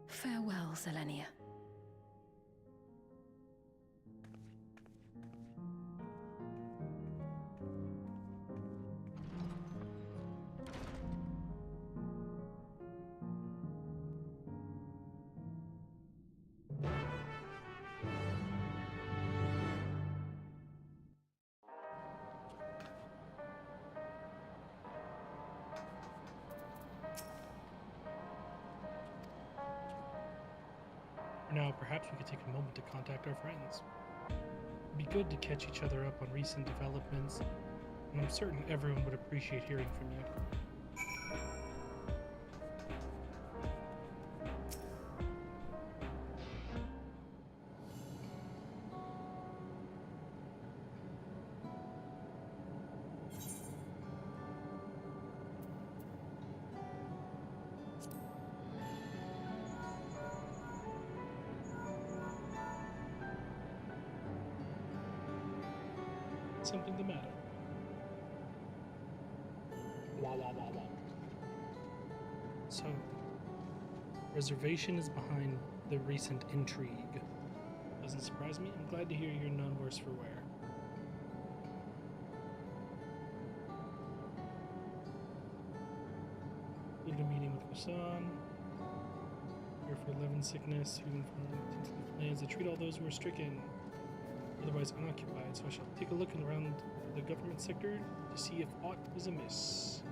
Farewell, Selenia. For now, perhaps we could take a moment to contact our friends. It'd be good to catch each other up on recent developments, and I'm certain everyone would appreciate hearing from you. Something the matter? Wah, wah, wah, wah. So, reservation is behind the recent intrigue. Doesn't surprise me. I'm glad to hear you're none worse for wear. Included a meeting with Hassan. Here for 11 sickness, who informed plans to treat all those who are stricken, otherwise unoccupied, so I shall take a look around the government sector to see if aught is amiss.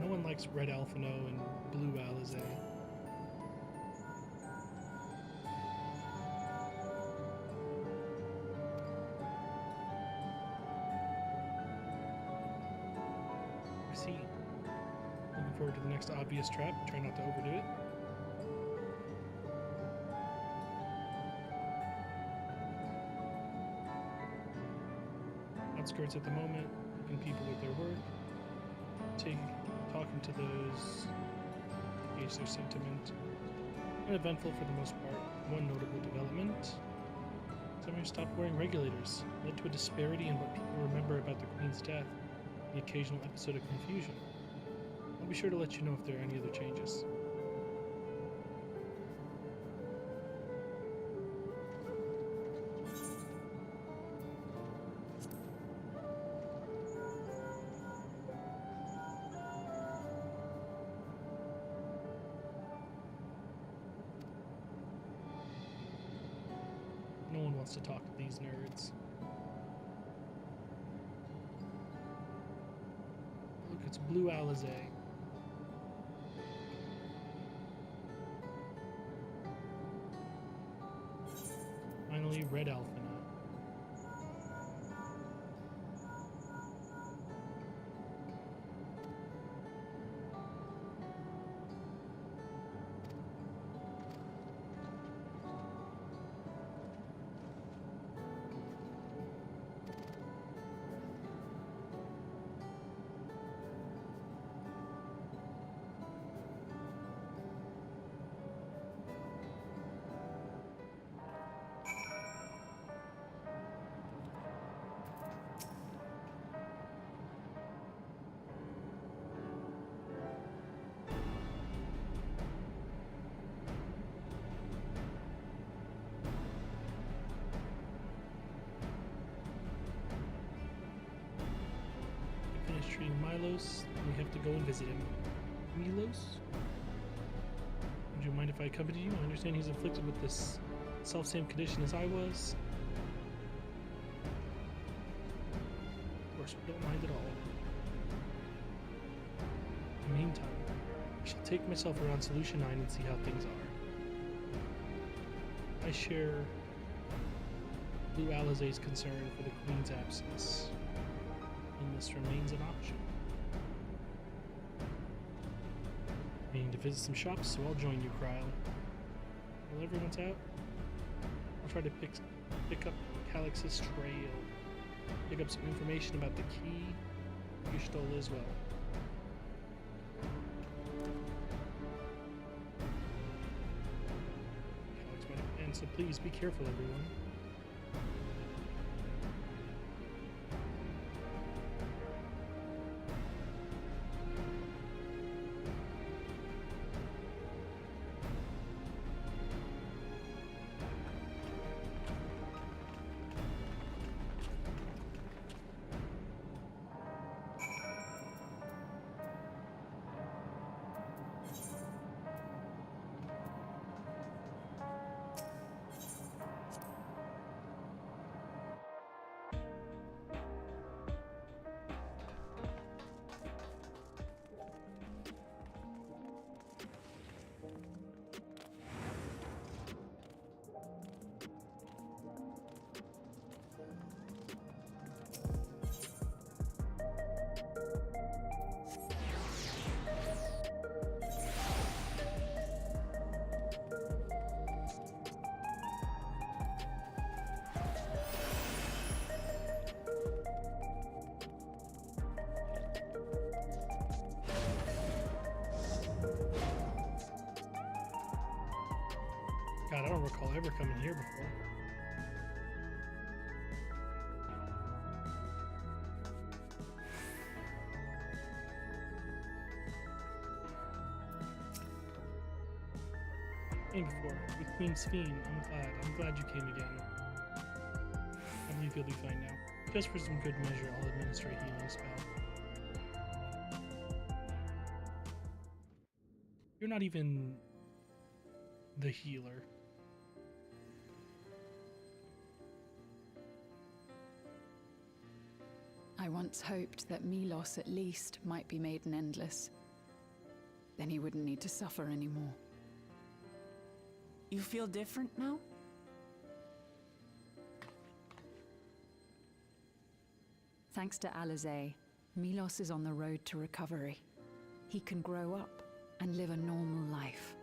No one likes Red Alphino and Blue Alizé. I see. Looking forward to the next obvious trap. Try not to overdo it. Outskirts at the moment, helping people with their work. Talking to those, gauge their sentiment. Uneventful for the most part. One notable development. Some stopped wearing regulators. Led to a disparity in what people remember about the Queen's death. The occasional episode of confusion. I'll be sure to let you know if there are any other changes. wants to talk to these nerds. Look, it's Blue Alizé. Finally, Red Alphina. Treating Milos, we have to go and visit him. Milos? Would you mind if I accompany you? I understand he's afflicted with this self-same condition as I was. Of course, we don't mind at all. In the meantime, I shall take myself around Solution 9 and see how things are. I share Blue Alizé's concern for the Queen's absence. This remains an option. Meaning to visit some shops, so I'll join you, Krile. While everyone's out, I'll try to pick up Calix's trail. Pick up some information about the key you stole as well. Calix might have been, so please be careful, everyone. God, I don't recall ever coming here before. Came before, with Queen Sphene. I'm glad you came again. I believe you'll be fine now. Just for some good measure, I'll administer a healing spell. You're not even the healer. I once hoped that Milos at least might be made an endless. Then he wouldn't need to suffer anymore. You feel different now? Thanks to Alizé, Milos is on the road to recovery. He can grow up and live a normal life.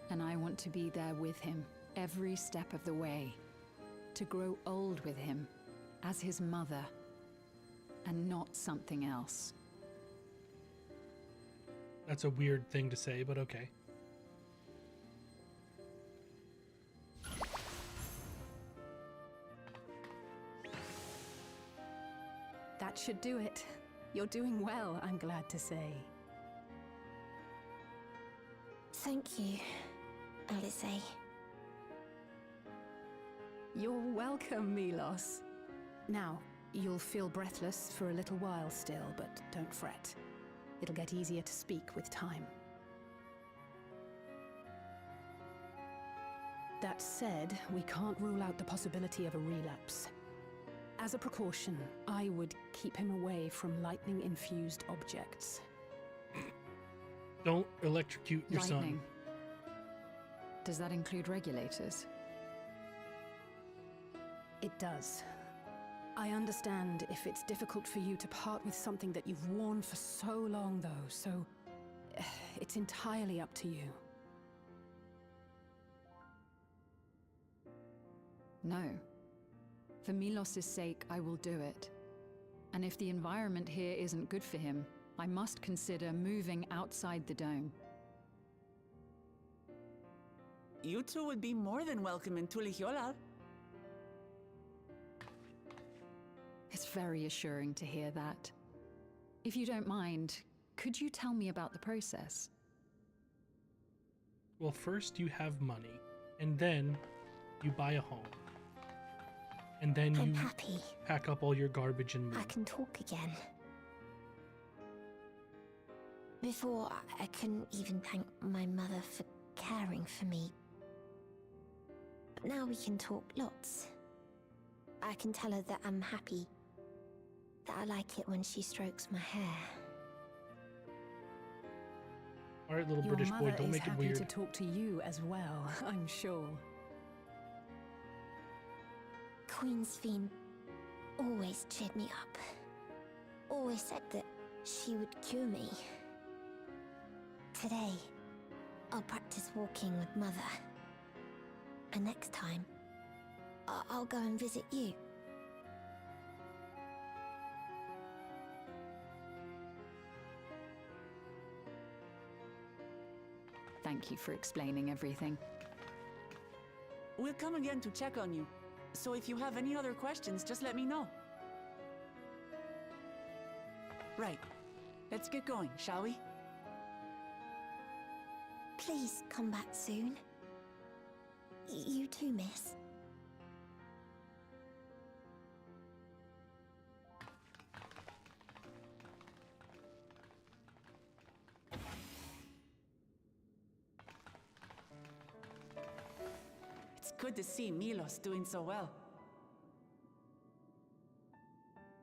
And I want to be there with him every step of the way. To grow old with him as his mother and not something else. That's a weird thing to say, but okay. That should do it. You're doing well, I'm glad to say. Thank you, Alizé. You're welcome, Milos. Now, you'll feel breathless for a little while still, but don't fret. It'll get easier to speak with time. That said, we can't rule out the possibility of a relapse. As a precaution, I would keep him away from lightning-infused objects. Don't electrocute your Lightning. son. Does that include regulators? It does. I understand if it's difficult for you to part with something that you've worn for so long, though, so it's entirely up to you. No. For Milos' sake, I will do it. And if the environment here isn't good for him, I must consider moving outside the dome. You two would be more than welcome in Tulihyolal. It's very assuring to hear that. If you don't mind, could you tell me about the process? Well, first you have money, and then you buy a home. And then I'm you happy. pack up all your garbage and move. I can talk again. Before, I couldn't even thank my mother for caring for me. But now we can talk lots. I can tell her that I'm happy. That I like it when she strokes my hair. Alright, little Your British boy, mother don't is make it happy weird. to talk to you as well, I'm sure. Queen's Fiend always cheered me up. Always said that she would cure me. Today, I'll practice walking with Mother. And next time, I'll go and visit you. Thank you for explaining everything. We'll come again to check on you. So if you have any other questions, just let me know. Right. Let's get going, shall we? Please come back soon. You too, miss. It's good to see Milos doing so well.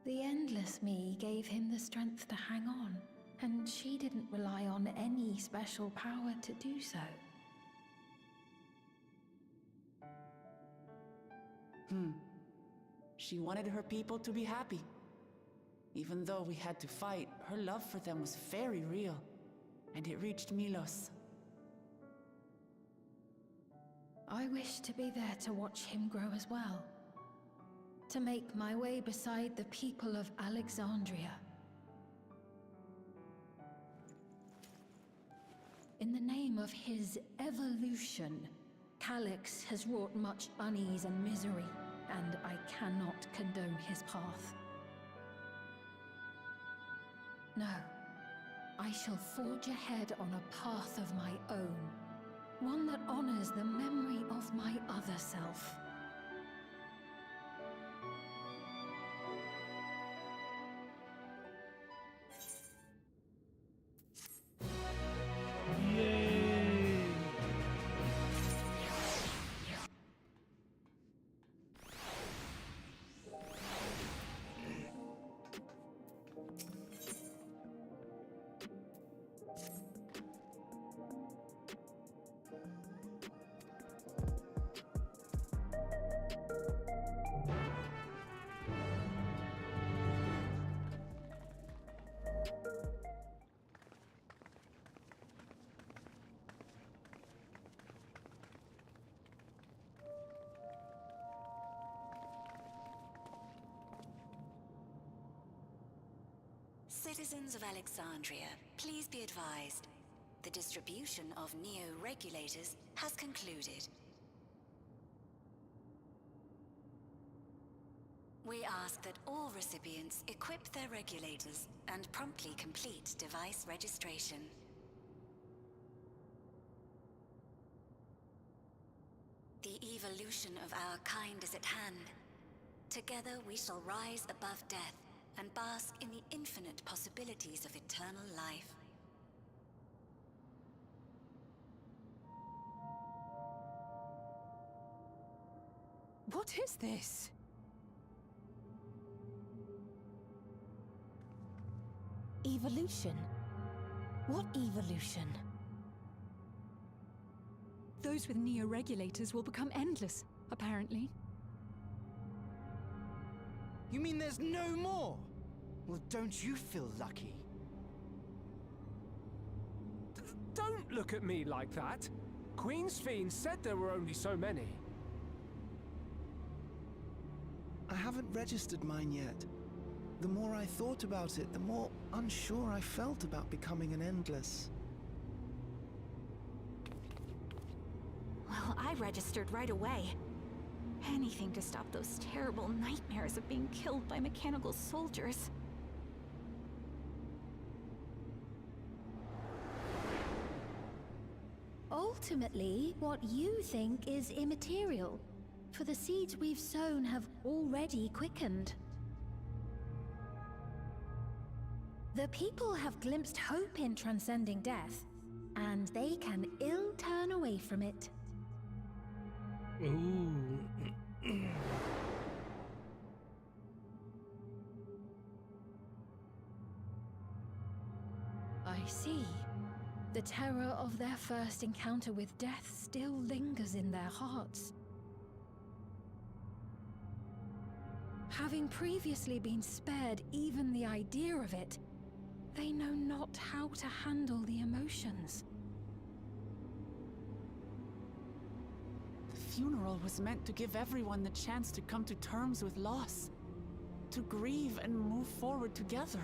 The Endless Me gave him the strength to hang on, and she didn't rely on any special power to do so. She wanted her people to be happy. Even though we had to fight, her love for them was very real, and it reached Milos. I wish to be there to watch him grow as well. To make my way beside the people of Alexandria. In the name of his evolution, Calix has wrought much unease and misery, and I cannot condone his path. No, I shall forge ahead on a path of my own, one that honors the memory of my other self. Yay! Citizens of Alexandria, please be advised. The distribution of neo-regulators has concluded. We ask that all recipients equip their regulators and promptly complete device registration. The evolution of our kind is at hand. Together we shall rise above death and bask in the infinite possibilities of eternal life. What is this? Evolution? What evolution? Those with neo-regulators will become endless, apparently. You mean there's no more? Well, don't you feel lucky? Don't look at me like that. Queen's Fiend said there were only so many. I haven't registered mine yet. The more I thought about it, the more unsure I felt about becoming an Endless. Well, I registered right away. Anything to stop those terrible nightmares of being killed by mechanical soldiers. Ultimately, what you think is immaterial, for the seeds we've sown have already quickened. The people have glimpsed hope in transcending death, and they can ill turn away from it. Ooh. I see. The terror of their first encounter with death still lingers in their hearts. Having previously been spared even the idea of it, they know not how to handle the emotions. The funeral was meant to give everyone the chance to come to terms with loss, to grieve and move forward together.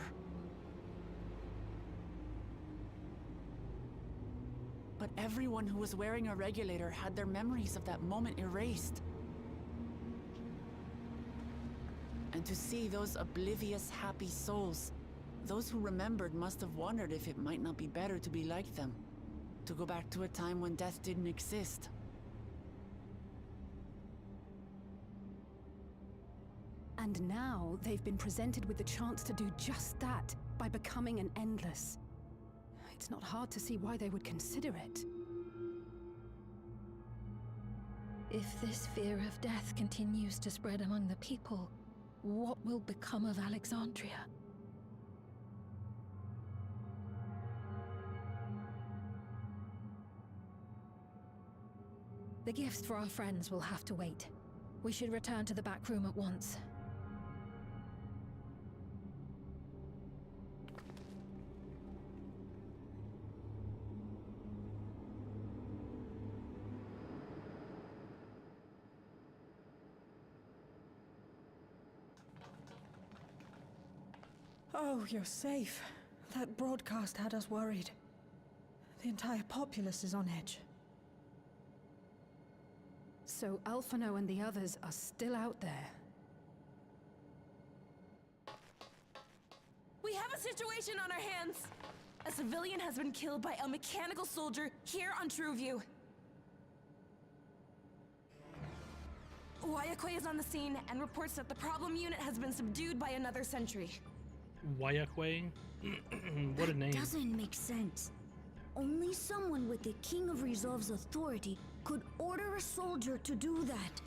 But everyone who was wearing a regulator had their memories of that moment erased. And to see those oblivious, happy souls, those who remembered must have wondered if it might not be better to be like them, to go back to a time when death didn't exist. And now they've been presented with the chance to do just that by becoming an Endless. It's not hard to see why they would consider it. If this fear of death continues to spread among the people, what will become of Alexandria? The gifts for our friends will have to wait. We should return to the back room at once. Oh, you're safe. That broadcast had us worried. The entire populace is on edge. So Alphinaud and the others are still out there. We have a situation on our hands! A civilian has been killed by a mechanical soldier here on Trueview. Wayakwe is on the scene and reports that the problem unit has been subdued by another sentry. Wayakwe? What a name. Doesn't make sense. Only someone with the King of Resolve's authority could order a soldier to do that.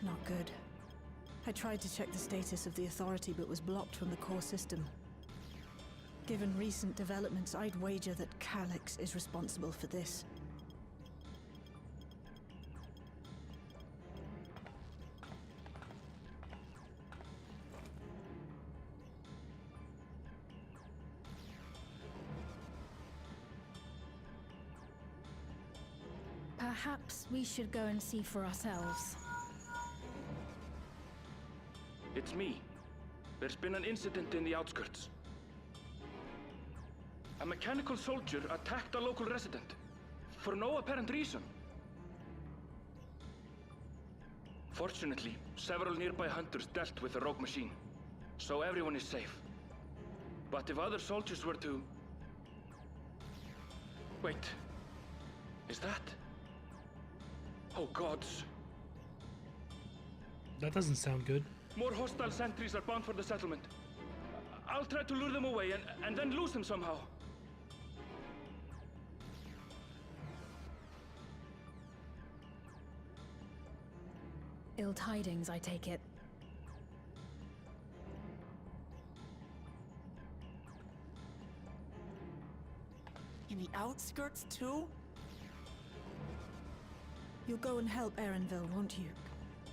Not good. I tried to check the status of the authority but was blocked from the core system. Given recent developments, I'd wager that Calyx is responsible for this. Perhaps we should go and see for ourselves. It's me. There's been an incident in the outskirts. A mechanical soldier attacked a local resident, for no apparent reason. Fortunately, several nearby hunters dealt with the rogue machine, so everyone is safe. But if other soldiers were to... Wait, is that... Oh gods. That doesn't sound good. More hostile sentries are bound for the settlement. I'll try to lure them away and then lose them somehow. Ill tidings, I take it. In the outskirts too? You'll go and help Erenville, won't you?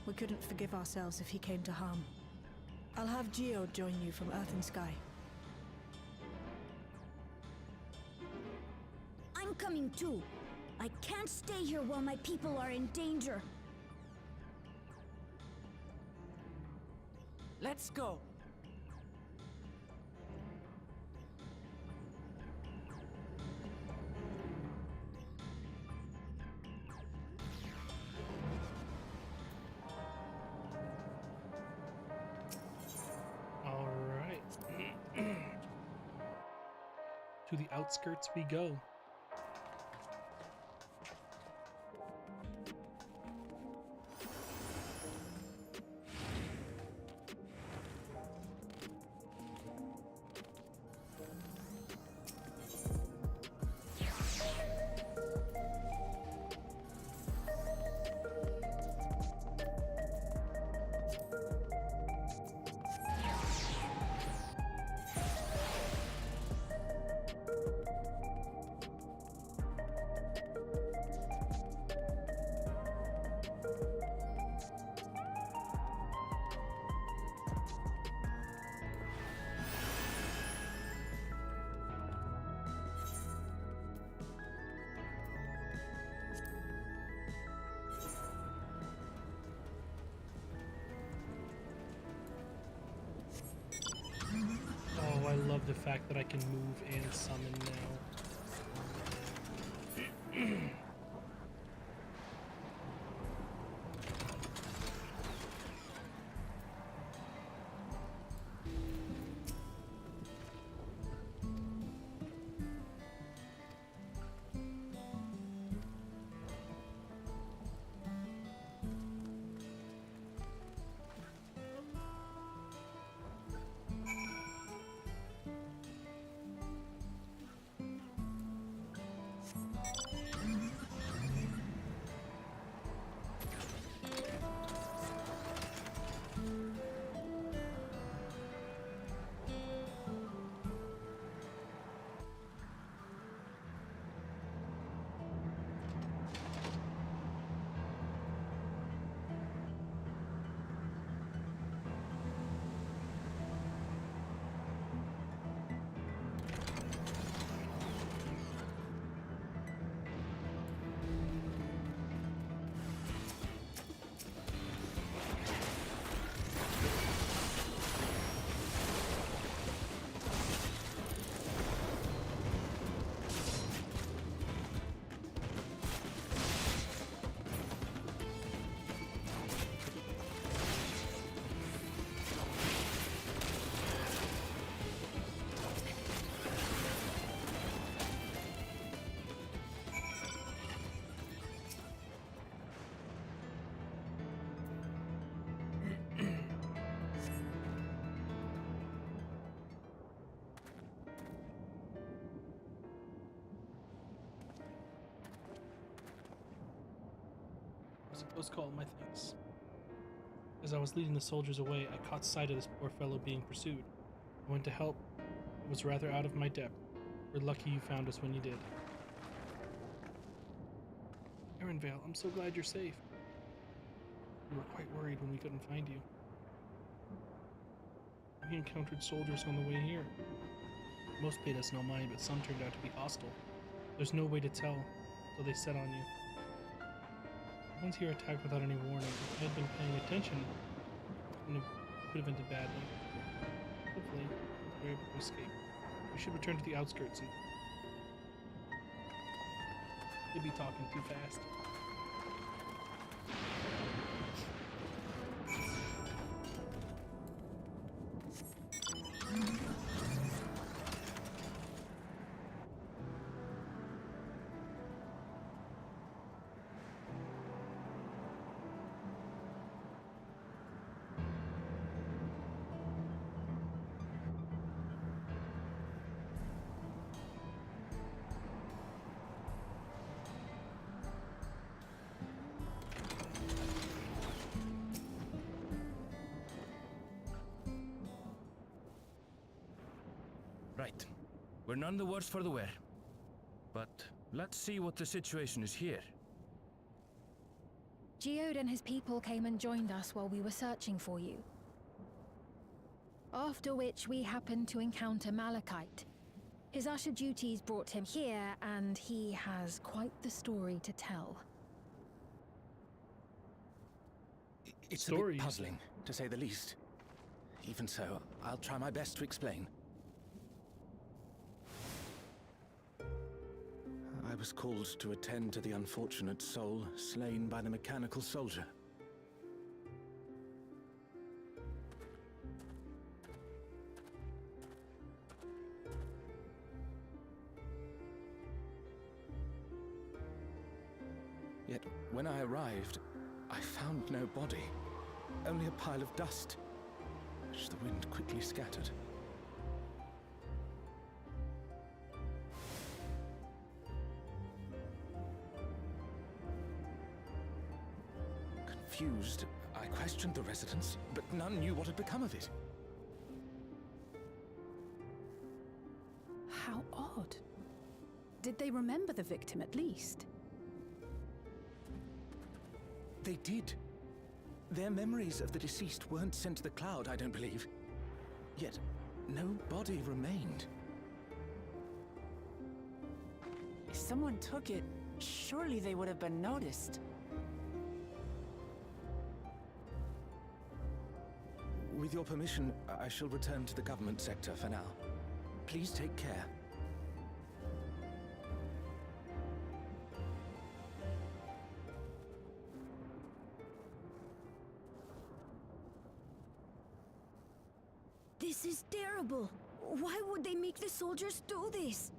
We couldn't forgive ourselves if he came to harm. I'll have Geo join you from Earth and Sky. I'm coming too. I can't stay here while my people are in danger. Let's go. All right. To the outskirts we go. Oh, I love the fact that I can move and summon now. Supposed to call my thanks. As I was leading the soldiers away, I caught sight of this poor fellow being pursued. I went to help, but was rather out of my depth. We're lucky you found us when you did. Erenvale, I'm so glad you're safe. We were quite worried when we couldn't find you. We encountered soldiers on the way here. Most paid us no mind, but some turned out to be hostile. There's no way to tell, so they set on you. Once here attacked without any warning. If I had been paying attention, it could have ended badly. Hopefully, we were able to escape. We should return to the outskirts and... They'd be talking too fast. Right. We're none the worse for the wear. But let's see what the situation is here. Geode and his people came and joined us while we were searching for you. After which we happened to encounter Malachite. His usher duties brought him here, and he has quite the story to tell. It's a bit puzzling, to say the least. Even so, I'll try my best to explain. I was called to attend to the unfortunate soul slain by the mechanical soldier. Yet, when I arrived, I found no body. Only a pile of dust, which the wind quickly scattered. Confused, I questioned the residents, but none knew what had become of it. How odd. Did they remember the victim at least? They did. Their memories of the deceased weren't sent to the cloud, I don't believe. Yet, no body remained. If someone took it, surely they would have been noticed. With your permission, I shall return to the government sector for now. Please take care. This is terrible. Why would they make the soldiers do this?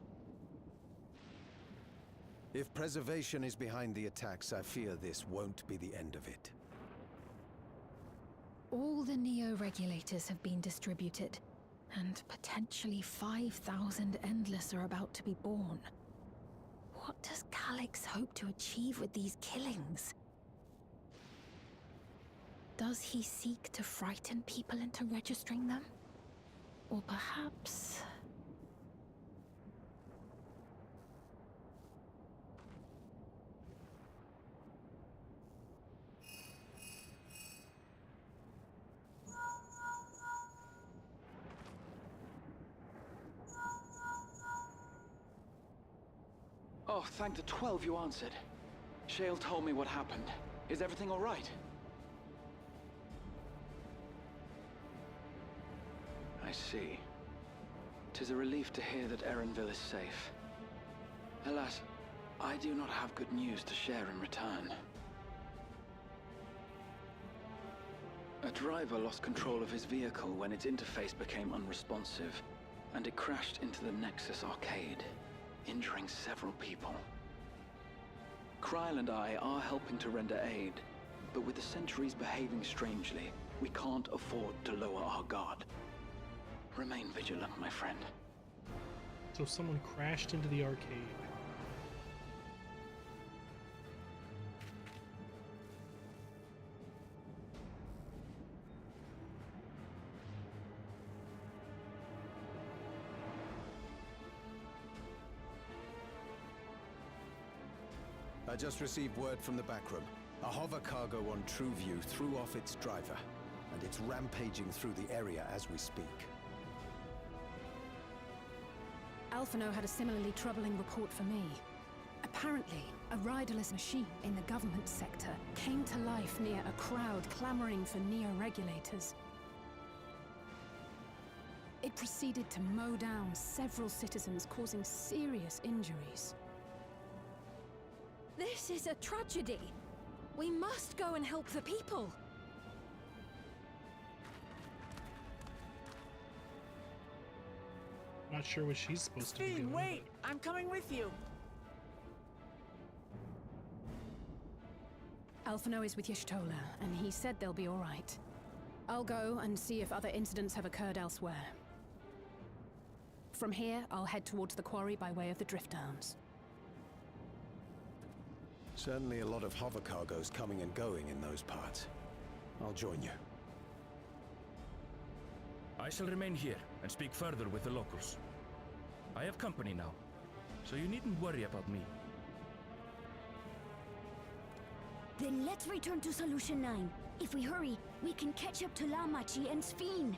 If preservation is behind the attacks, I fear this won't be the end of it. All the Neo-regulators have been distributed, and potentially 5,000 Endless are about to be born. What does Calix hope to achieve with these killings? Does he seek to frighten people into registering them? Or perhaps... Oh, thank the 12 you answered. Shale told me what happened. Is everything all right? I see. 'Tis a relief to hear that Erenville is safe. Alas, I do not have good news to share in return. A driver lost control of his vehicle when its interface became unresponsive, and it crashed into the Nexus arcade, injuring several people. Kryl and I are helping to render aid, but with the Sentries behaving strangely, we can't afford to lower our guard. Remain vigilant, my friend. So someone crashed into the arcade. I just received word from the backroom. A hover cargo on TrueView threw off its driver, and it's rampaging through the area as we speak. Alphino had a similarly troubling report for me. Apparently, a riderless machine in the government sector came to life near a crowd clamoring for Neo-regulators. It proceeded to mow down several citizens, causing serious injuries. This is a tragedy. We must go and help the people. Not sure what she's supposed to be doing. Wait! I'm coming with you! Alphino is with Y'shtola, and he said they'll be all right. I'll go and see if other incidents have occurred elsewhere. From here, I'll head towards the quarry by way of the Drift Downs. Certainly a lot of hover cargoes coming and going in those parts. I'll join you. I shall remain here and speak further with the locals. I have company now, so you needn't worry about me. Then let's return to Solution 9. If we hurry, we can catch up to Lamachi and Sphene.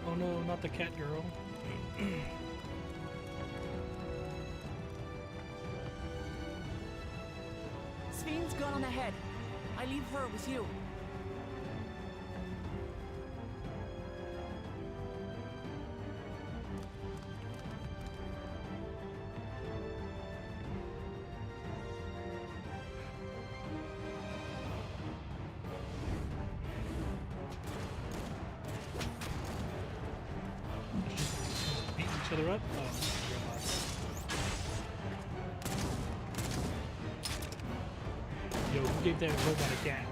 Oh no, not the cat girl. Sphene's gone ahead. I leave her with you. Beat each other up? Oh, yo, who gave that robot a gas?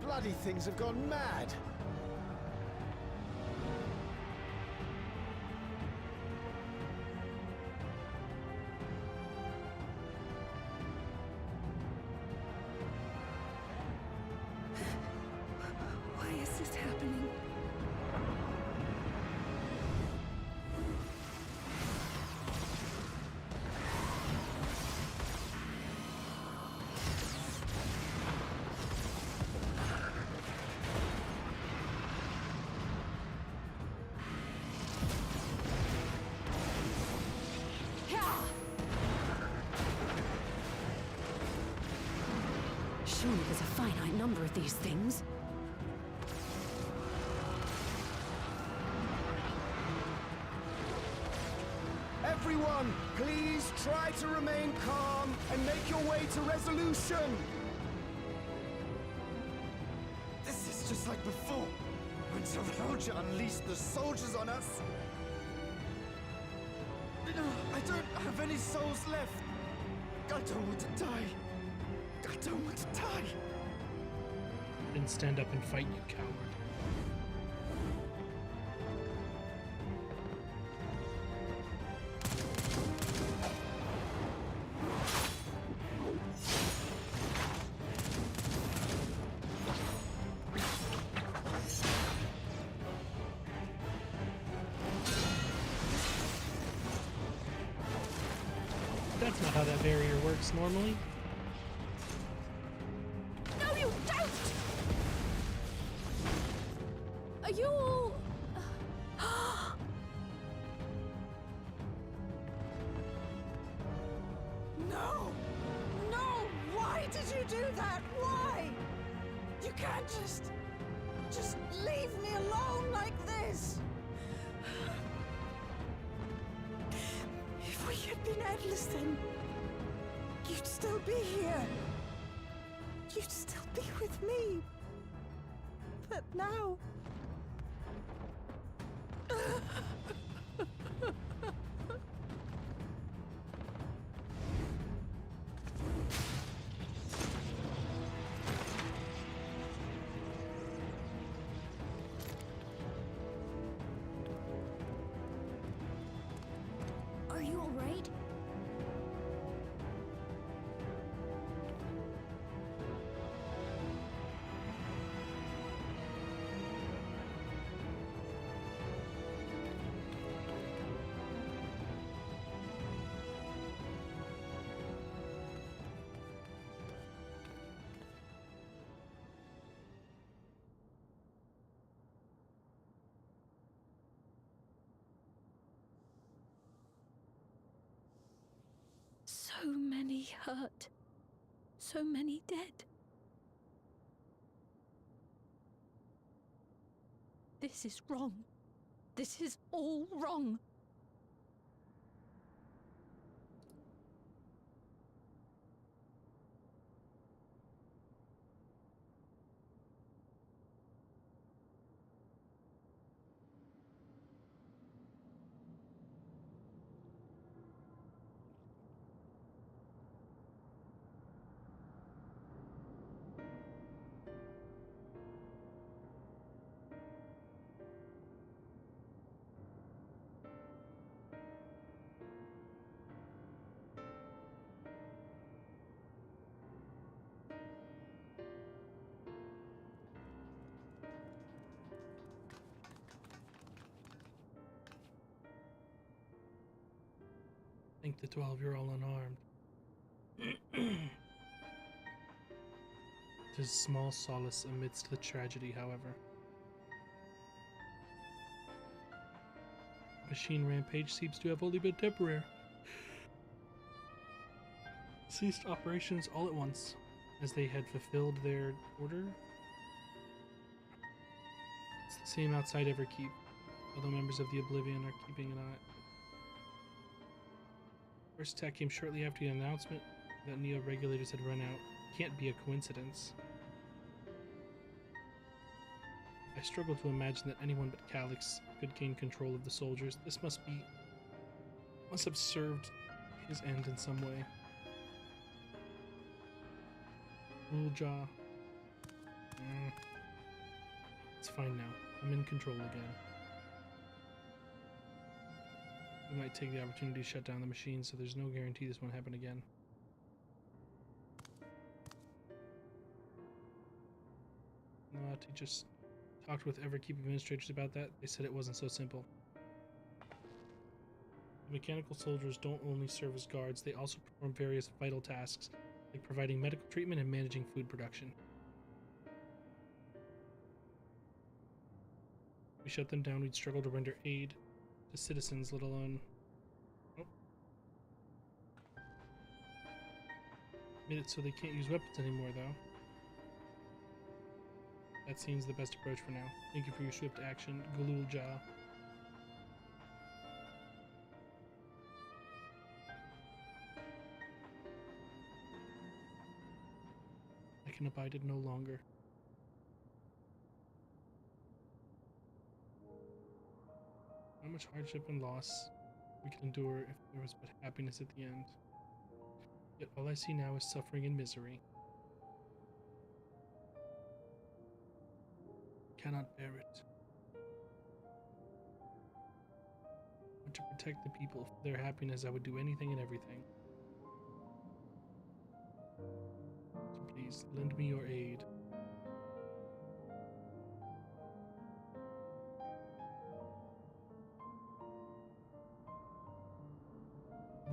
Bloody things have gone mad. Why is this happening? Surely there's a finite number of these things. Everyone, please try to remain calm and make your way to resolution. This is just like before, when Zeralja unleashed the soldiers on us. I don't have any souls left. I don't want to die. I don't want to die. Then stand up and fight, you coward. That's not how that barrier works normally. No, you don't! Are you all... No! No! Why did you do that? Why? You can't just leave me alone like this! If we had been endless, then you'd still be here. You'd still be with me. But now... Are you alright? hurt. So many dead. This is wrong. This is all wrong. I think the 12 you're all unarmed. There's small solace amidst the tragedy, however. Machine rampage seems to have only been temporary. Ceased operations all at once, as they had fulfilled their order. It's the same outside Everkeep, although members of the Oblivion are keeping an eye. First attack came shortly after the announcement that Neo regulators had run out. Can't be a coincidence. I struggle to imagine that anyone but Calyx could gain control of the soldiers. This must have served his end in some way. Rulejaw. It's fine now. I'm in control again. We might take the opportunity to shut down the machine, so there's no guarantee this won't happen again. He just talked with Everkeep administrators about that. They said it wasn't so simple. The mechanical soldiers don't only serve as guards, they also perform various vital tasks, like providing medical treatment and managing food production. If we shut them down, we'd struggle to render aid to citizens, let alone... Made it so they can't use weapons anymore, though. That seems the best approach for now. Thank you for your swift action, Galulja. I can abide it no longer. How much hardship and loss we can endure if there was but happiness at the end. Yet all I see now is suffering and misery. Cannot bear it. But to protect the people, for their happiness, I would do anything and everything. So please, lend me your aid.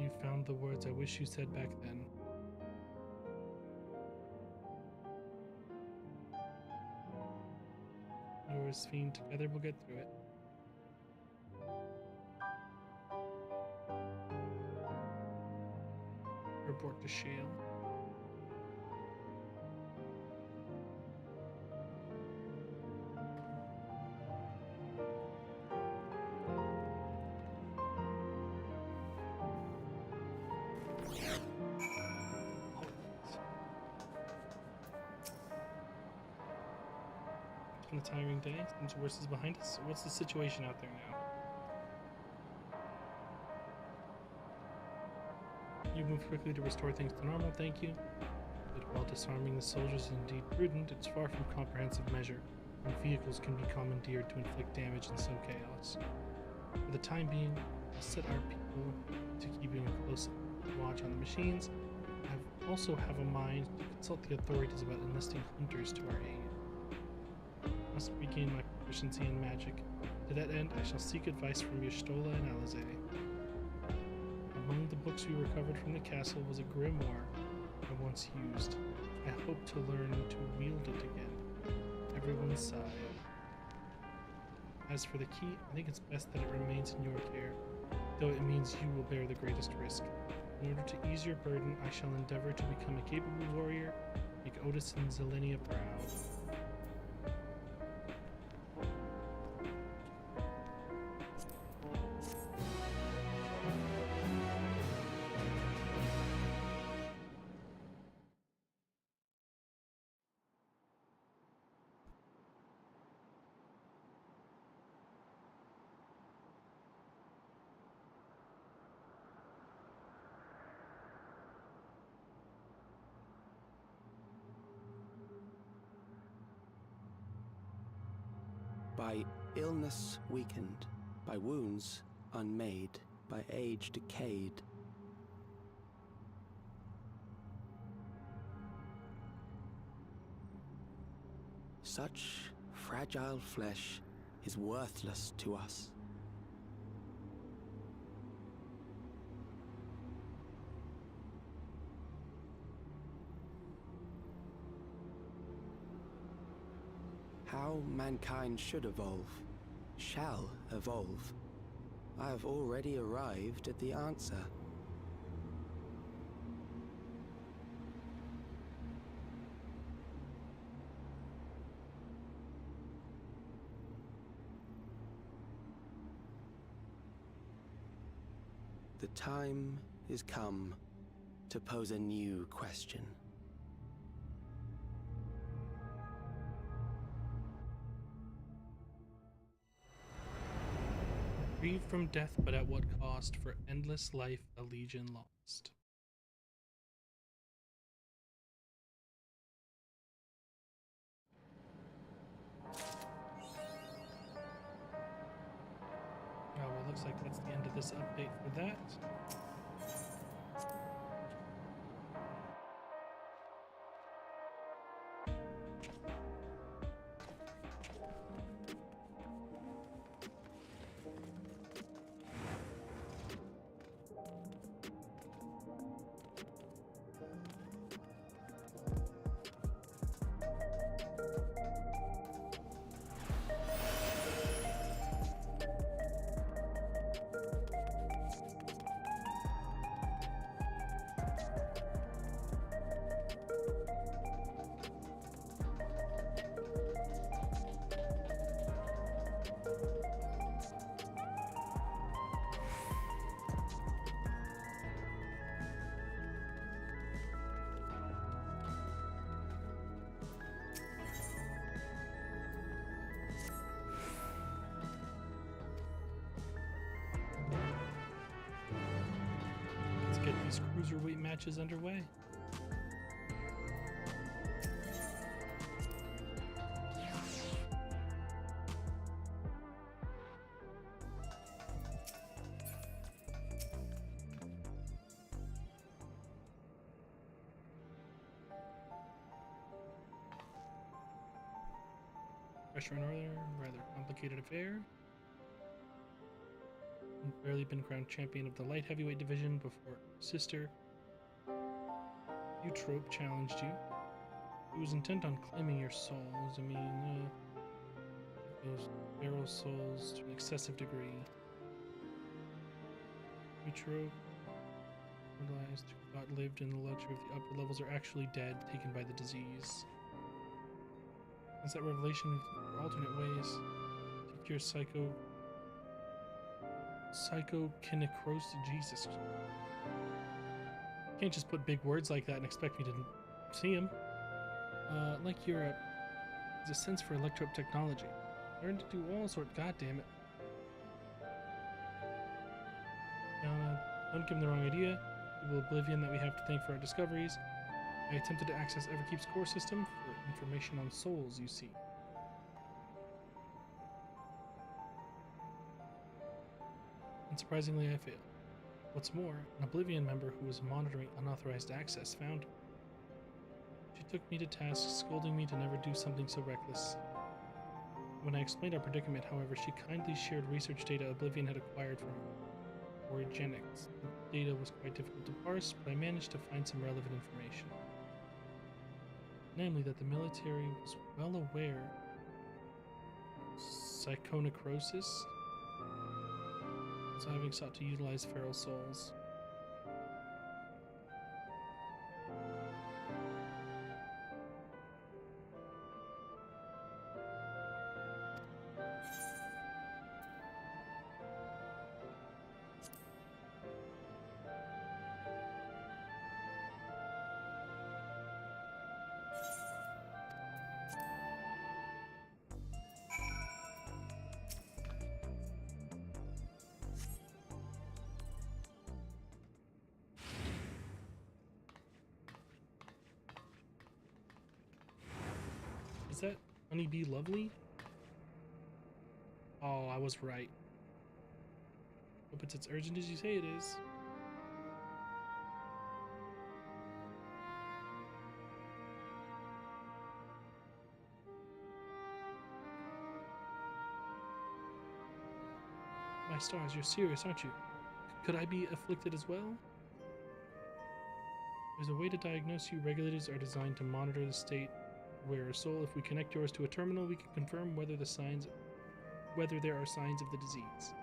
You found the words I wish you said back then. Yours, Fiend, together we'll get through it. Report to Shale. A tiring day. Seems worse is behind us. What's the situation out there now? You moved quickly to restore things to normal, thank you. But while disarming the soldiers is indeed prudent, it's far from comprehensive measure, when vehicles can be commandeered to inflict damage and sow chaos. For the time being, we'll set our people to keeping a close watch on the machines. I also have a mind to consult the authorities about enlisting hunters to our aid. Must regain my proficiency in magic. To that end, I shall seek advice from Y'shtola and Alisaie. Among the books we recovered from the castle was a grimoire I once used. I hope to learn to wield it again. Everyone sighed. As for the key, I think it's best that it remains in your care, though it means you will bear the greatest risk. In order to ease your burden, I shall endeavor to become a capable warrior, make Otis and Zelenia proud. By illness weakened, by wounds unmade, by age decayed. Such fragile flesh is worthless to us. How mankind should evolve, shall evolve. I have already arrived at the answer. The time is come to pose a new question. Freed from death, but at what cost? For endless life, a legion lost. Oh, well, looks like that's the end of this update for that. Get these cruiserweight matches underway. Pressure on Northern, rather complicated affair. Barely been crowned champion of the light heavyweight division before sister Eutrope challenged you. He was intent on claiming your souls. I mean, those barrel souls to an excessive degree. Eutrope, realized who thought lived in the luxury of the upper levels are actually dead, taken by the disease. As that revelation for alternate ways, take your psychokinecrosis. Jesus. You can't just put big words like that and expect me to see him. Like Europe, there's a sense for electrope technology. Learn to do all sorts. God damn it. Don't give him the wrong idea. People oblivion that we have to thank for our discoveries. I attempted to access Everkeep's core system for information on souls, you see. Unsurprisingly, I failed. What's more, an Oblivion member who was monitoring unauthorized access found me. She took me to task, scolding me to never do something so reckless. When I explained our predicament, however, she kindly shared research data Oblivion had acquired from Origenics. The data was quite difficult to parse, but I managed to find some relevant information. Namely, that the military was well aware of psychonecrosis, so having sought to utilize feral souls. that Honeybee Lovely? Oh, I was right. Hope it's as urgent as you say it is. My stars, you're serious, aren't you? Could I be afflicted as well? There's a way to diagnose you. Regulators are designed to monitor the state of wearer's soul. If we connect yours to a terminal, we can confirm whether there are signs of the disease.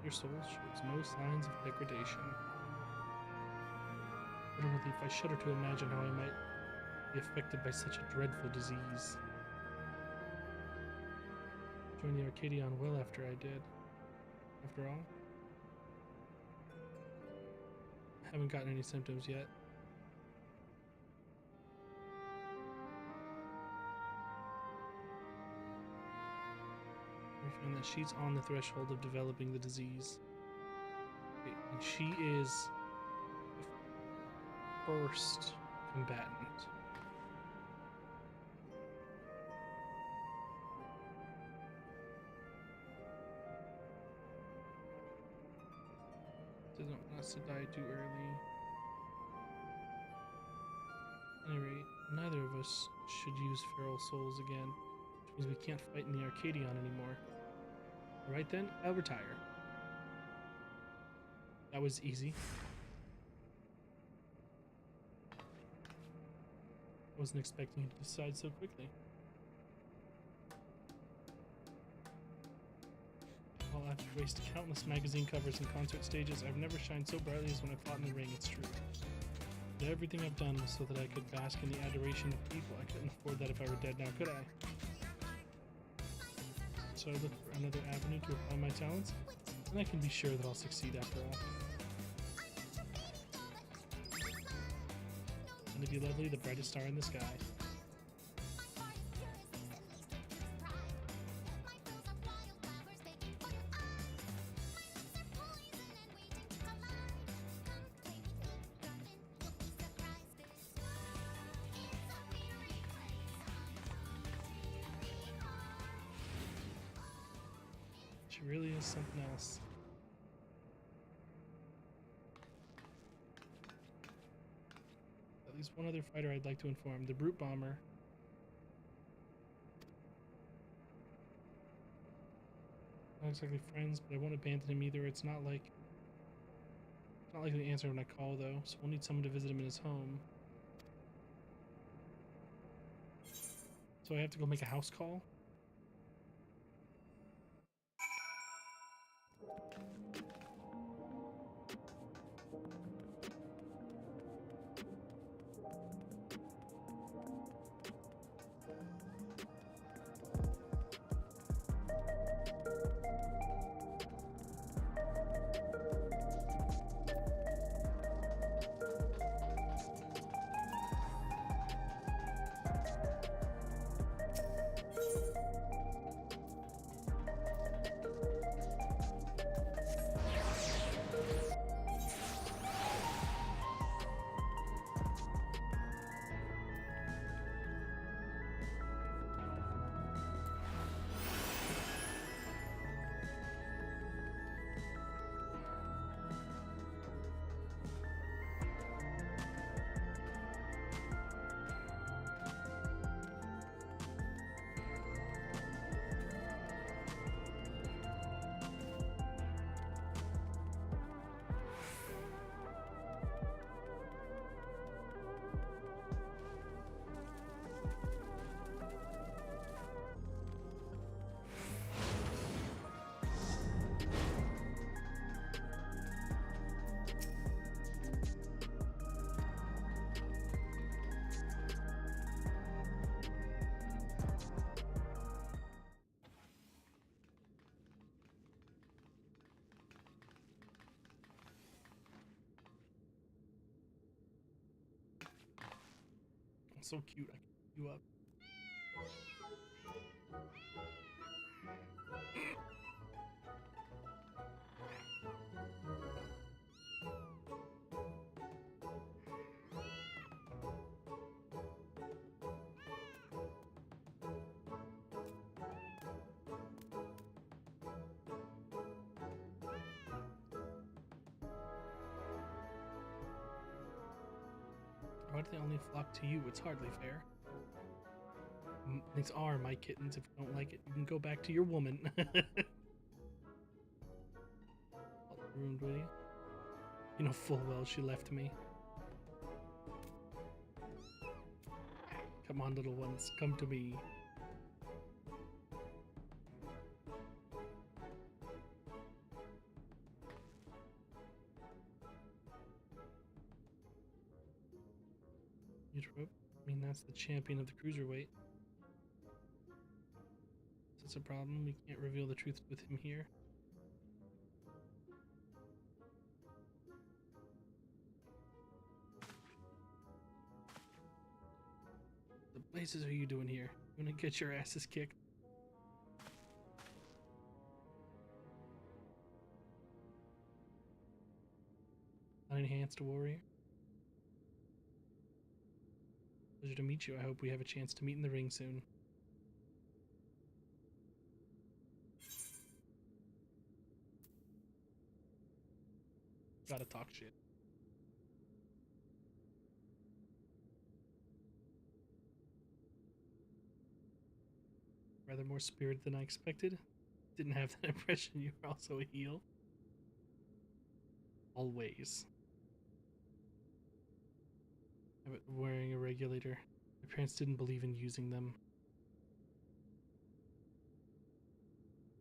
Your soul shows no signs of degradation. Literally, if I shudder to imagine how I might be affected by such a dreadful disease. Joined the Arcadion well after I did. After all, I haven't gotten any symptoms yet. We found that she's on the threshold of developing the disease. And she is the first combatant. Doesn't want us to die too early. At any rate, neither of us should use feral souls again, which means we can't fight in the Arcadion anymore. Alright then, I'll retire. That was easy. Wasn't expecting you to decide so quickly. While I've raced countless magazine covers and concert stages, I've never shined so brightly as when I fought in the ring, it's true. But everything I've done was so that I could bask in the adoration of people. I couldn't afford that if I were dead now, could I? So I look for another avenue to apply my talents, and I can be sure that I'll succeed after all. Honeybee Lovely, the brightest star in the sky. She really is something else. At least one other fighter I'd like to inform. The Brute Bomber. Not exactly friends, but I won't abandon him either. It's not like the answer when I call though, so we'll need someone to visit him in his home. So I have to go make a house call? so cute. I can pick you up. Why do they only flock to you? It's hardly fair. These are my kittens. If you don't like it, you can go back to your woman. All ruined, will you? You know full well she left me. Come on, little ones, come to me. Eutrope? I mean, that's the champion of the cruiserweight. Is this a problem? We can't reveal the truth with him here. The blazes are you doing here? You wanna get your asses kicked? Unenhanced warrior. Pleasure to meet you. I hope we have a chance to meet in the ring soon. Gotta talk shit. Rather more spirit than I expected. Didn't have that impression you were also a heel. Always. Wearing a regulator. My parents didn't believe in using them.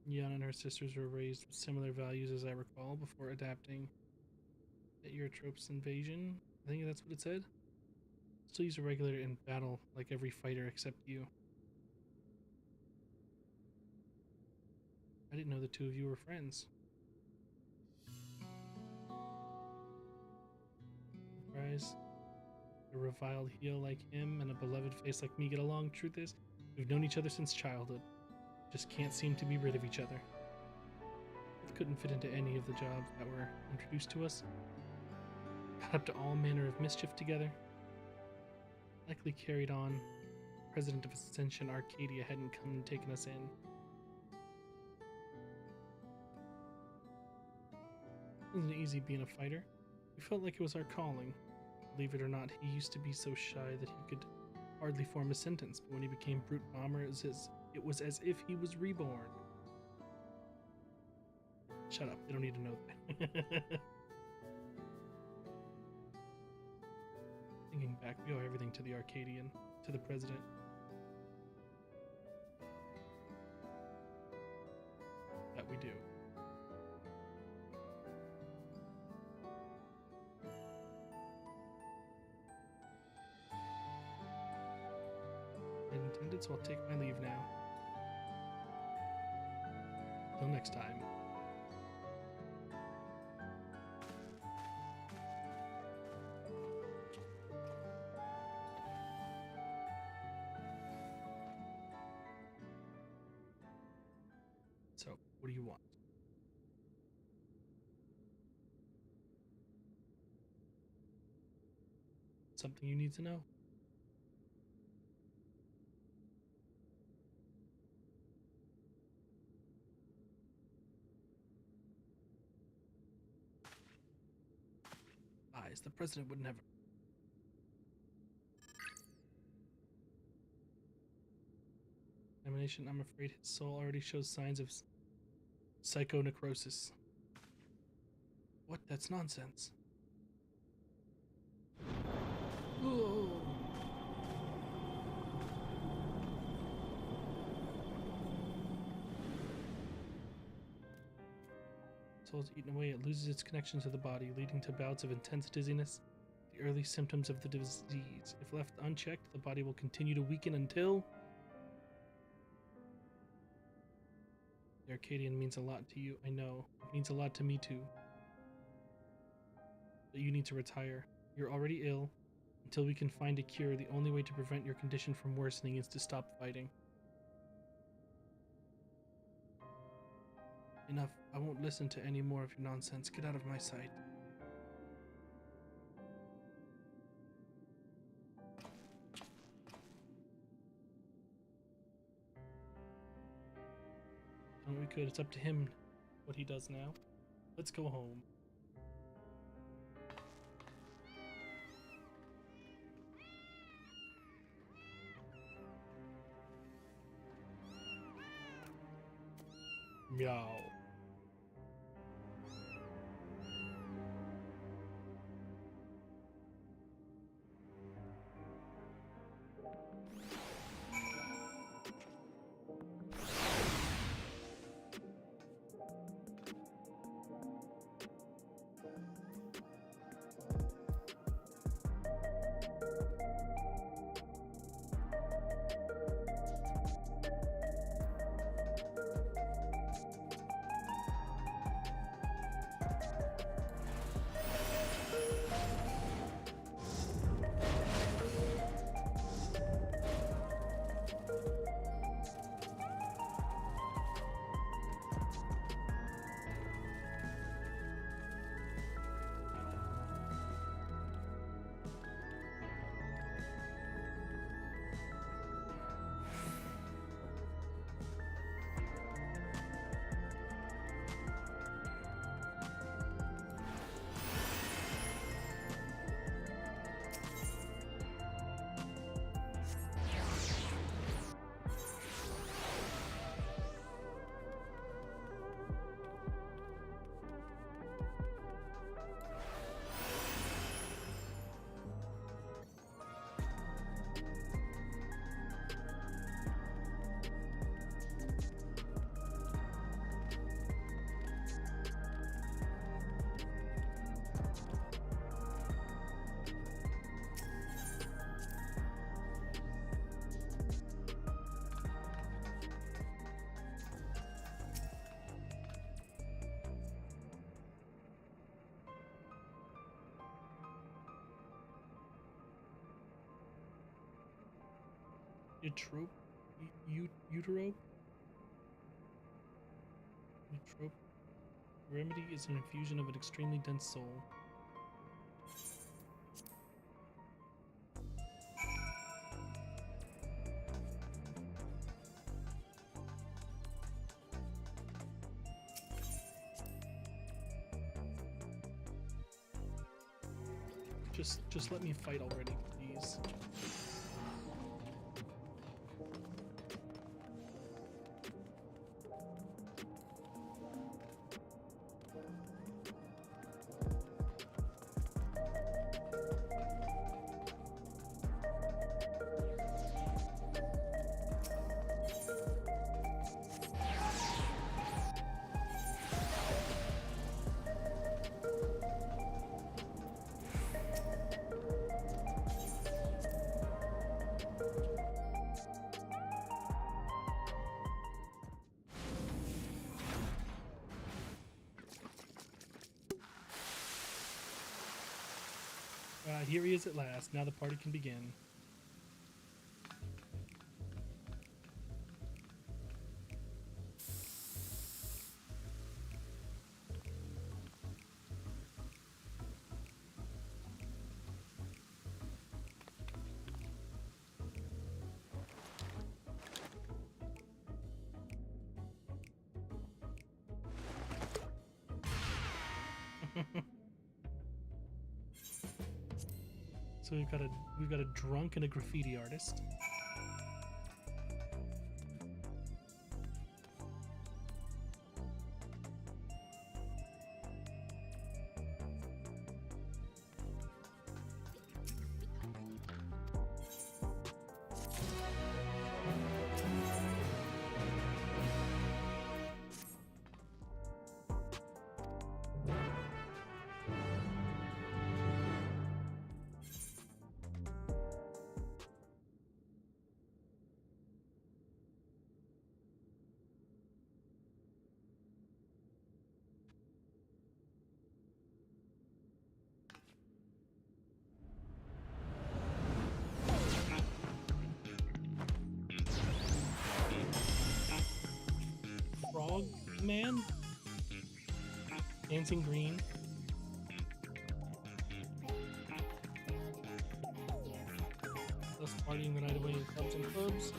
Yana and her sisters were raised with similar values as I recall before adapting at Eutrope's invasion. I think that's what it said. Still use a regulator in battle like every fighter except you. I didn't know the two of you were friends. Surprise. A reviled heel like him and a beloved face like me get along. Truth is, we've known each other since childhood. Just can't seem to be rid of each other. We couldn't fit into any of the jobs that were introduced to us. Got up to all manner of mischief together. Likely carried on. President of Ascension Arcadia hadn't come and taken us in. It wasn't easy being a fighter. We felt like it was our calling. Believe it or not, he used to be so shy that he could hardly form a sentence, but when he became Brute Bomber, it was as if he was reborn. Shut up, they don't need to know that. Thinking back, we owe everything to the Arcadian, to the President. That we do. Intended, so I'll take my leave now. Till next time. So, what do you want? Something you need to know? The President would never. Examination, I'm afraid his soul already shows signs of psychonecrosis. What? That's nonsense. Whoa. Soul is eaten away, it loses its connection to the body, leading to bouts of intense dizziness, the early symptoms of the disease. If left unchecked, the body will continue to weaken until... The Arcadian means a lot to you, I know. It means a lot to me too. But you need to retire. You're already ill. Until we can find a cure, the only way to prevent your condition from worsening is to stop fighting. Enough. I won't listen to any more of your nonsense. Get out of my sight. And we could. It's up to him what he does now. Let's go home. Meow. Utero? Remedy is an infusion of an extremely dense soul. Just let me fight already, please. Here he is at last. Now the party can begin. So we've got a drunk and a graffiti artist. Man, Dancing Green. Thus partying the night away in clubs and clubs.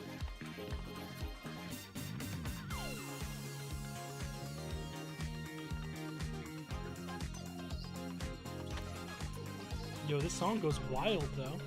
Yo, this song goes wild though.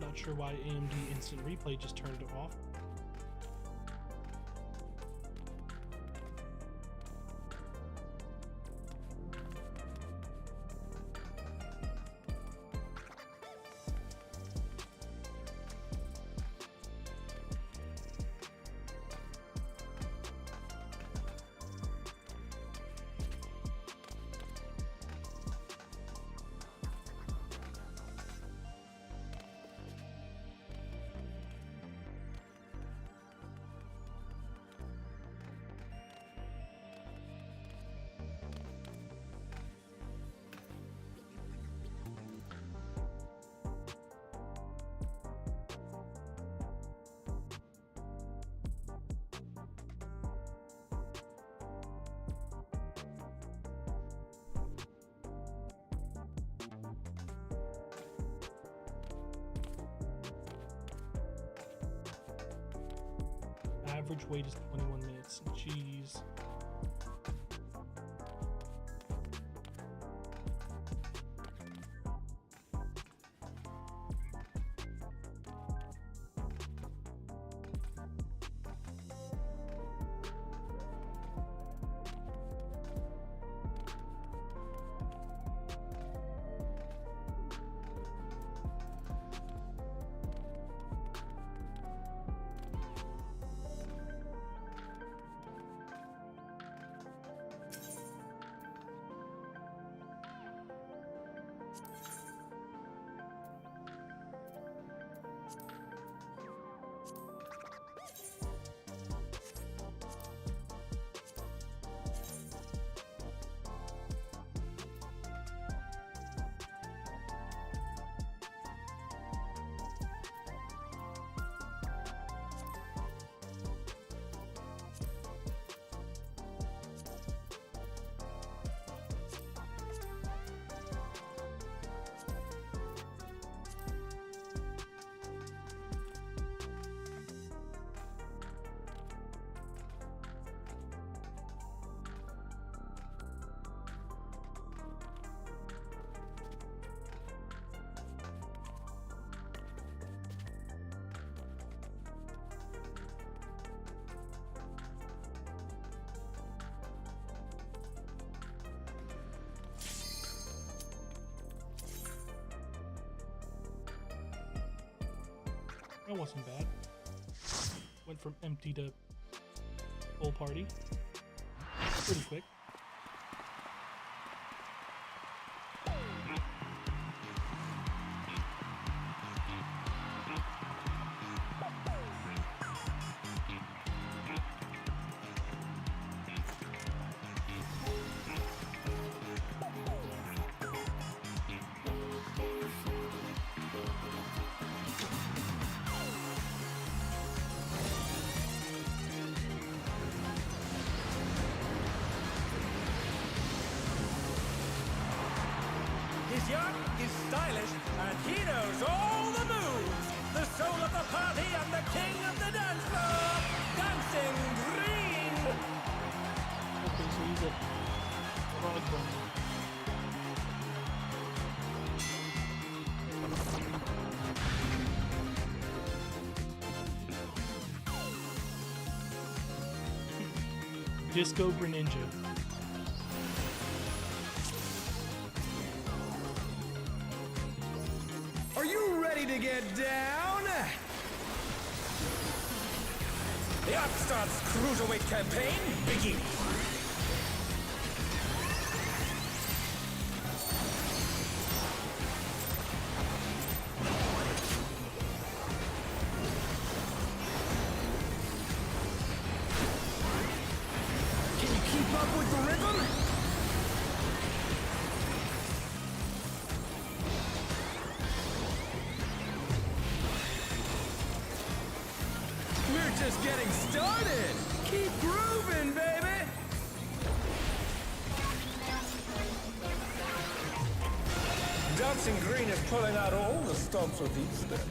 Not sure why AMD Instant Replay just turned it off. Average wait is 21 minutes. Jeez. wasn't bad. Went from empty to full party. Pretty quick. He's young, he's stylish, and he knows all the moves. The soul of the party and the king of the dance floor, Dancing Green. Okay, so he's a frog bunny. Disco Greninja. Are you ready to get down? The Upstart's Cruiserweight campaign begins. Can you keep up with the rhythm? We're just getting started! Keep grooving, baby! Dancing Green is pulling out all the stops with each step.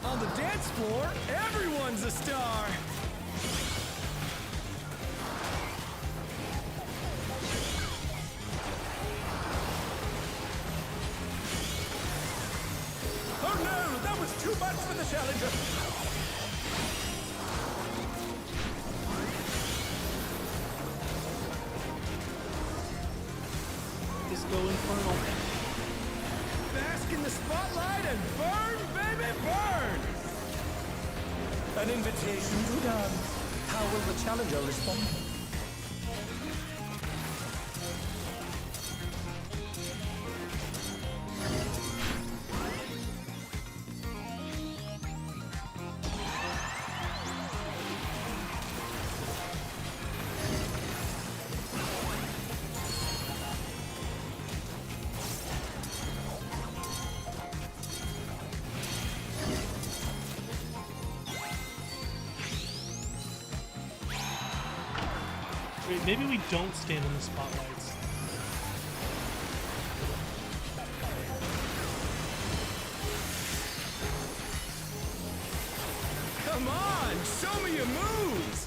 On the dance floor, everyone's a star! Oh no, that was too much for the challenger. Disco Infernal. Bask in the spotlight and burn, baby, burn! An invitation to dance. How will the challenger respond? Wait, maybe we don't stand in the spotlights. Come on, show me your moves!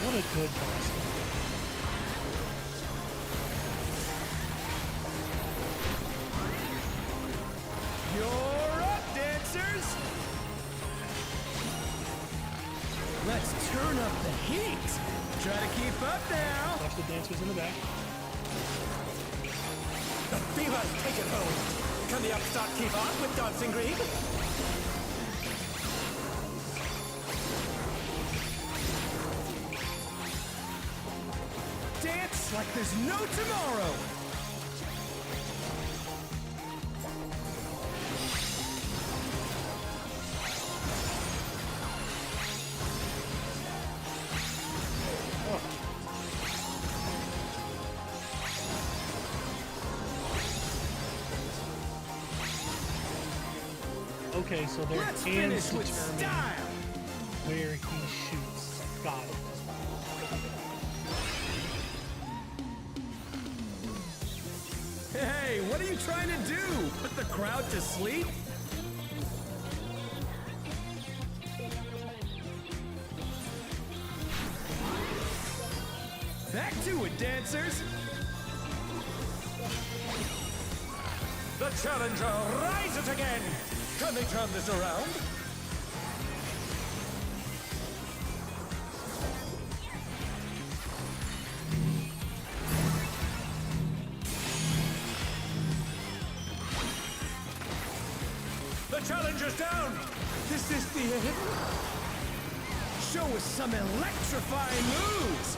What a good boss. You're up, dancers! Let's turn up the heat! Try to keep up now! Watch the dancers in the back. The fever's taken hold! Can the Upstart keep on with Dancing Green? Dance like there's no tomorrow! Okay, so their Let's hands finish with determine style. where he shoots. Got it. Hey, what are you trying to do? Put the crowd to sleep? Back to it, dancers! The challenger rises again! Can they turn this around? The challenger's down! This is the end? Show us some electrifying moves!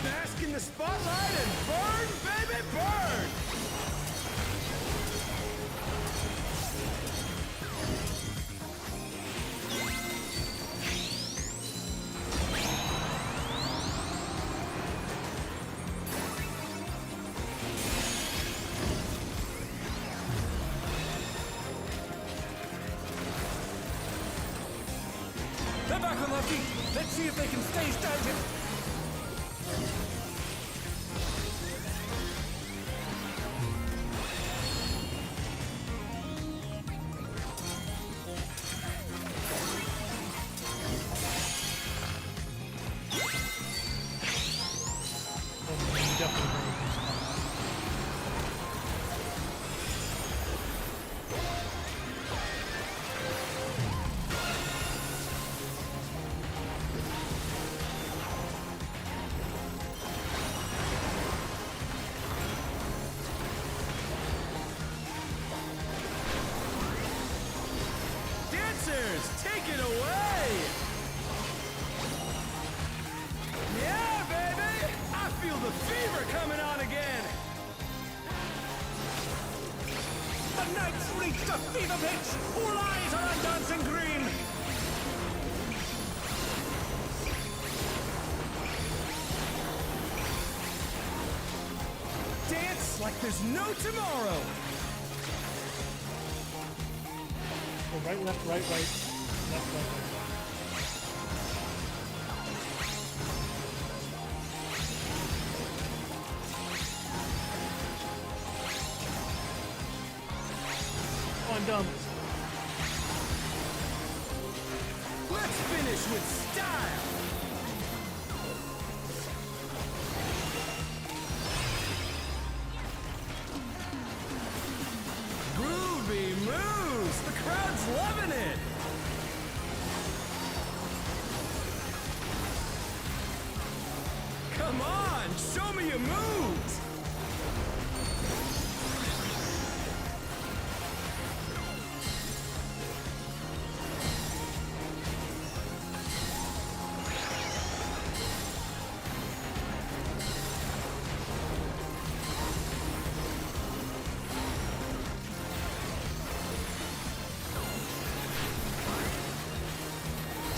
Bask in the spotlight and burn, baby, burn! They're back on their feet. Let's see if they can stay standing. Dancers, take it away! Yeah, baby! I feel the fever coming on again! The night's reached a fever pitch! All eyes are on Dancing Green! Dance like there's no tomorrow! Go right, left, right, right. Left, right, right. Come on, dumb. Let's finish with style! Groovy moves! The crowd's loving it! Come on, show me your moves!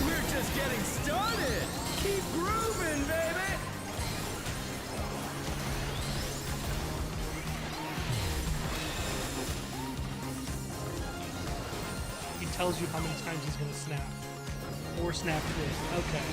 We're just getting started! Keep grooving, baby! He tells you how many times he's gonna snap. Or snap this. Okay.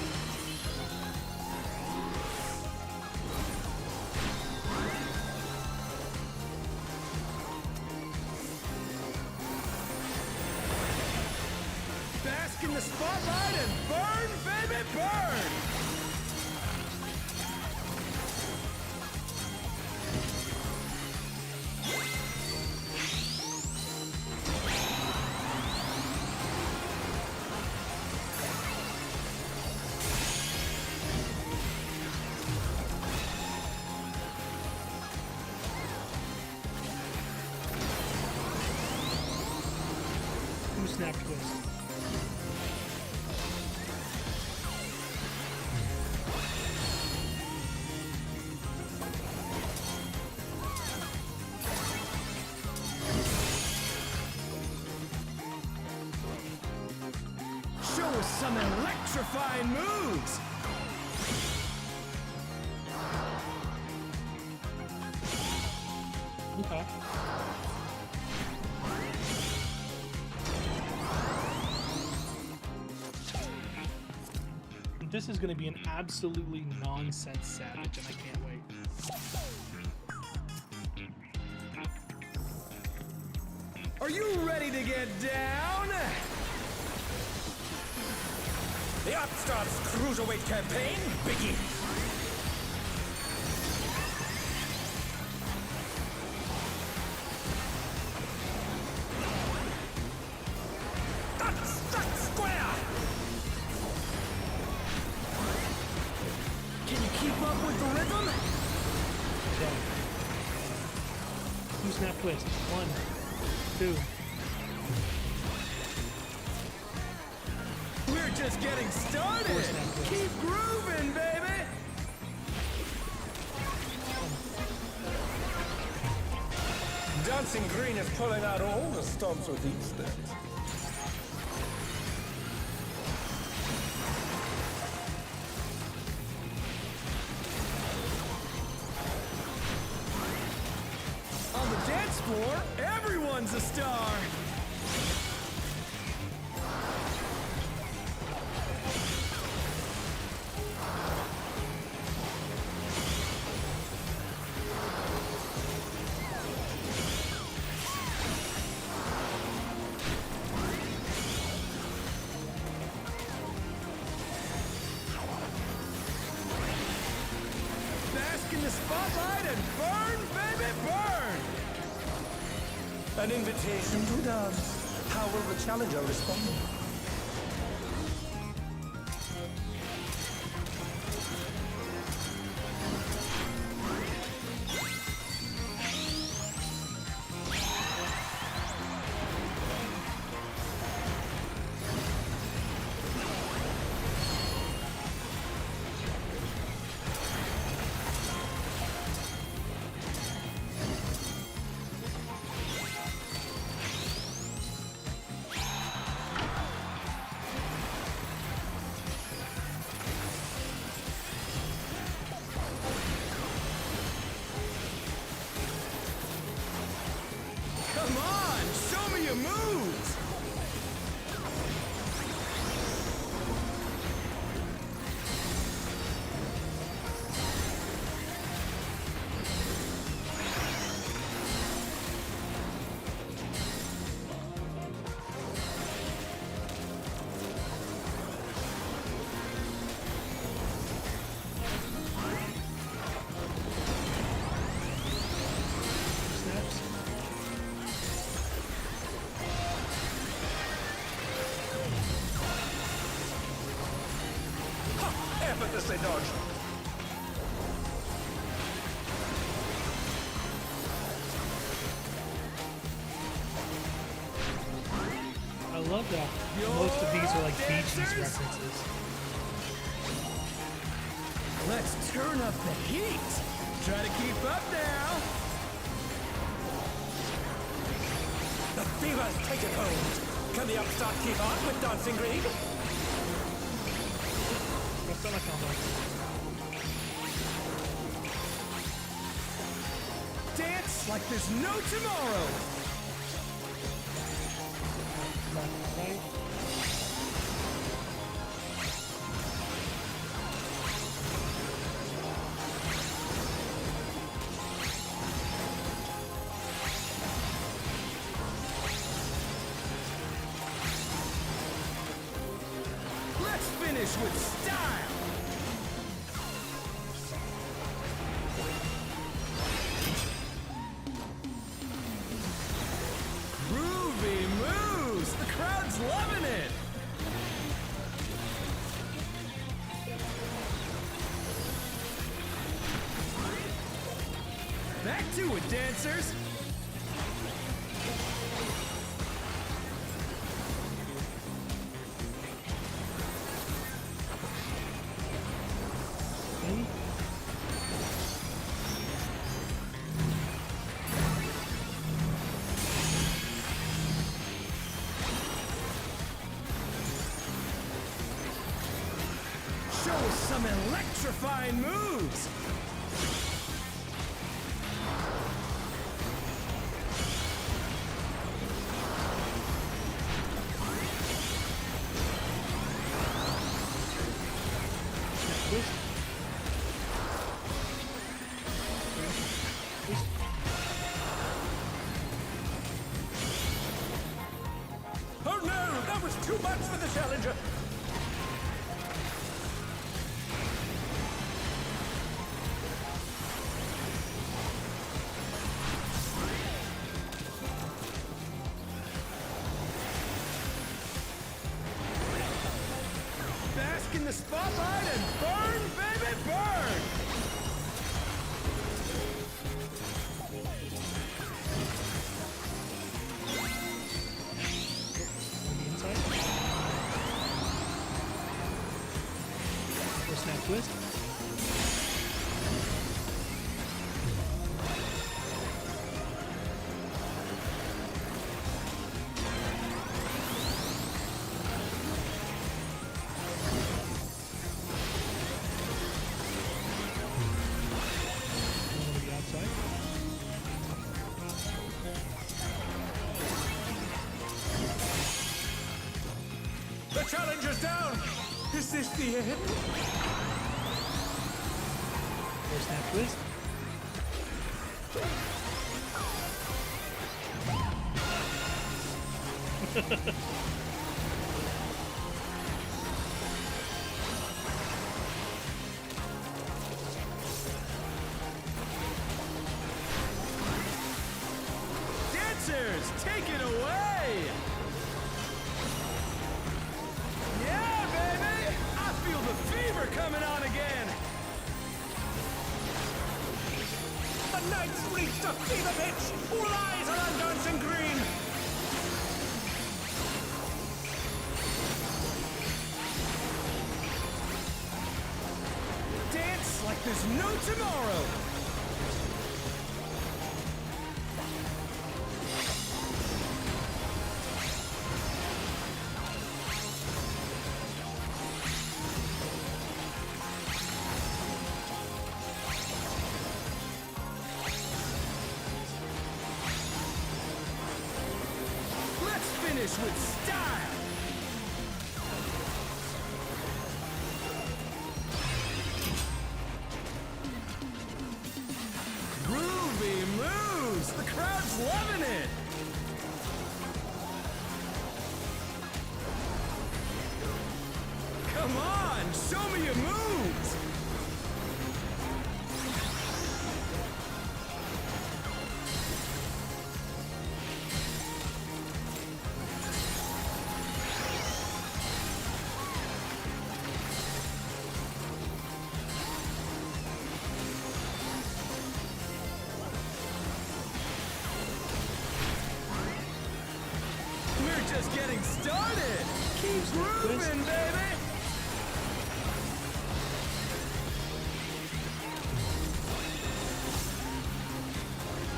Bask in the spotlight and burn, baby, burn! snap twist. Show us some electrifying moves! Okay. This is going to be an absolutely nonsense savage, and I can't wait. Are you ready to get down? The Upstart's Cruiserweight campaign begins! That's square! Can you keep up with the rhythm? Okay. Two snap twist. 1, 2. We're just getting started! Keep grooving, baby! Dancing Green is pulling out all the stops with each step. On the dance floor, everyone's a star! Bask in the spotlight and burn, baby, burn! An invitation to dance. How will the challenger respond? Come on, show me your moves! Snaps. Effortlessly dodged. I love that most of these are like Bee Gees references. Let's turn up the heat. Try to keep up now. The fever's taken hold. Can the Upstart keep on with Dancing Green? What's that combo? Dance like there's no tomorrow. Left, right. Let's finish with style. Groovy moves. The crowd's loving it. Back to it, dancers. some electrifying moves! Oh no! That was too much for the Challenger! Bask in the spotlight and burn, baby, burn! Snap twist. The Challenger's down! Is this the end? Snap twist. Dancers, take it away! Yeah, baby! I feel the fever coming on again! The night's reached a fever pitch! All eyes are on Dancing Green! Dance like there's no tomorrow! Finish with style! Groovy moves! The crowd's loving it! Come on, show me your moves! Just getting started! Keep grooving, baby!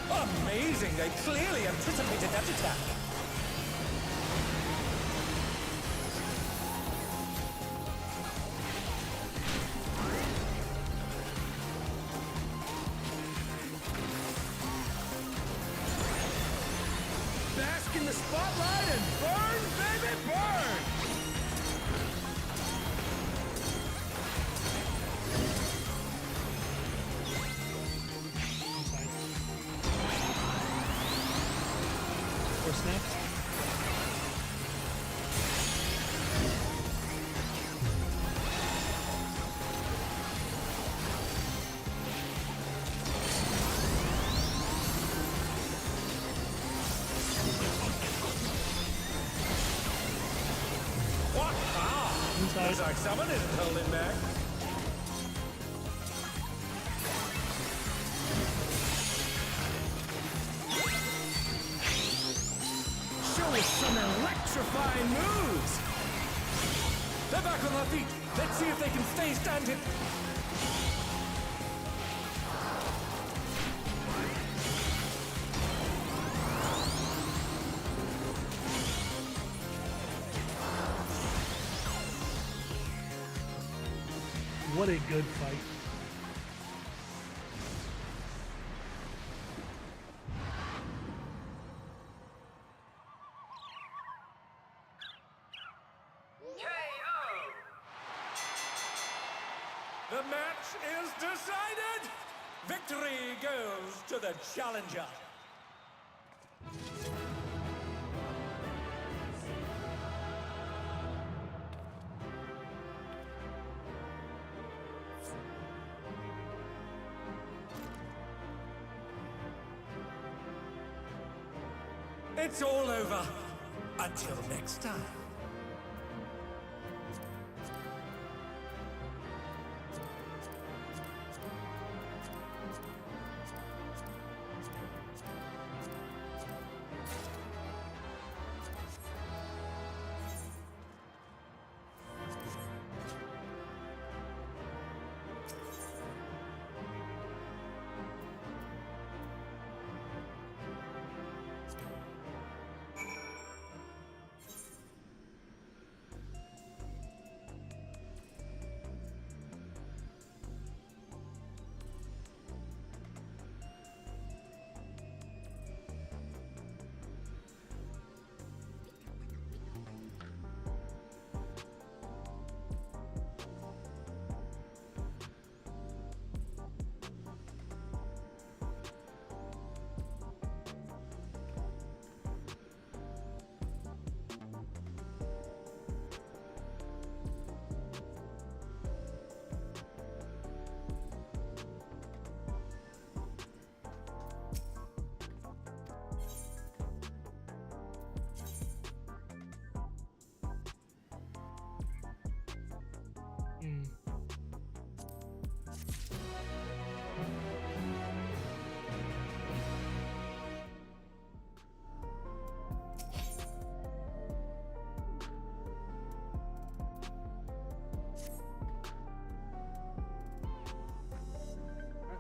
Amazing! They clearly anticipated that attack! Bask in the spotlight and burn, baby, burn! Or snaps. Looks like someone isn't holding back. Show us some electrifying moves! They're back on their feet. Let's see if they can stay standing. What What a good fight. The match is decided! Victory goes to the challenger! It's all over. Until next time.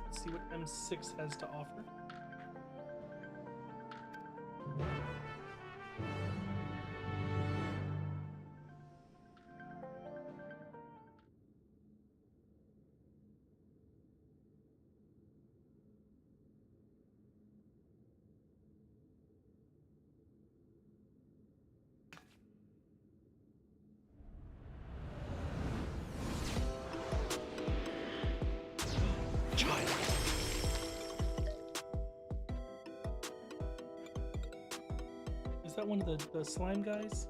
Let's see what M6 has to offer. Is that one of the slime guys?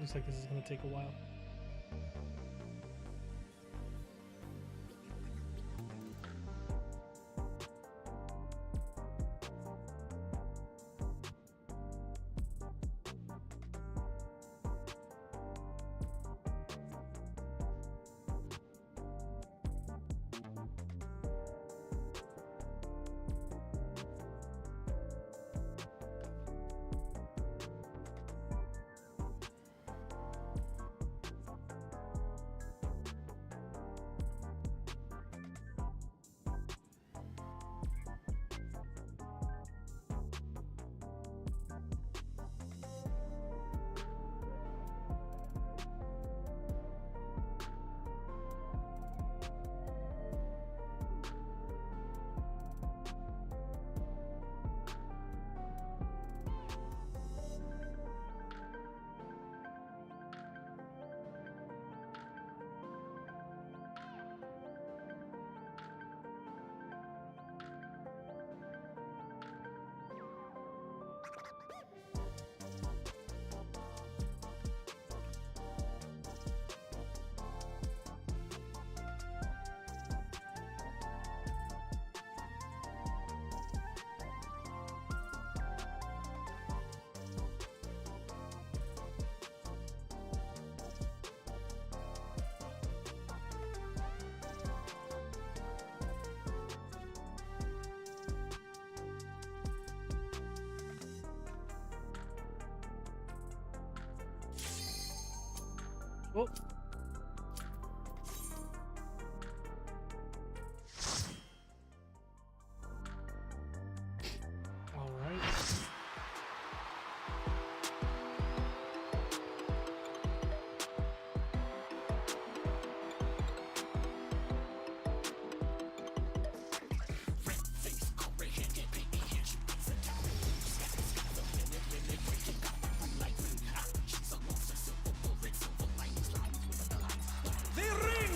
Looks like this is gonna take a while. Oh. All right.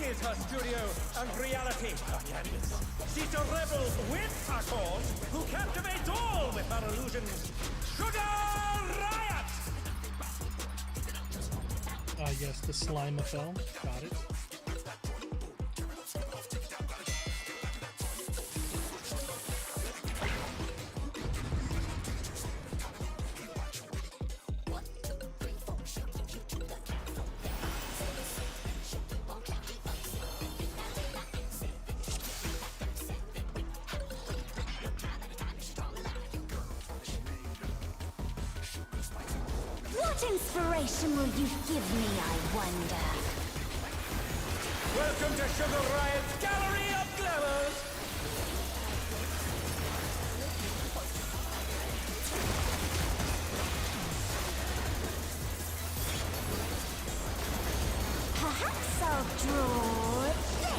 Is her studio and reality. She's a rebel with a cause who captivates all with her illusions. Sugar Riot! Yes, the slime fell. Got it. What inspiration will you give me, I wonder? Welcome to Sugar Riot's Gallery of Glamours! Perhaps I'll draw this.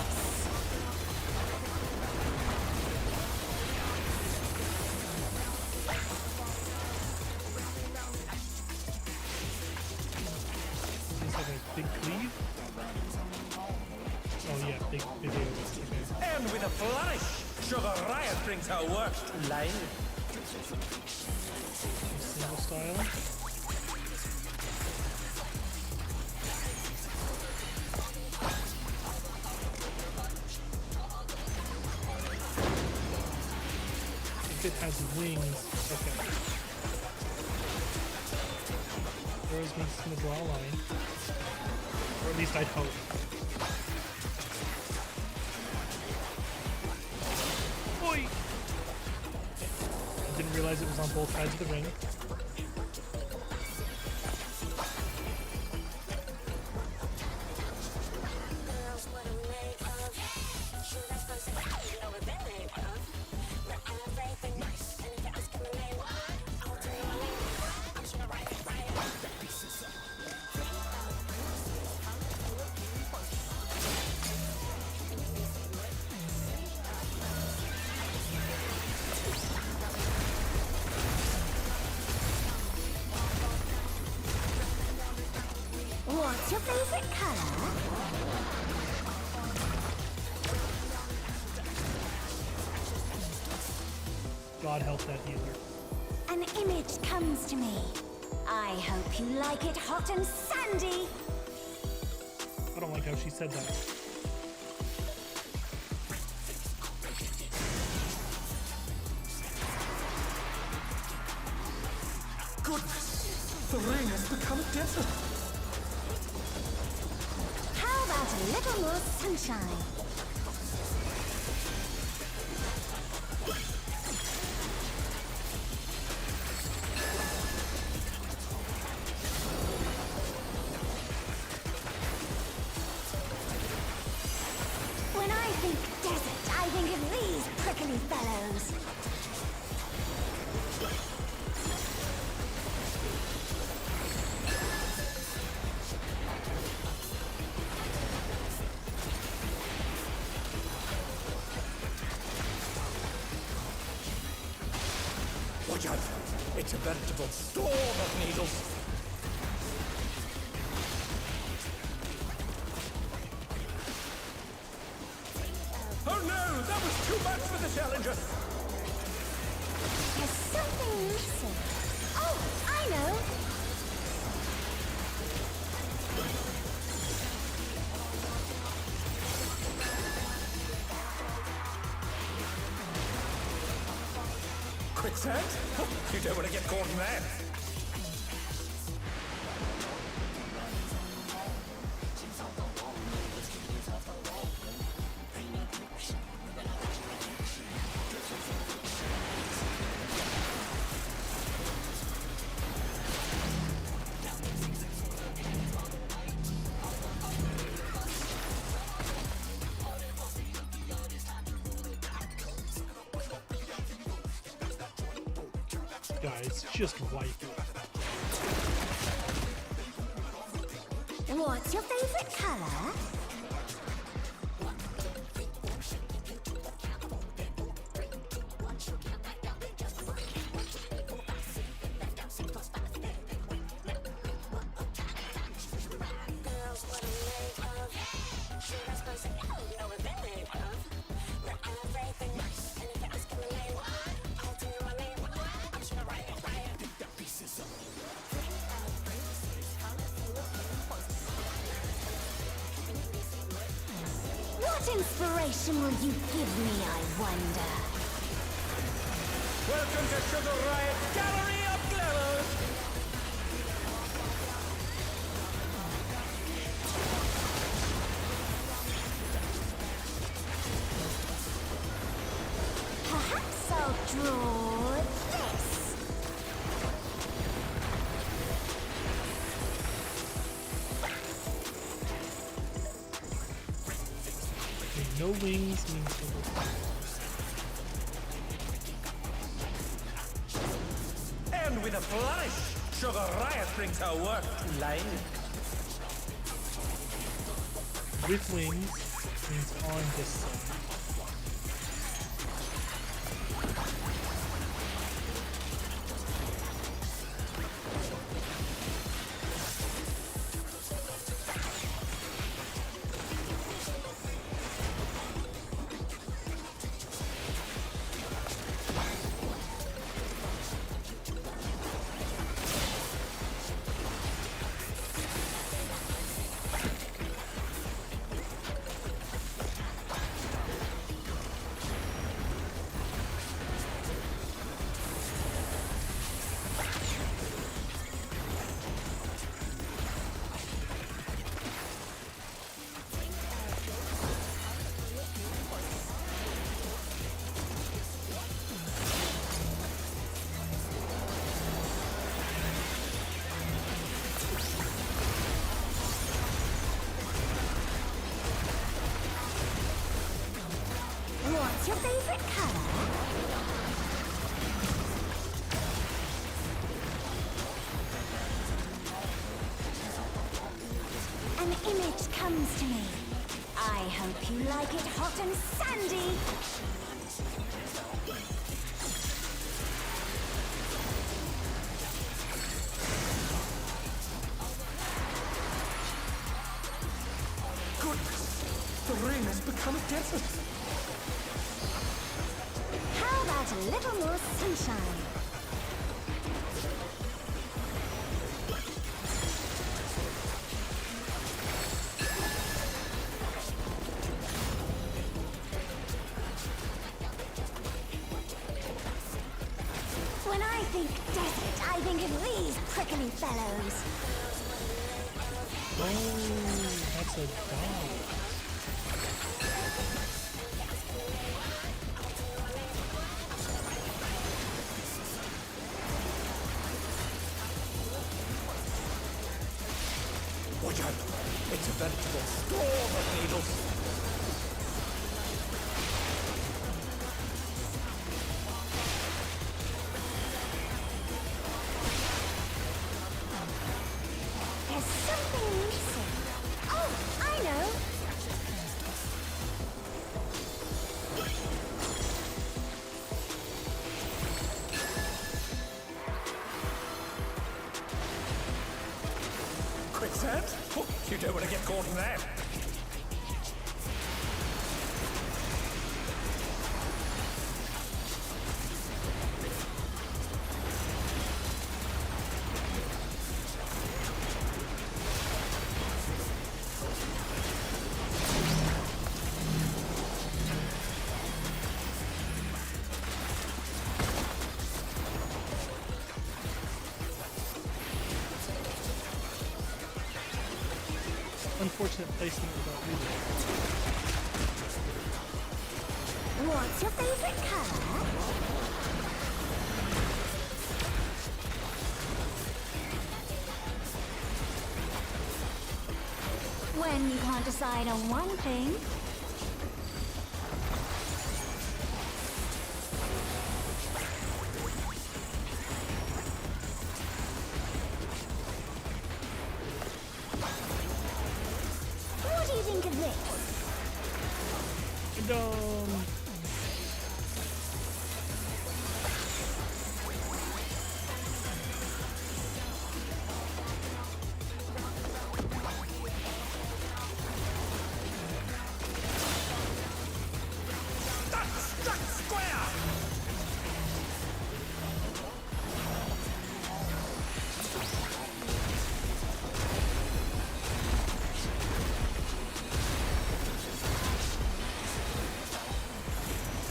Big cleave? Oh yeah, big video. And with a flourish, Sugar Riot brings her work to life. Single style. If it has wings, okay. Rose means it's gonna draw a line. Or at least I'd hope. Oi! I didn't realize it was on both sides of the ring. What's your favorite color? God help that healer. An image comes to me. I hope you like it hot and sandy. Sandy! I don't like how she said that. Goodness! The rain has become a desert! How about a little more sunshine? When I think desert, I think of these prickly fellows. Watch out! It's a veritable storm of needles! Oh no! That was too much for the Challenger! There's something missing. Oh, I know! Quicksand? Oh, you don't want to get caught in that! Guys, just wipe it. What's your favorite color? What inspiration will you give me, I wonder? Welcome to Sugar Riot's Gallery of Glamours! Perhaps I'll draw this. No wings means no. And with a flourish, Sugar Riot brings her work to life. With wings means on this side. What's your favorite color? An image comes to me. I hope you like it hot and sandy. Goodness! The rain has become a desert! How about a little more sunshine? I think of these prickly fellows? Oh, that's a dog. Watch out! It's a veritable storm of needles! There's something missing. Oh, I know! Quicksand? Oh, you don't want to get caught in that. Unfortunate placement without reading. What's your favorite color? When you can't decide on one thing. What do you think of this?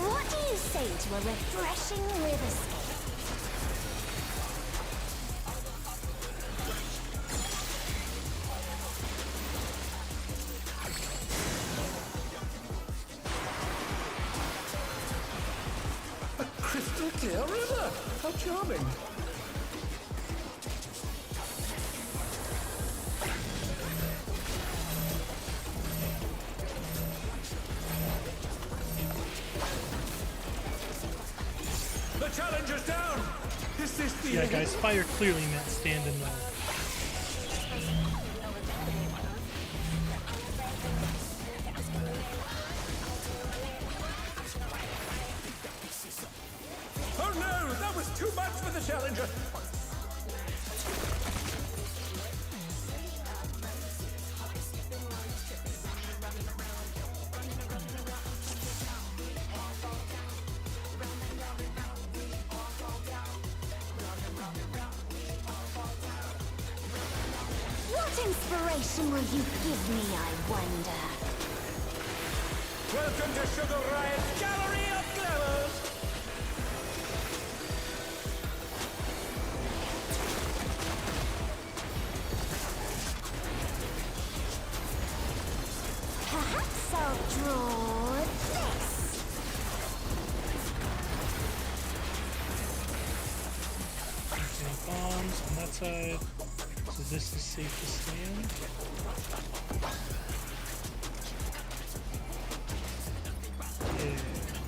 What do you say to a refreshing riverscape? A crystal clear river! How charming! The challenger's down! Is this the Yeah, end? guys, fire clearly meant stand in the. Oh no! That was too much for the challenger! What inspiration will you give me, I wonder? Welcome to Sugar Riot's Gallery of Glamours! Perhaps I'll draw this. Bombs on that side. So this is safe to stand.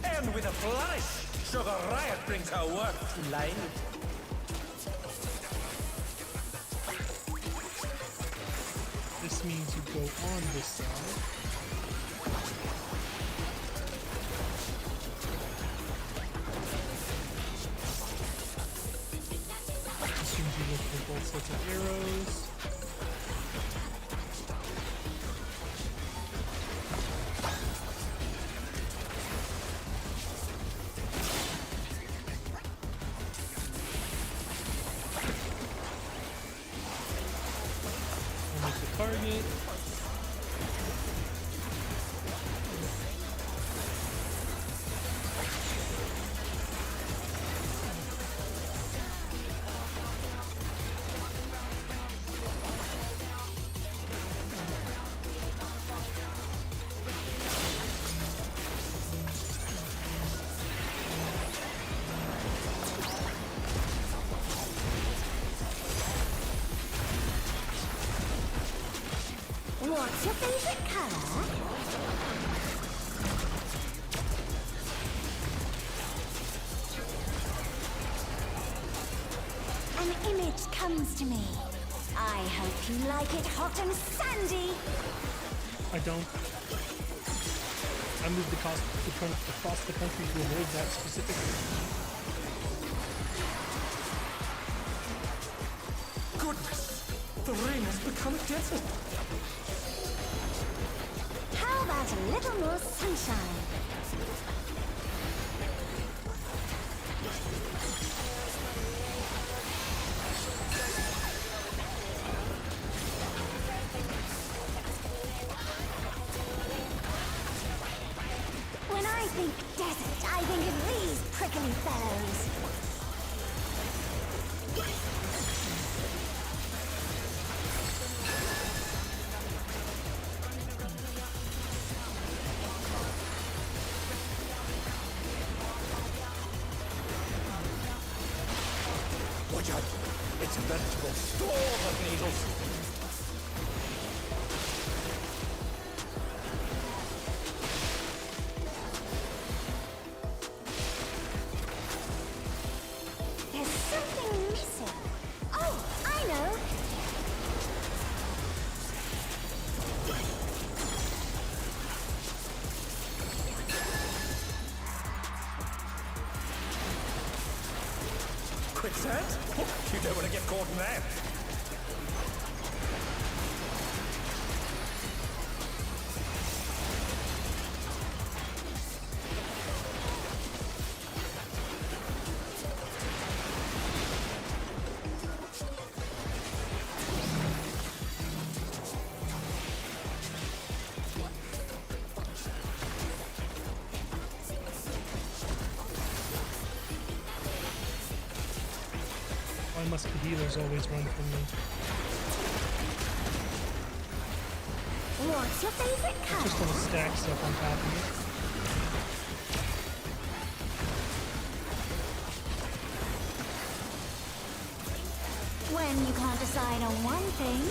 Yeah. And with a flourish, Sugar Riot brings her work to life. This means you go on this side. This means you look for both sets of arrows. I'll make the target. What's your favorite color? An image comes to me. I hope you like it hot and sandy. I don't. I moved across the country to avoid that specifically. Goodness! The rain has become a desert! How about a little more sunshine? When I think desert, I think of these prickly fellows. Watch out! It's a veritable storm of needles! There's something missing. Oh, I know. Quicksand? You don't want to get caught in that. Why must the healers always run from me? What's your favorite I color? just want to stack stuff on top of it. When you can't decide on one thing.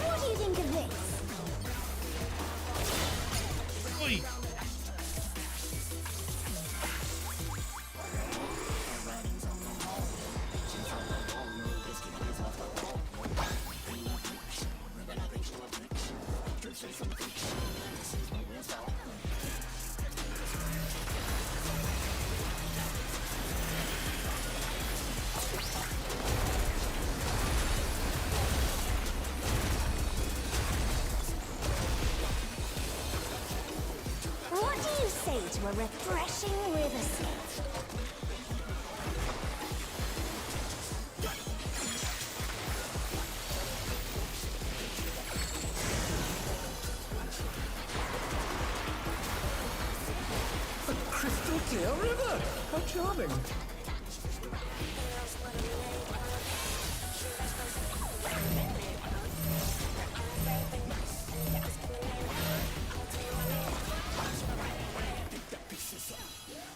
What do you think of this? Oi! What do you say to a refreshing river skate? A crystal clear river! How charming!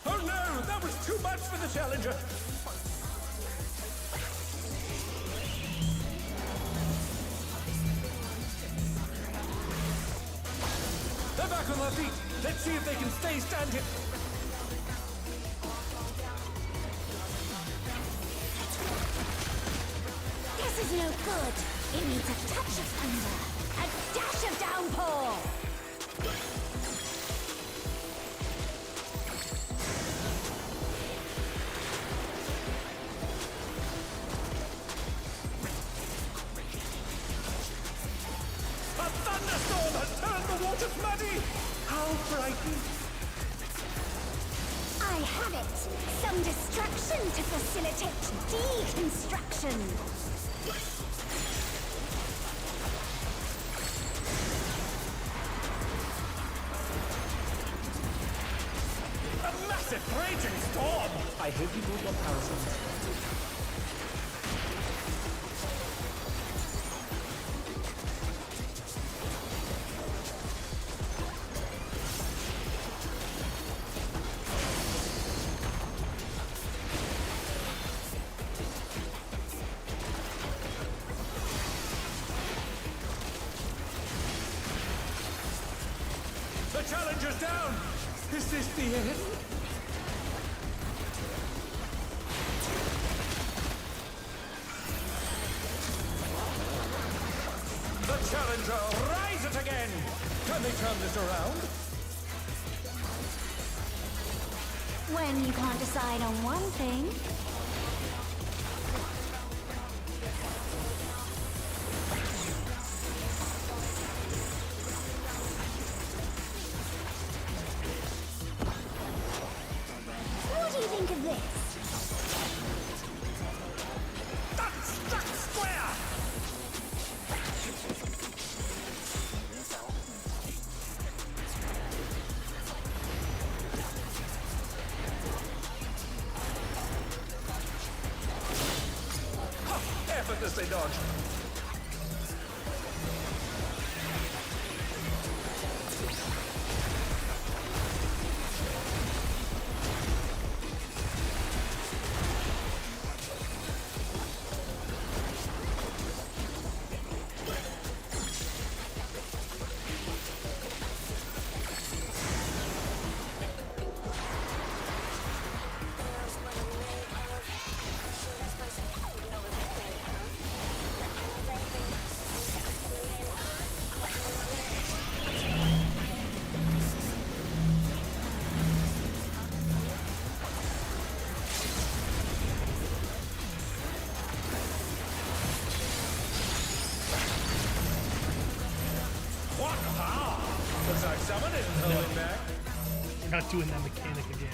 Oh no! That was too much for the Challenger! They're back on their feet! Let's see if they can stay standing! This is no good. It needs a touch of thunder. A dash of downpour. A thunderstorm has turned the waters muddy! How frightening! I have it. Some destruction to facilitate deconstruction. A massive raging storm! I hope you brought your parasols. Challenger's down! Is this the end? The Challenger rises again! Can they turn this around? When you can't decide on one thing. What do you think of this? That's square! Effortlessly dodged. What power! Looks like someone isn't holding back. We're not doing that mechanic again.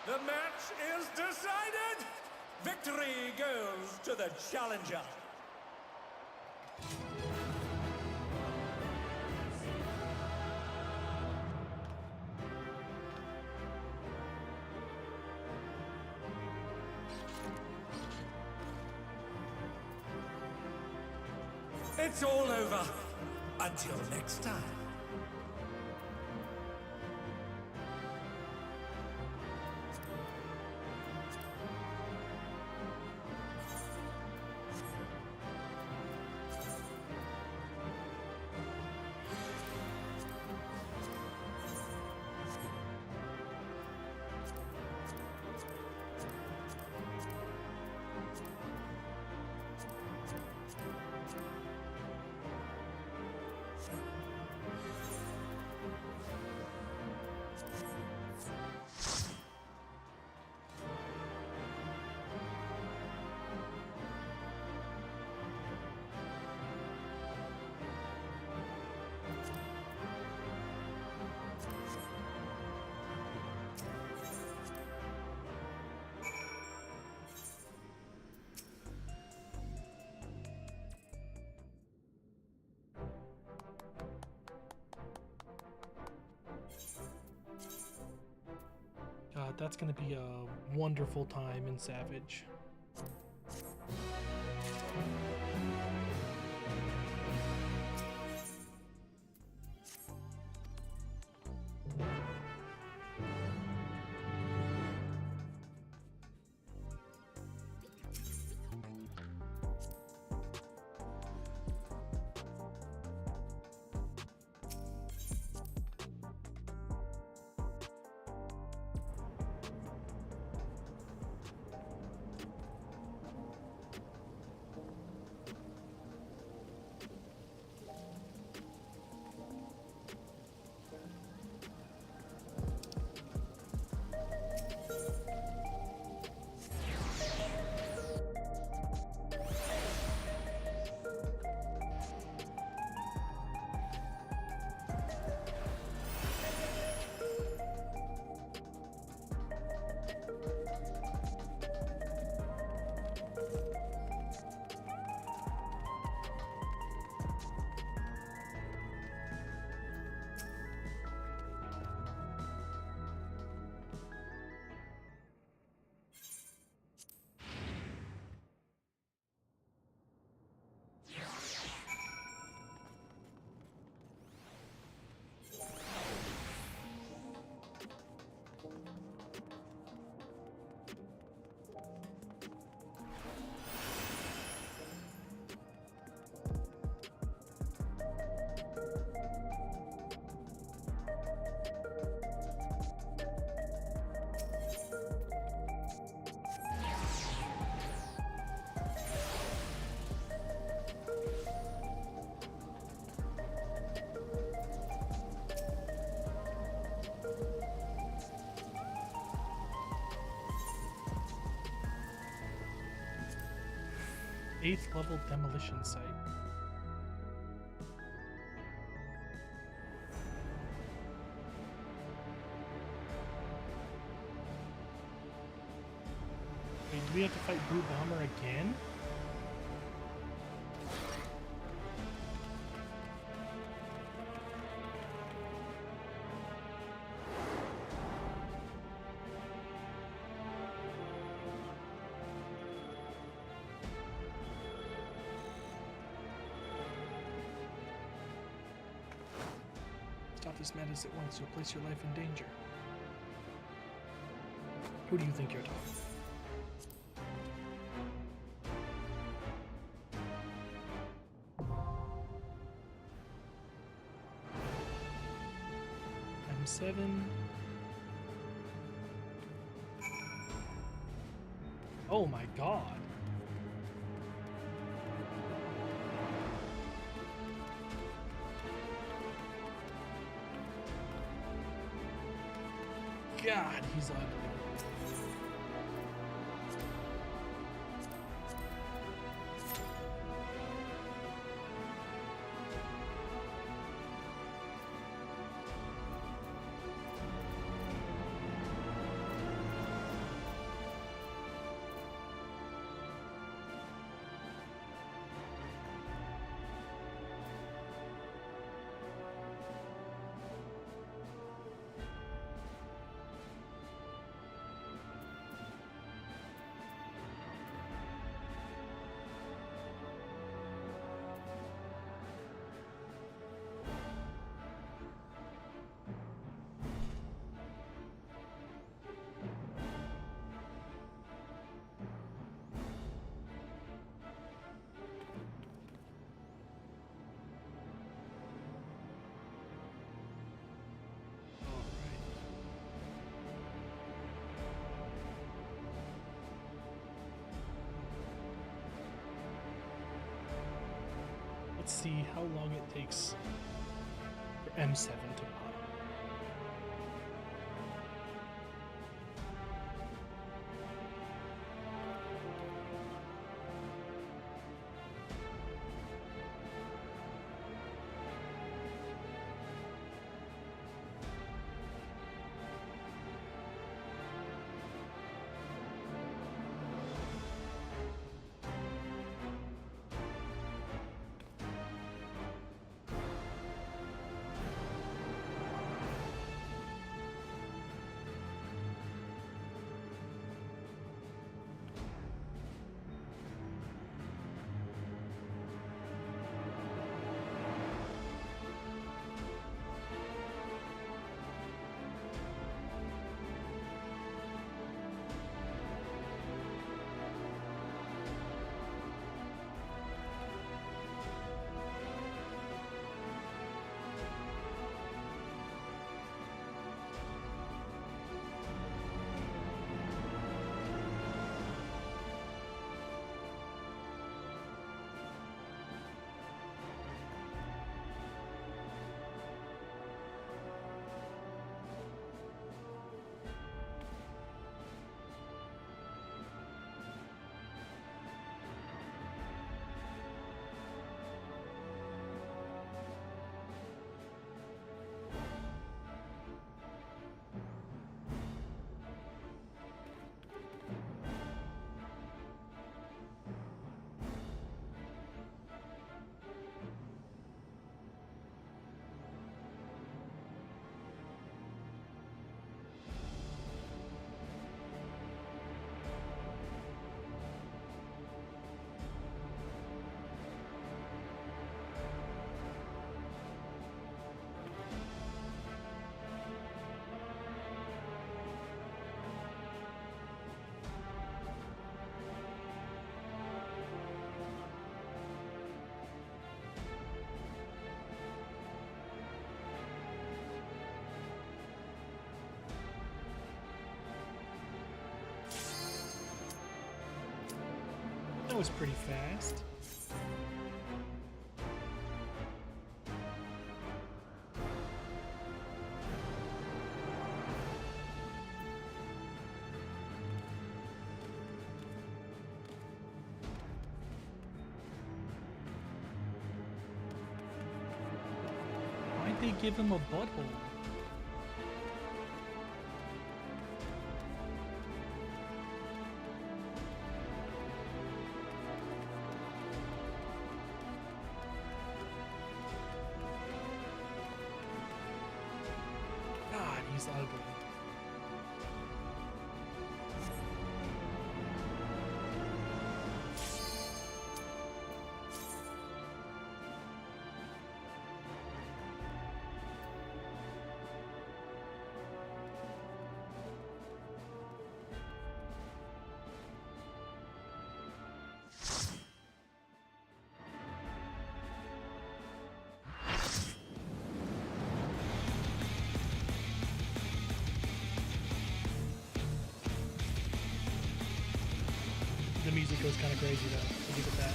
The match is decided! Victory goes to the Challenger! It's all over. Until next time. God, that's gonna be a wonderful time in Savage. 8th level demolition site. Wait, do we have to fight Blue Bomber again? Stop this madness at once. You'll place your life in danger. Who do you think you're talking to? M7. Oh my god. God, he's ugly. Let's see how long it takes for M7 to pop. That was pretty fast. literally give him a butthole. God, he's ugly. The music goes kind of crazy though. I'll give it that.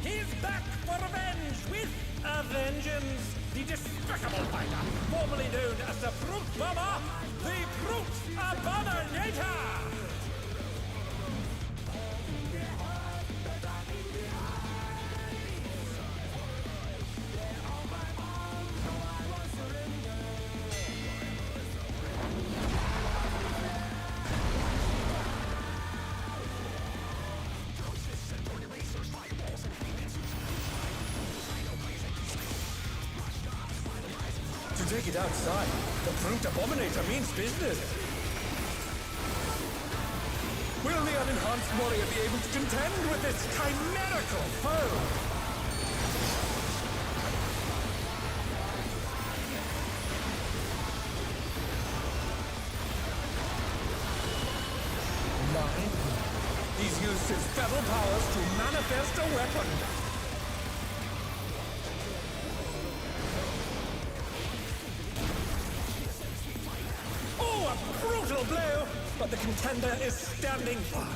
He's back for revenge with a vengeance. The despicable fighter, formerly known as the Fruit Bomber, the Fruit Abominator! To take it outside, the Fruit Abominator means business. Will the unenhanced warrior be able to contend with this chimerical foe? Nine. He's used his feral powers to manifest a weapon. Brutal blow, but the contender is standing firm.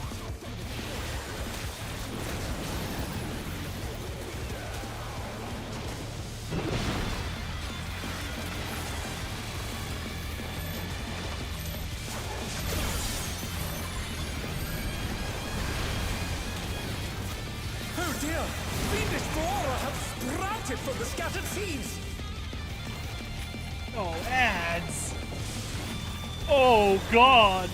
Oh dear! Fiendish Flora have sprouted from the scattered seeds! Oh, ads! Oh God!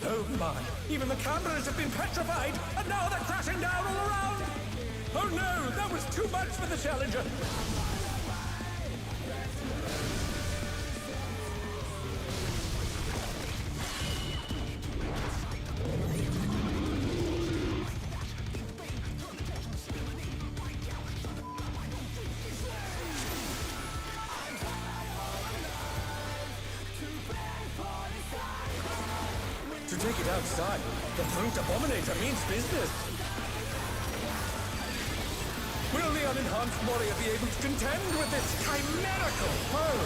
Oh my! Even the cameras have been petrified, and now they're crashing down all around! Oh no! That was too much for the Challenger! To take it outside, the Fruit Abominator means business. Will the unenhanced warrior be able to contend with this chimerical foe?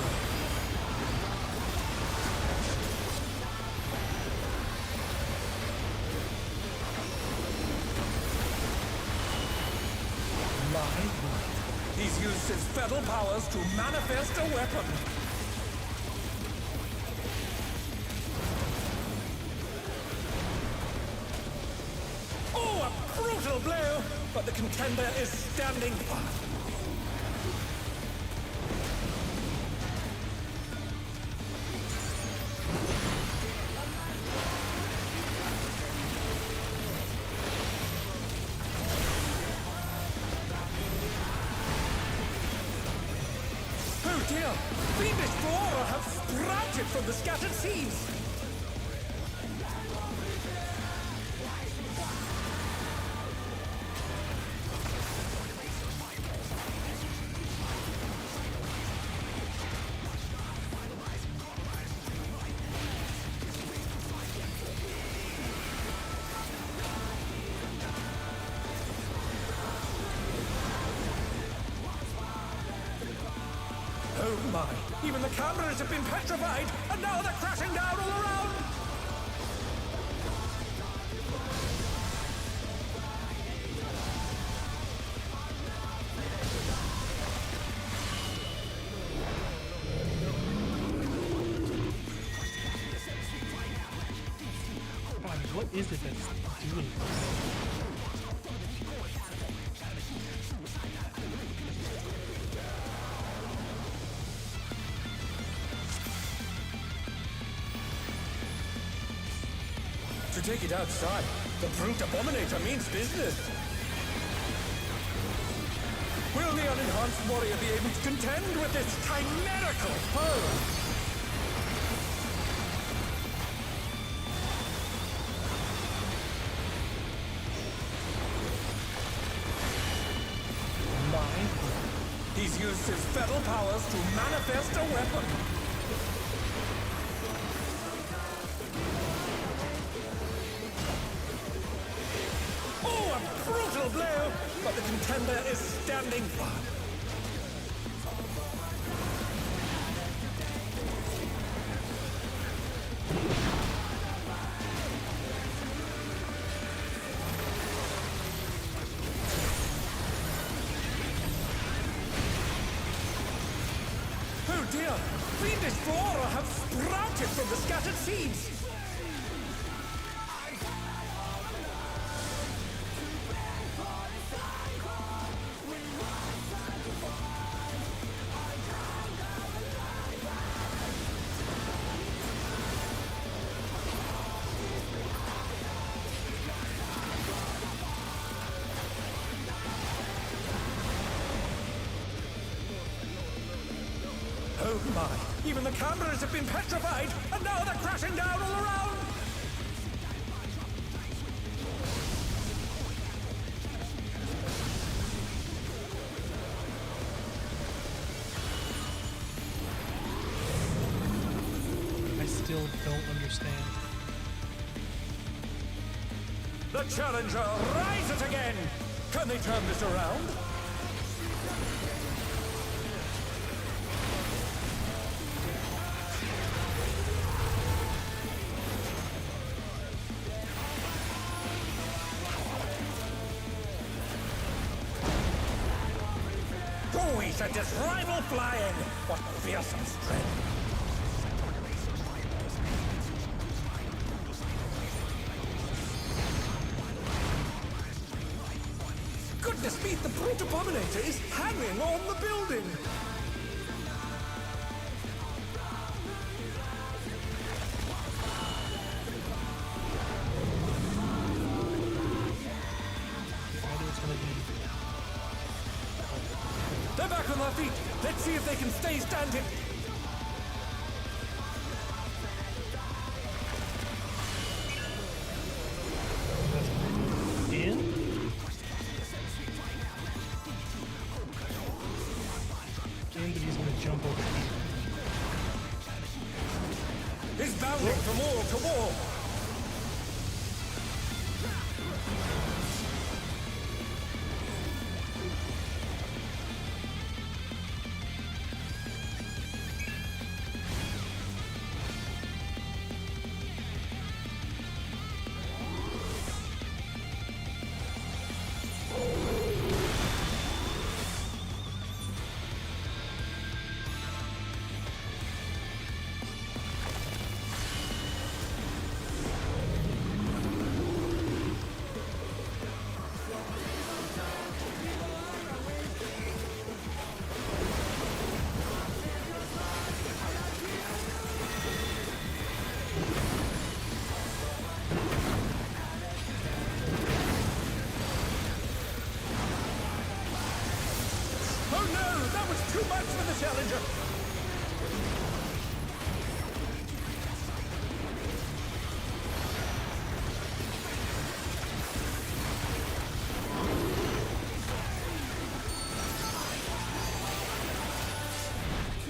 My word. He's used his feral powers to manifest a weapon. Brutal blow, but the contender is standing firm. Oh dear! Fiendish Flora have sprouted from the scattered seeds! Oh my! Even the cameras have been petrified, and now they're crashing down all around! is it that's doing this? To take it outside, the Brute Abominator means business. Will the unenhanced warrior be able to contend with this chimerical foe? He's used his feral powers to manifest a weapon. Oh, a brutal blow! But the contender is standing firm. Oh dear! Fiendish flora have sprouted from the scattered seeds! Oh my! Even the cameras have been petrified, and now they're crashing down all around! I still don't understand. The challenger rises again! Can they turn this around? Oh, he sent his rival flying! What fearsome strength! Goodness me, the Brute Abominator is hanging on the building! They're back on their feet! Let's see if they can stay standing! In? In, but he's gonna jump over here. He's bounding from wall to wall! Oh no! That was too much for the challenger!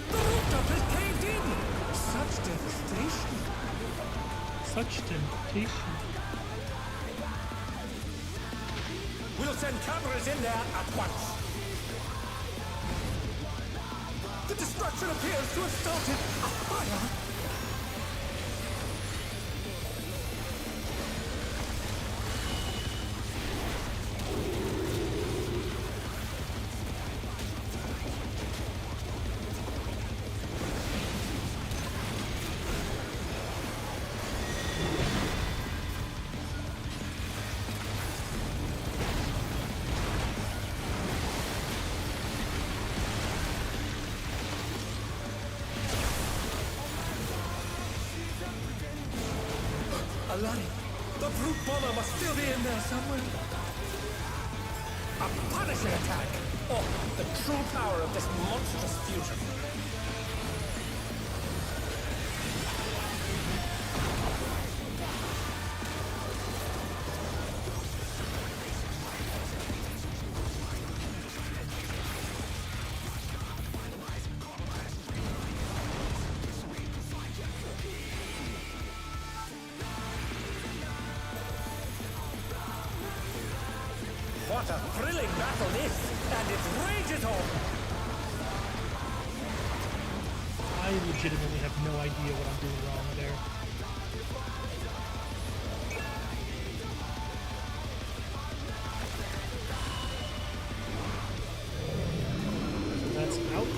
The rooftop has caved in! Such devastation! Such temptation. We'll send cameras in there at once! The destruction appears to have started a fire! Alani, the brute bomber must still be in there somewhere. A punishing attack! Oh, the true power of this monstrous fusion. What a thrilling battle this, and it rages on! I legitimately have no idea what I'm doing wrong there. So that's out.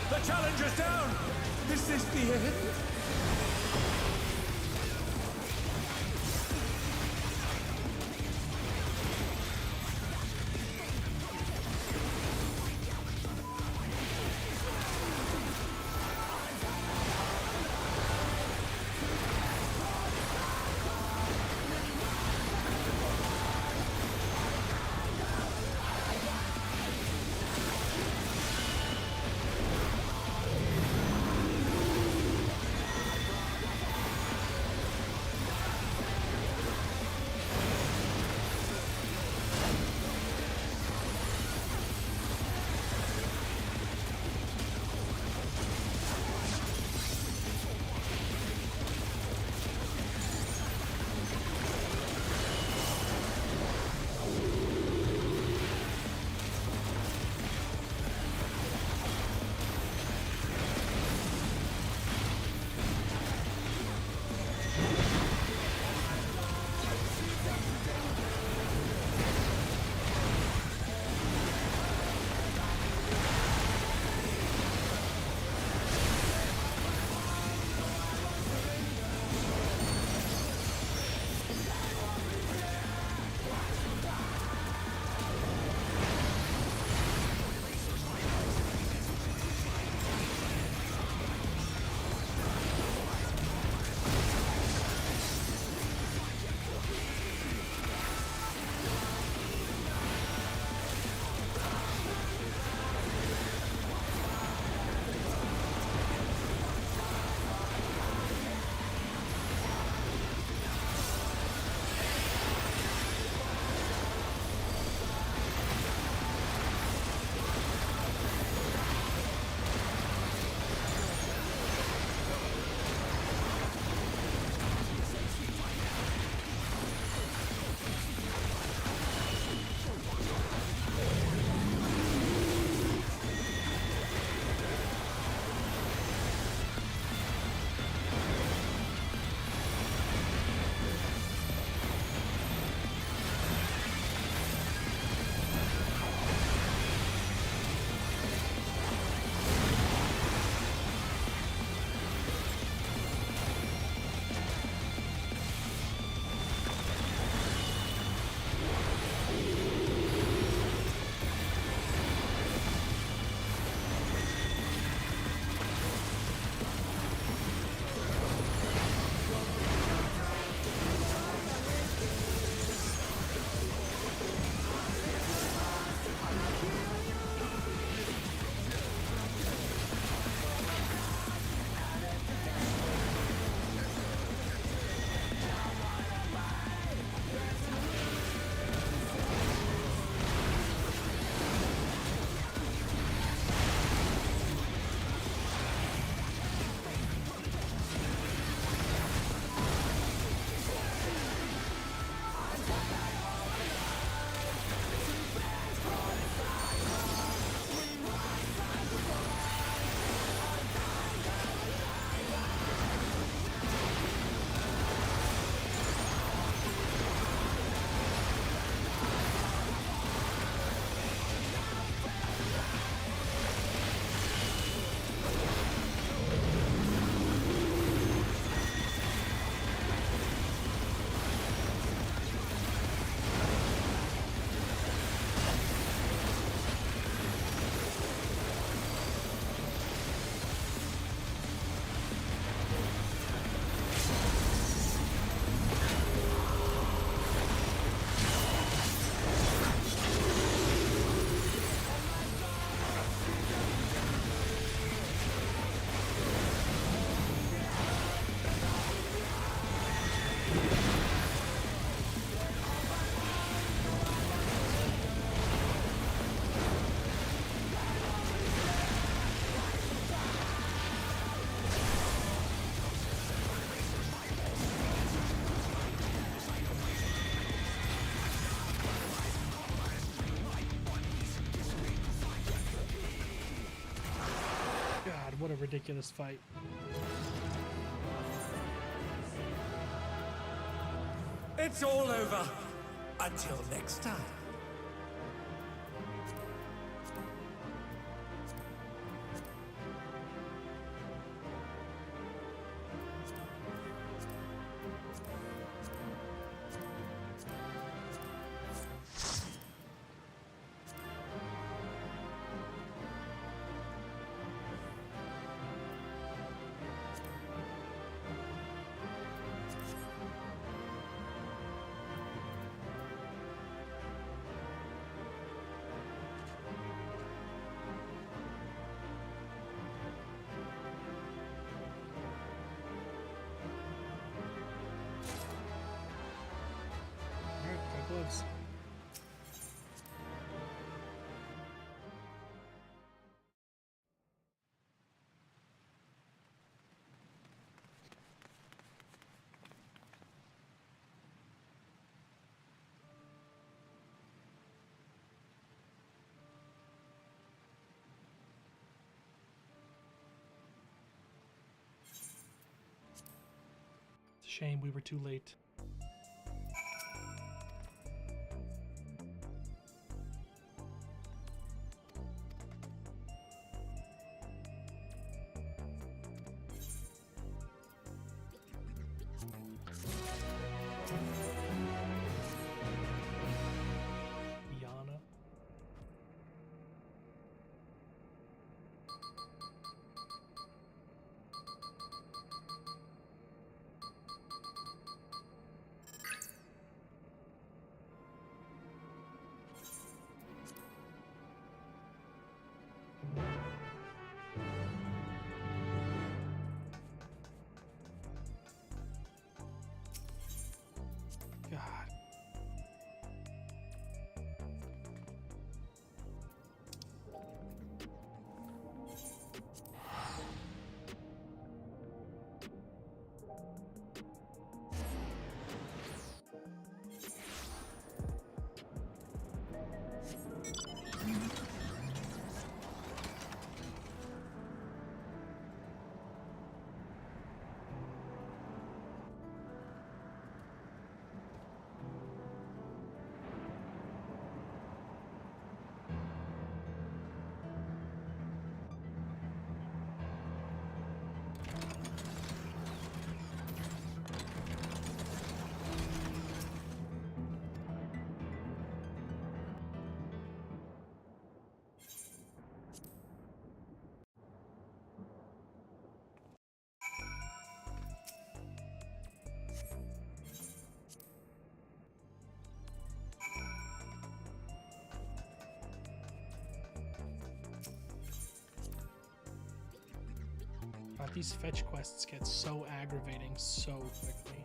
The challenger's down! Is this the end? what a ridiculous fight. It's all over. Until next time. Gloves. It's a shame we were too late. Yana. God. God, these fetch quests get so aggravating so quickly.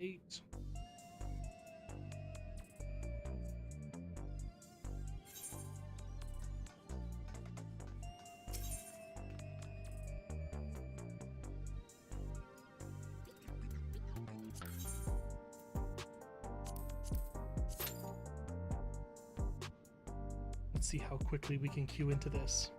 8. Let's see how quickly we can queue into this.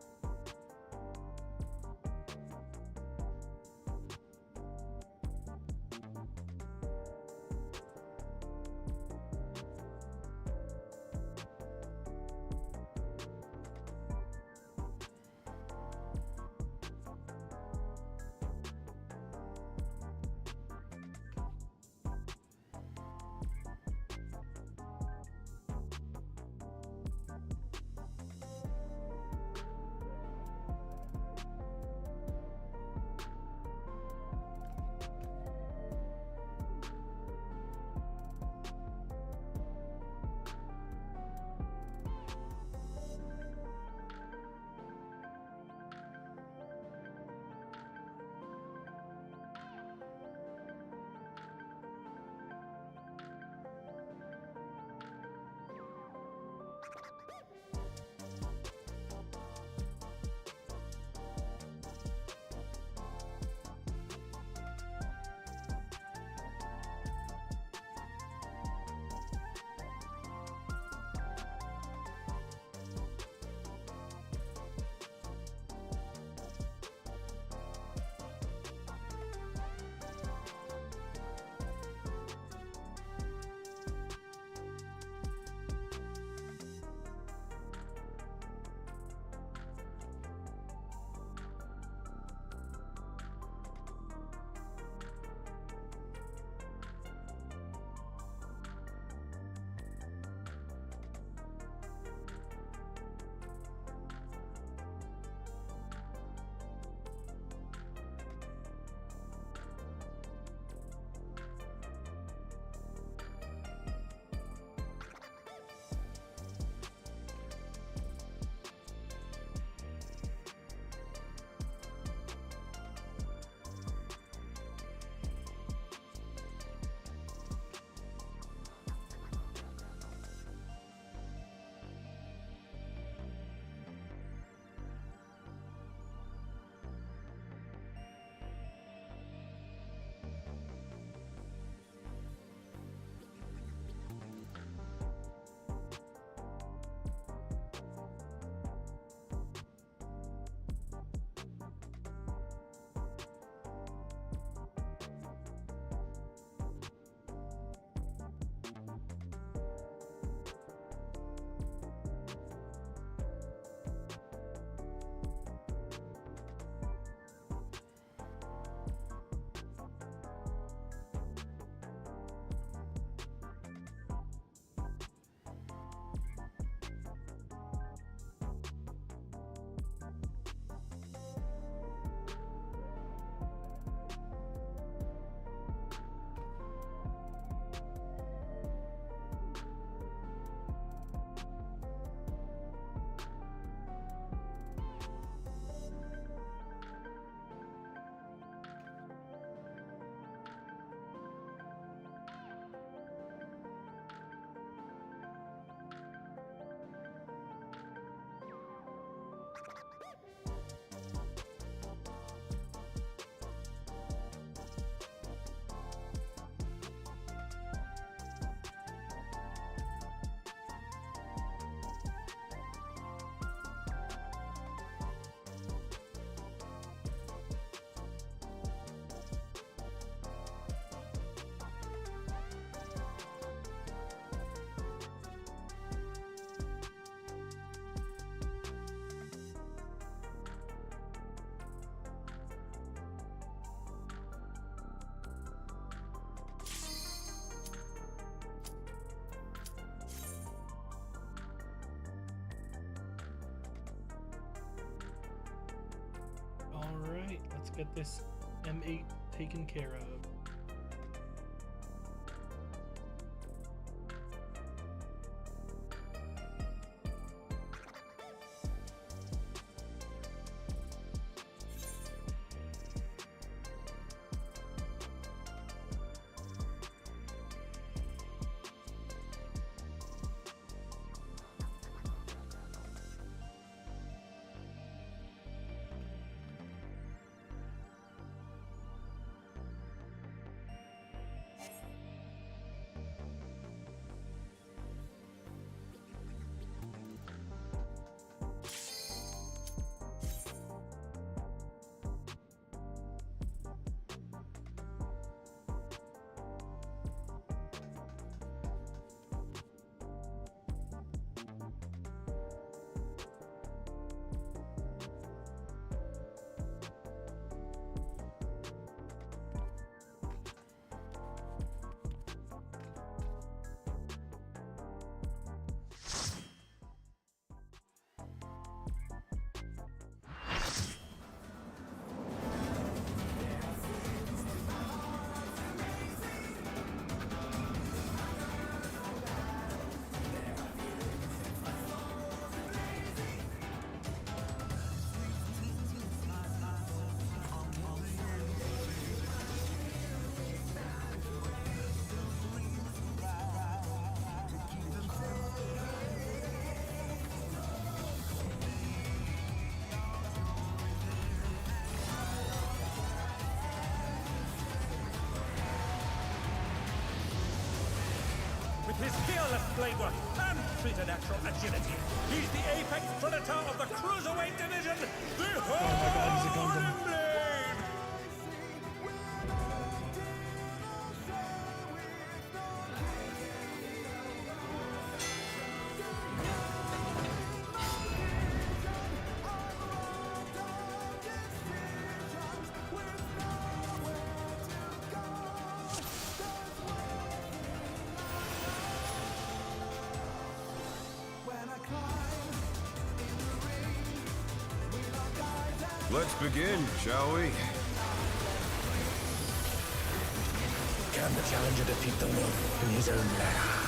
Alright, let's get this M8 taken care of. with his fearless blade work and preternatural agility. He's the apex predator of the Cruiserweight division, the Howling Blade! Let's begin, shall we? Can the challenger defeat the wolf in his own lair?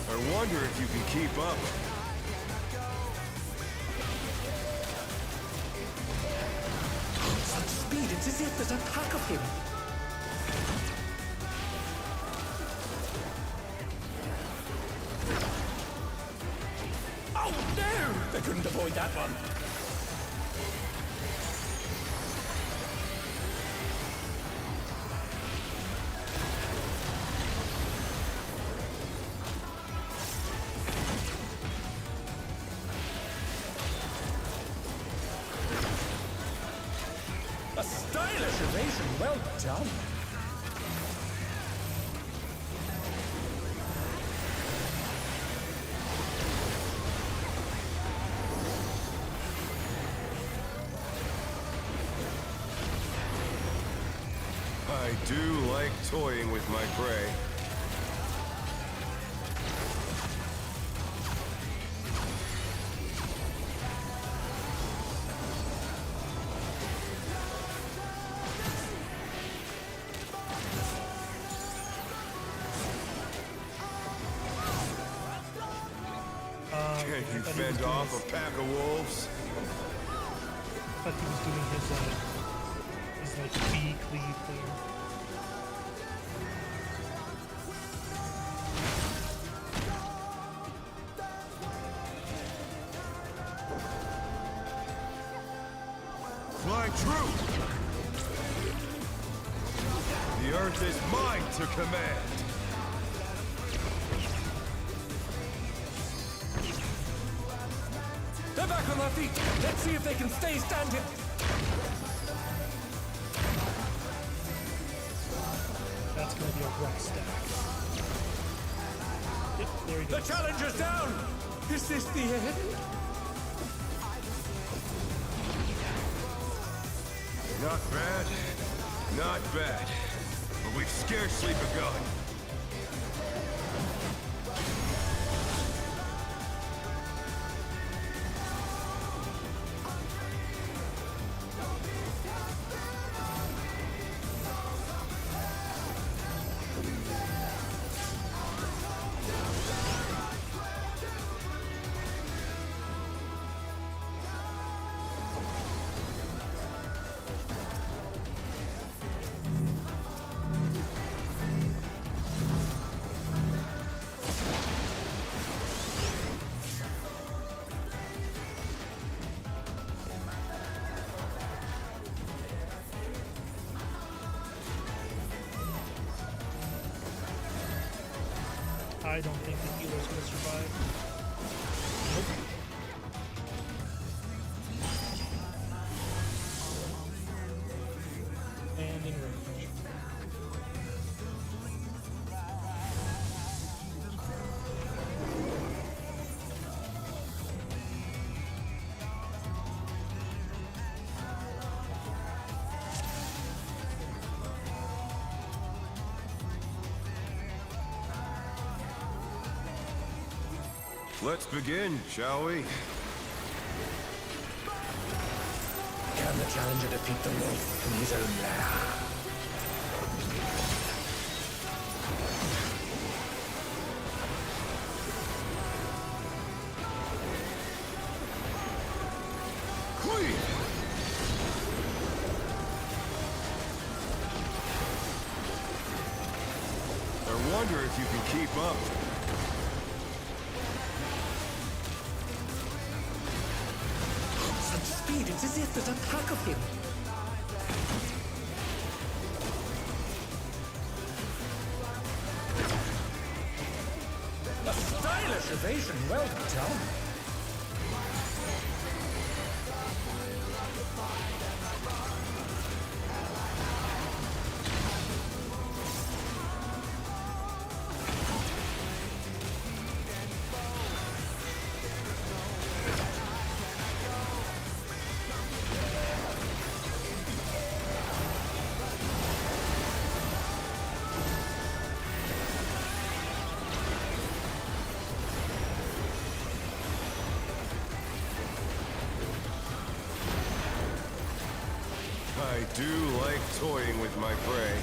I wonder if you can keep up. Such speed, it's as if there's a pack of him. Oh no! They couldn't avoid that one. A stylish evasion, well done. I do like toying with my prey. Can you fend off a pack of wolves? I thought he was doing his like bee cleave thing. Fly true! The earth is mine to command! They're back on their feet. Let's see if they can stay standing. That's gonna be a rough stack. Yep, there he goes. The challenger's down! Is this the end? Not bad. Not bad. But we've scarcely begun. I don't think the healer's gonna survive. Nope. And in range. Let's begin, shall we? Can the challenger defeat the wolf in his own lair? wonder if you can keep up. Such speed, it's as if there's a pack of him. A stylish evasion, well done. I do like toying with my prey.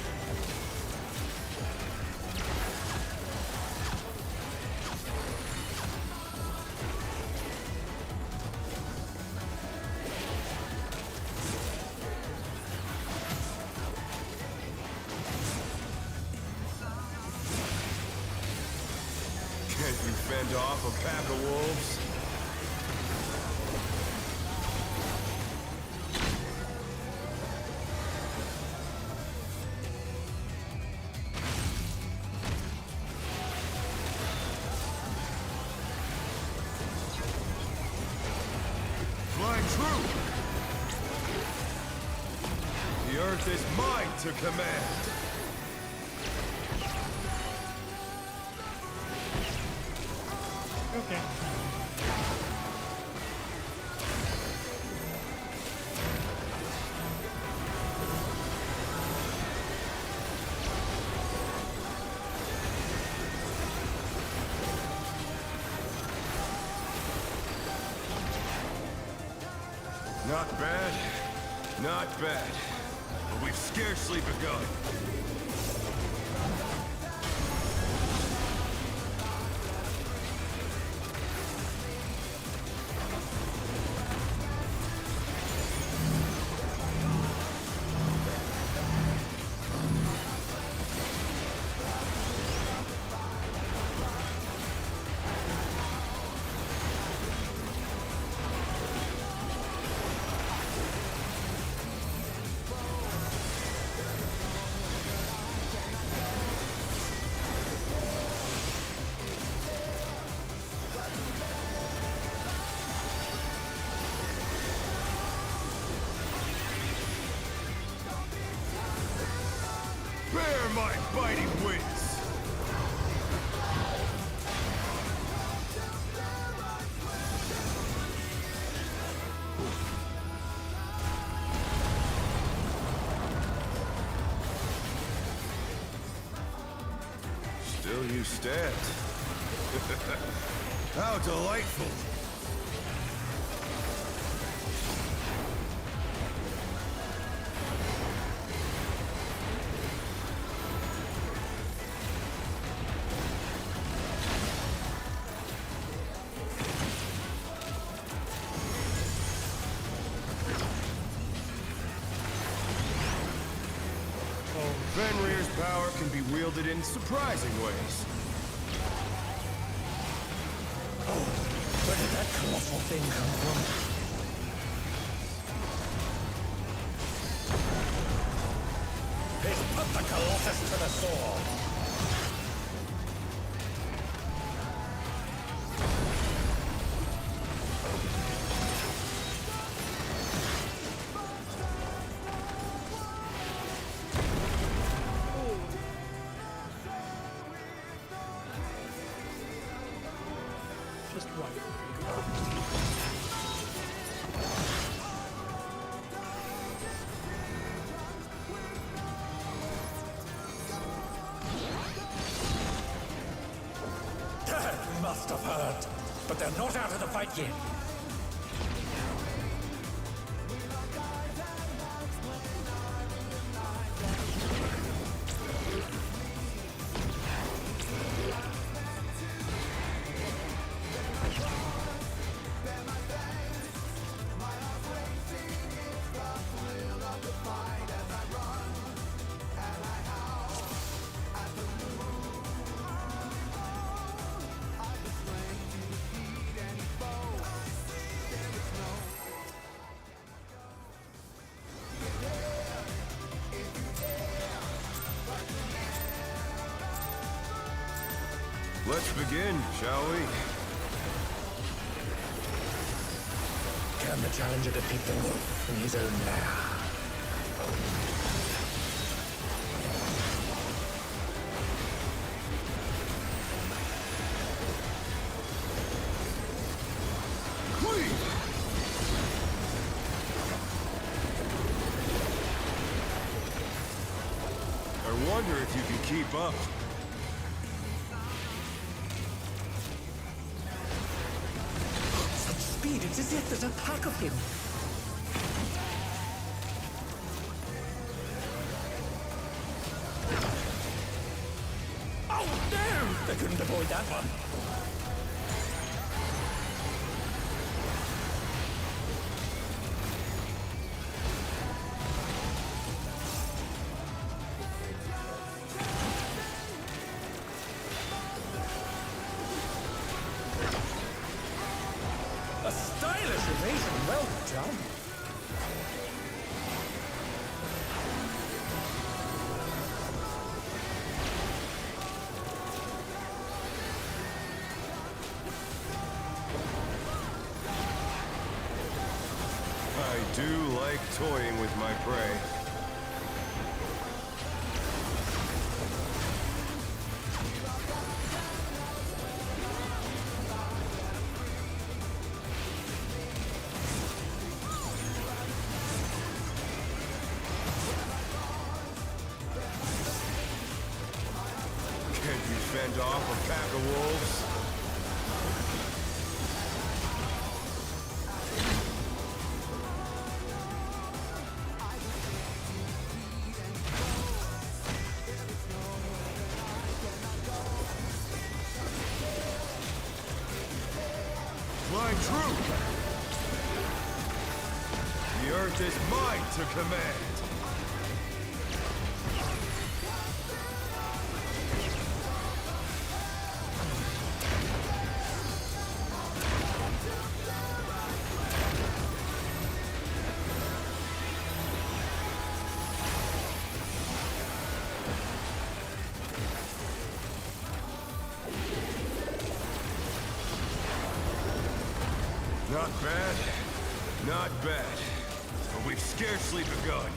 Can't you fend off a pack of wolves? Flying true! The Earth is mine to command! Okay. Not bad. Not bad. But we've scarcely begun. Bear my biting wings! Still you stand. How delightful! Fenrir's power can be wielded in surprising ways. Oh, where did that colossal thing come from? He's put the Colossus to the sword! Just one. Dad must have heard, but they're not out of the fight yet. Let's begin, shall we? Can the challenger defeat the wolf in his own lair? I wonder if you can keep up. Such speed, it's as if there's a pack of him. Oh no! They couldn't avoid that one. A stylish evasion, well done. I do like toying with my prey. Can you fend off a pack of wolves? Fly true! The earth is mine to command! Not bad. Not bad. But we've scarcely begun.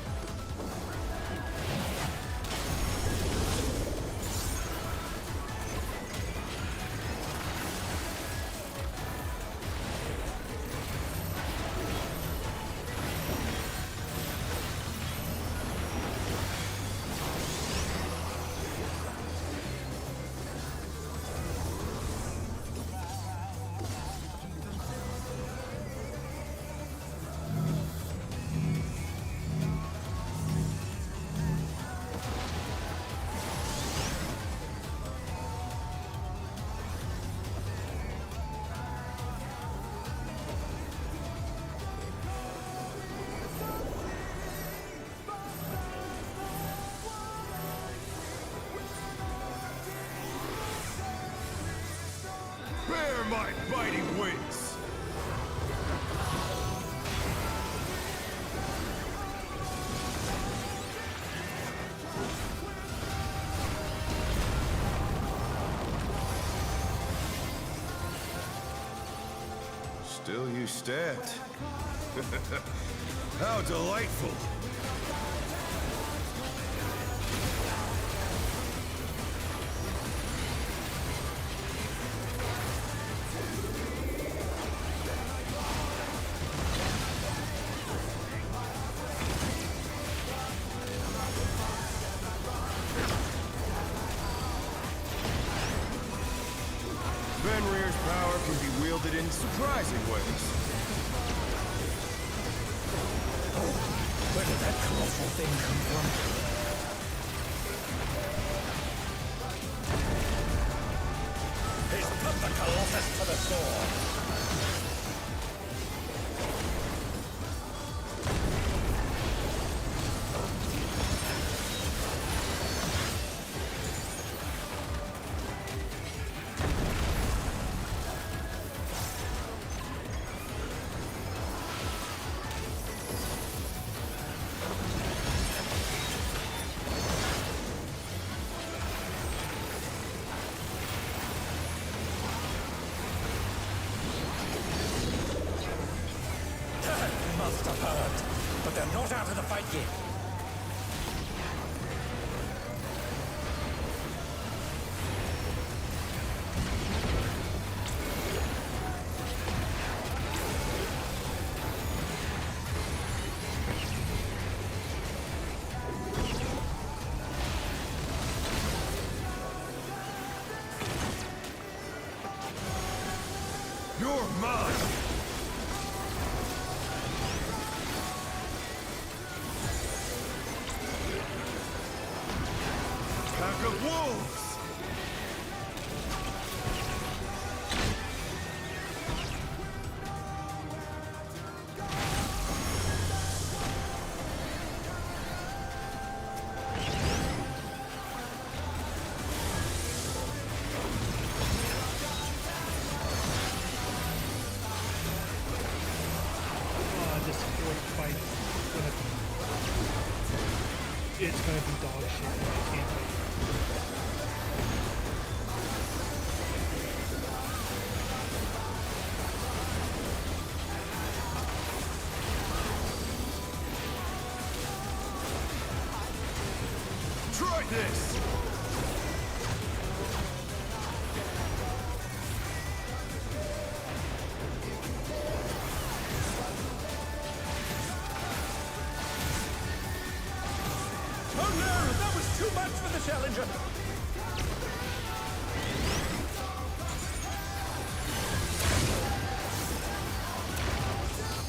Bear my biting wings! Still you stabbed. How delightful! Fenrir's power can be wielded in surprising ways. Oh, where did that colossal thing come from? He's put the Colossus to the sword! must have heard, but they're not out of the fight yet. You're mine! Pack of wolves! This fourth fight it's gonna be dog shit. I can't wait. Try this! Oh no! That was too much for the challenger!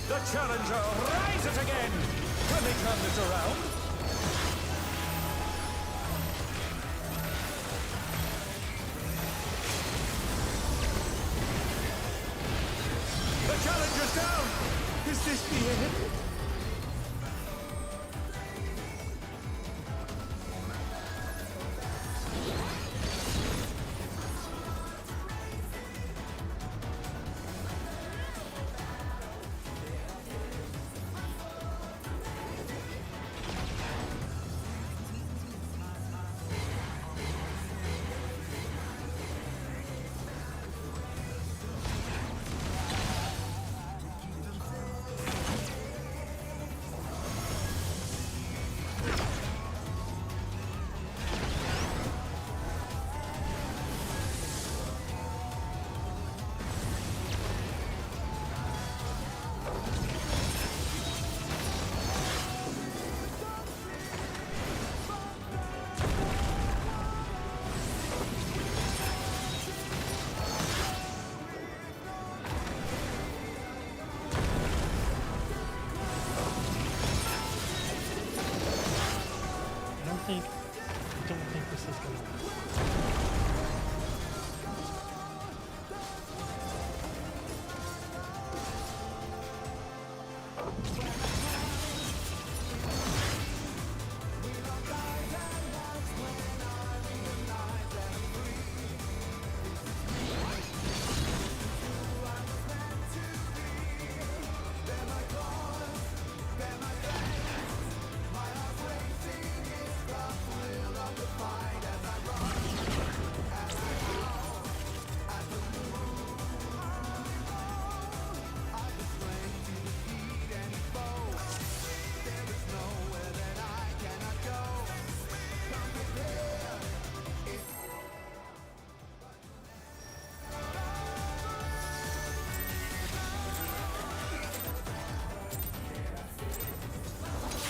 The challenger rises again! Can they turn this around? The challenger's down! Is this the end? I don't think this is gonna work.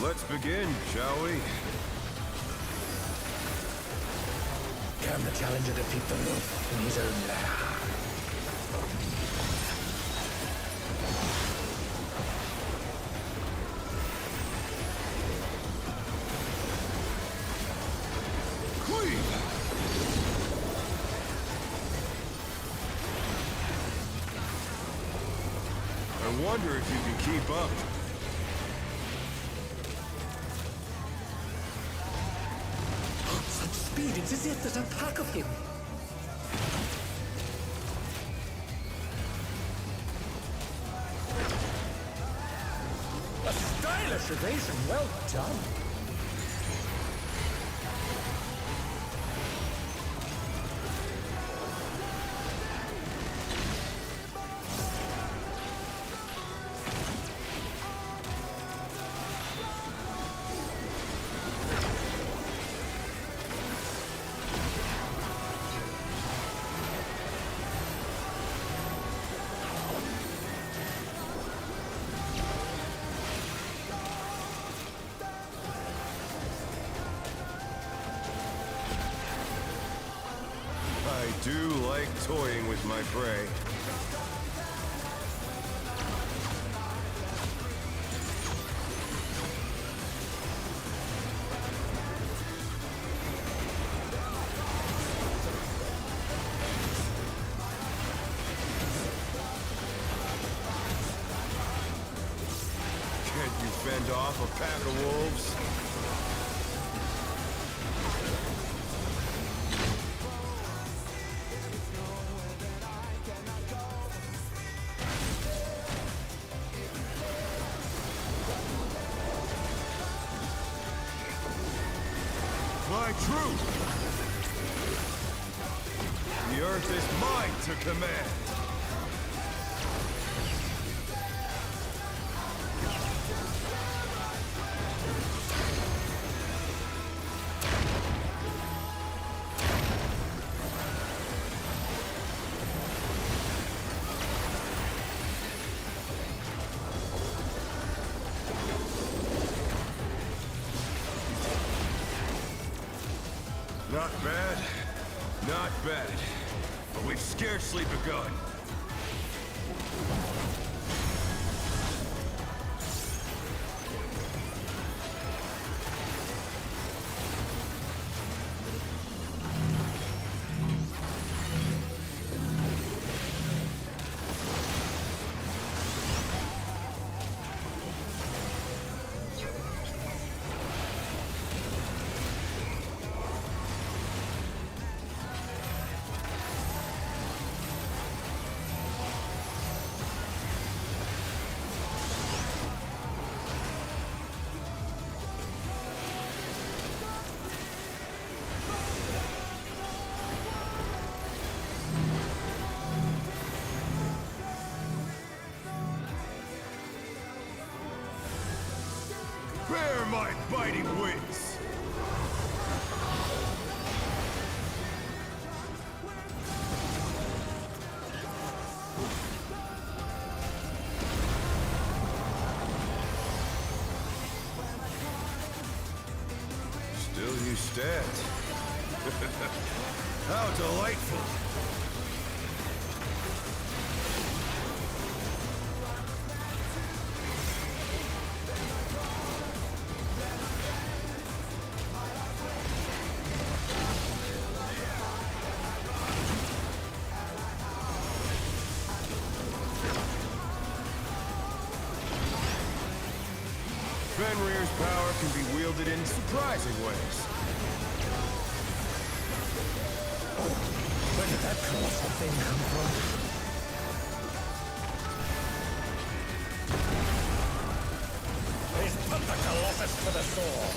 Let's begin, shall we? Can the challenger defeat the wolf in his own lair? I wonder if you can keep up. Such speed, it's as if there's a pack of him. A stylish evasion, well done. do like toying with my prey. Can't you fend off a pack of wolves? My truth! The earth is mine to command! Not bad. Not bad. But we've scarcely begun. Bear my biting wings! Still you stand. How delightful! Fenrir's power can be wielded in surprising ways. Where did that colossal thing come from? He's put the Colossus to the sword!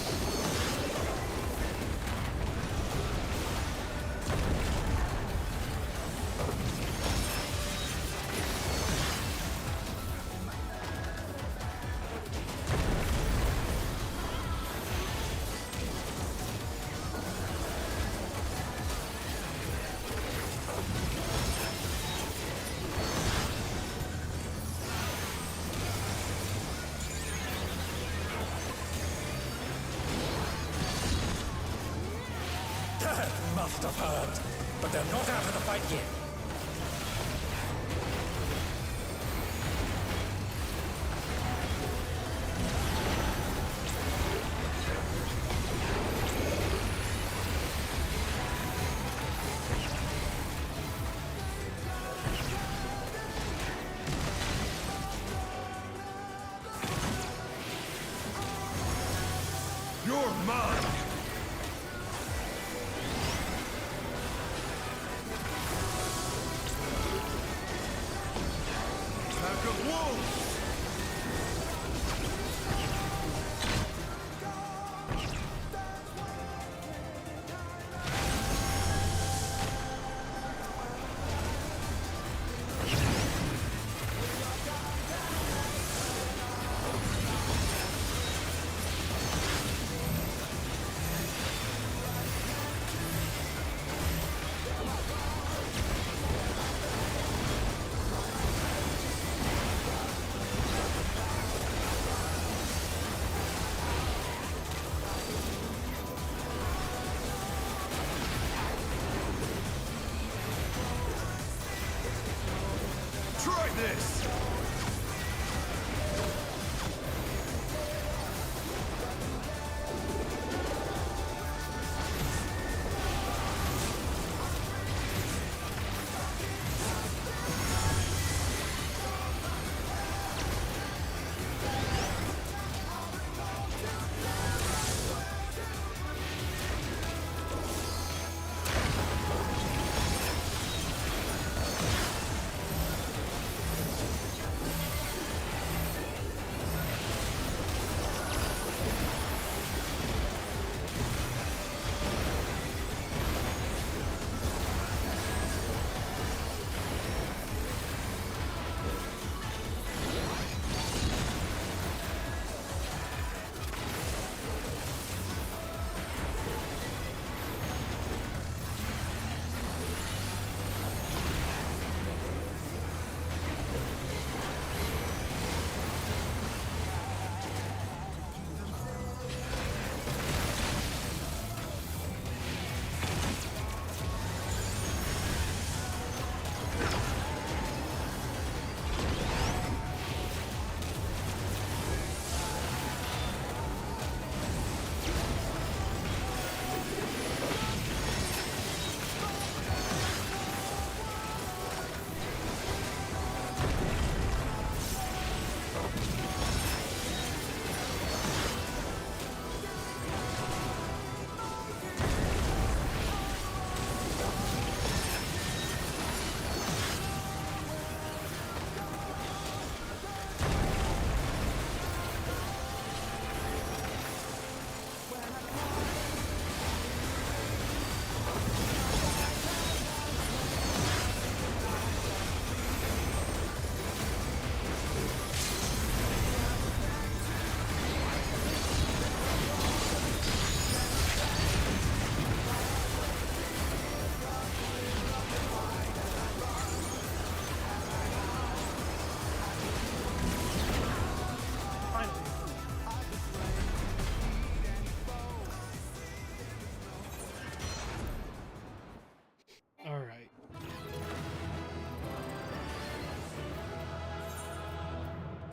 Must have heard, but they're not out of the fight yet. You're mine! Pack of wolves! this?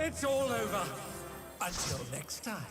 It's all over. Until next time.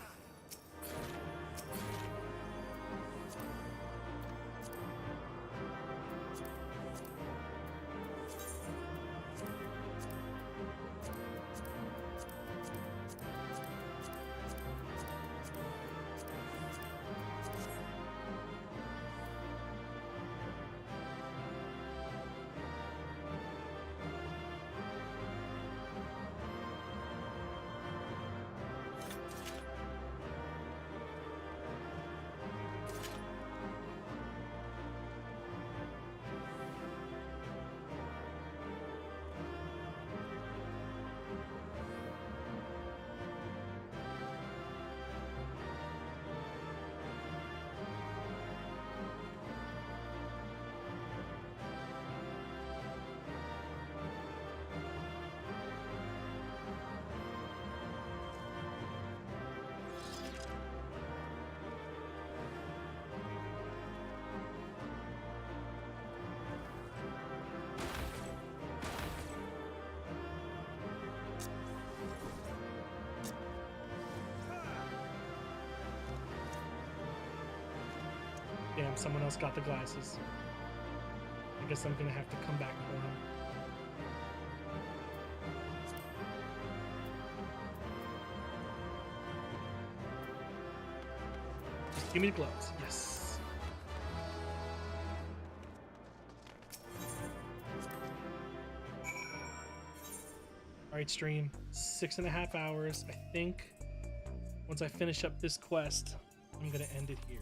Damn, someone else got the glasses. I guess I'm gonna have to come back for him. Give me the gloves. Yes. Alright, stream. 6.5 hours. I think once I finish up this quest, I'm gonna end it here.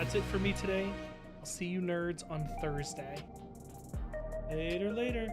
that's it for me today. I'll see you nerds on Thursday. Later.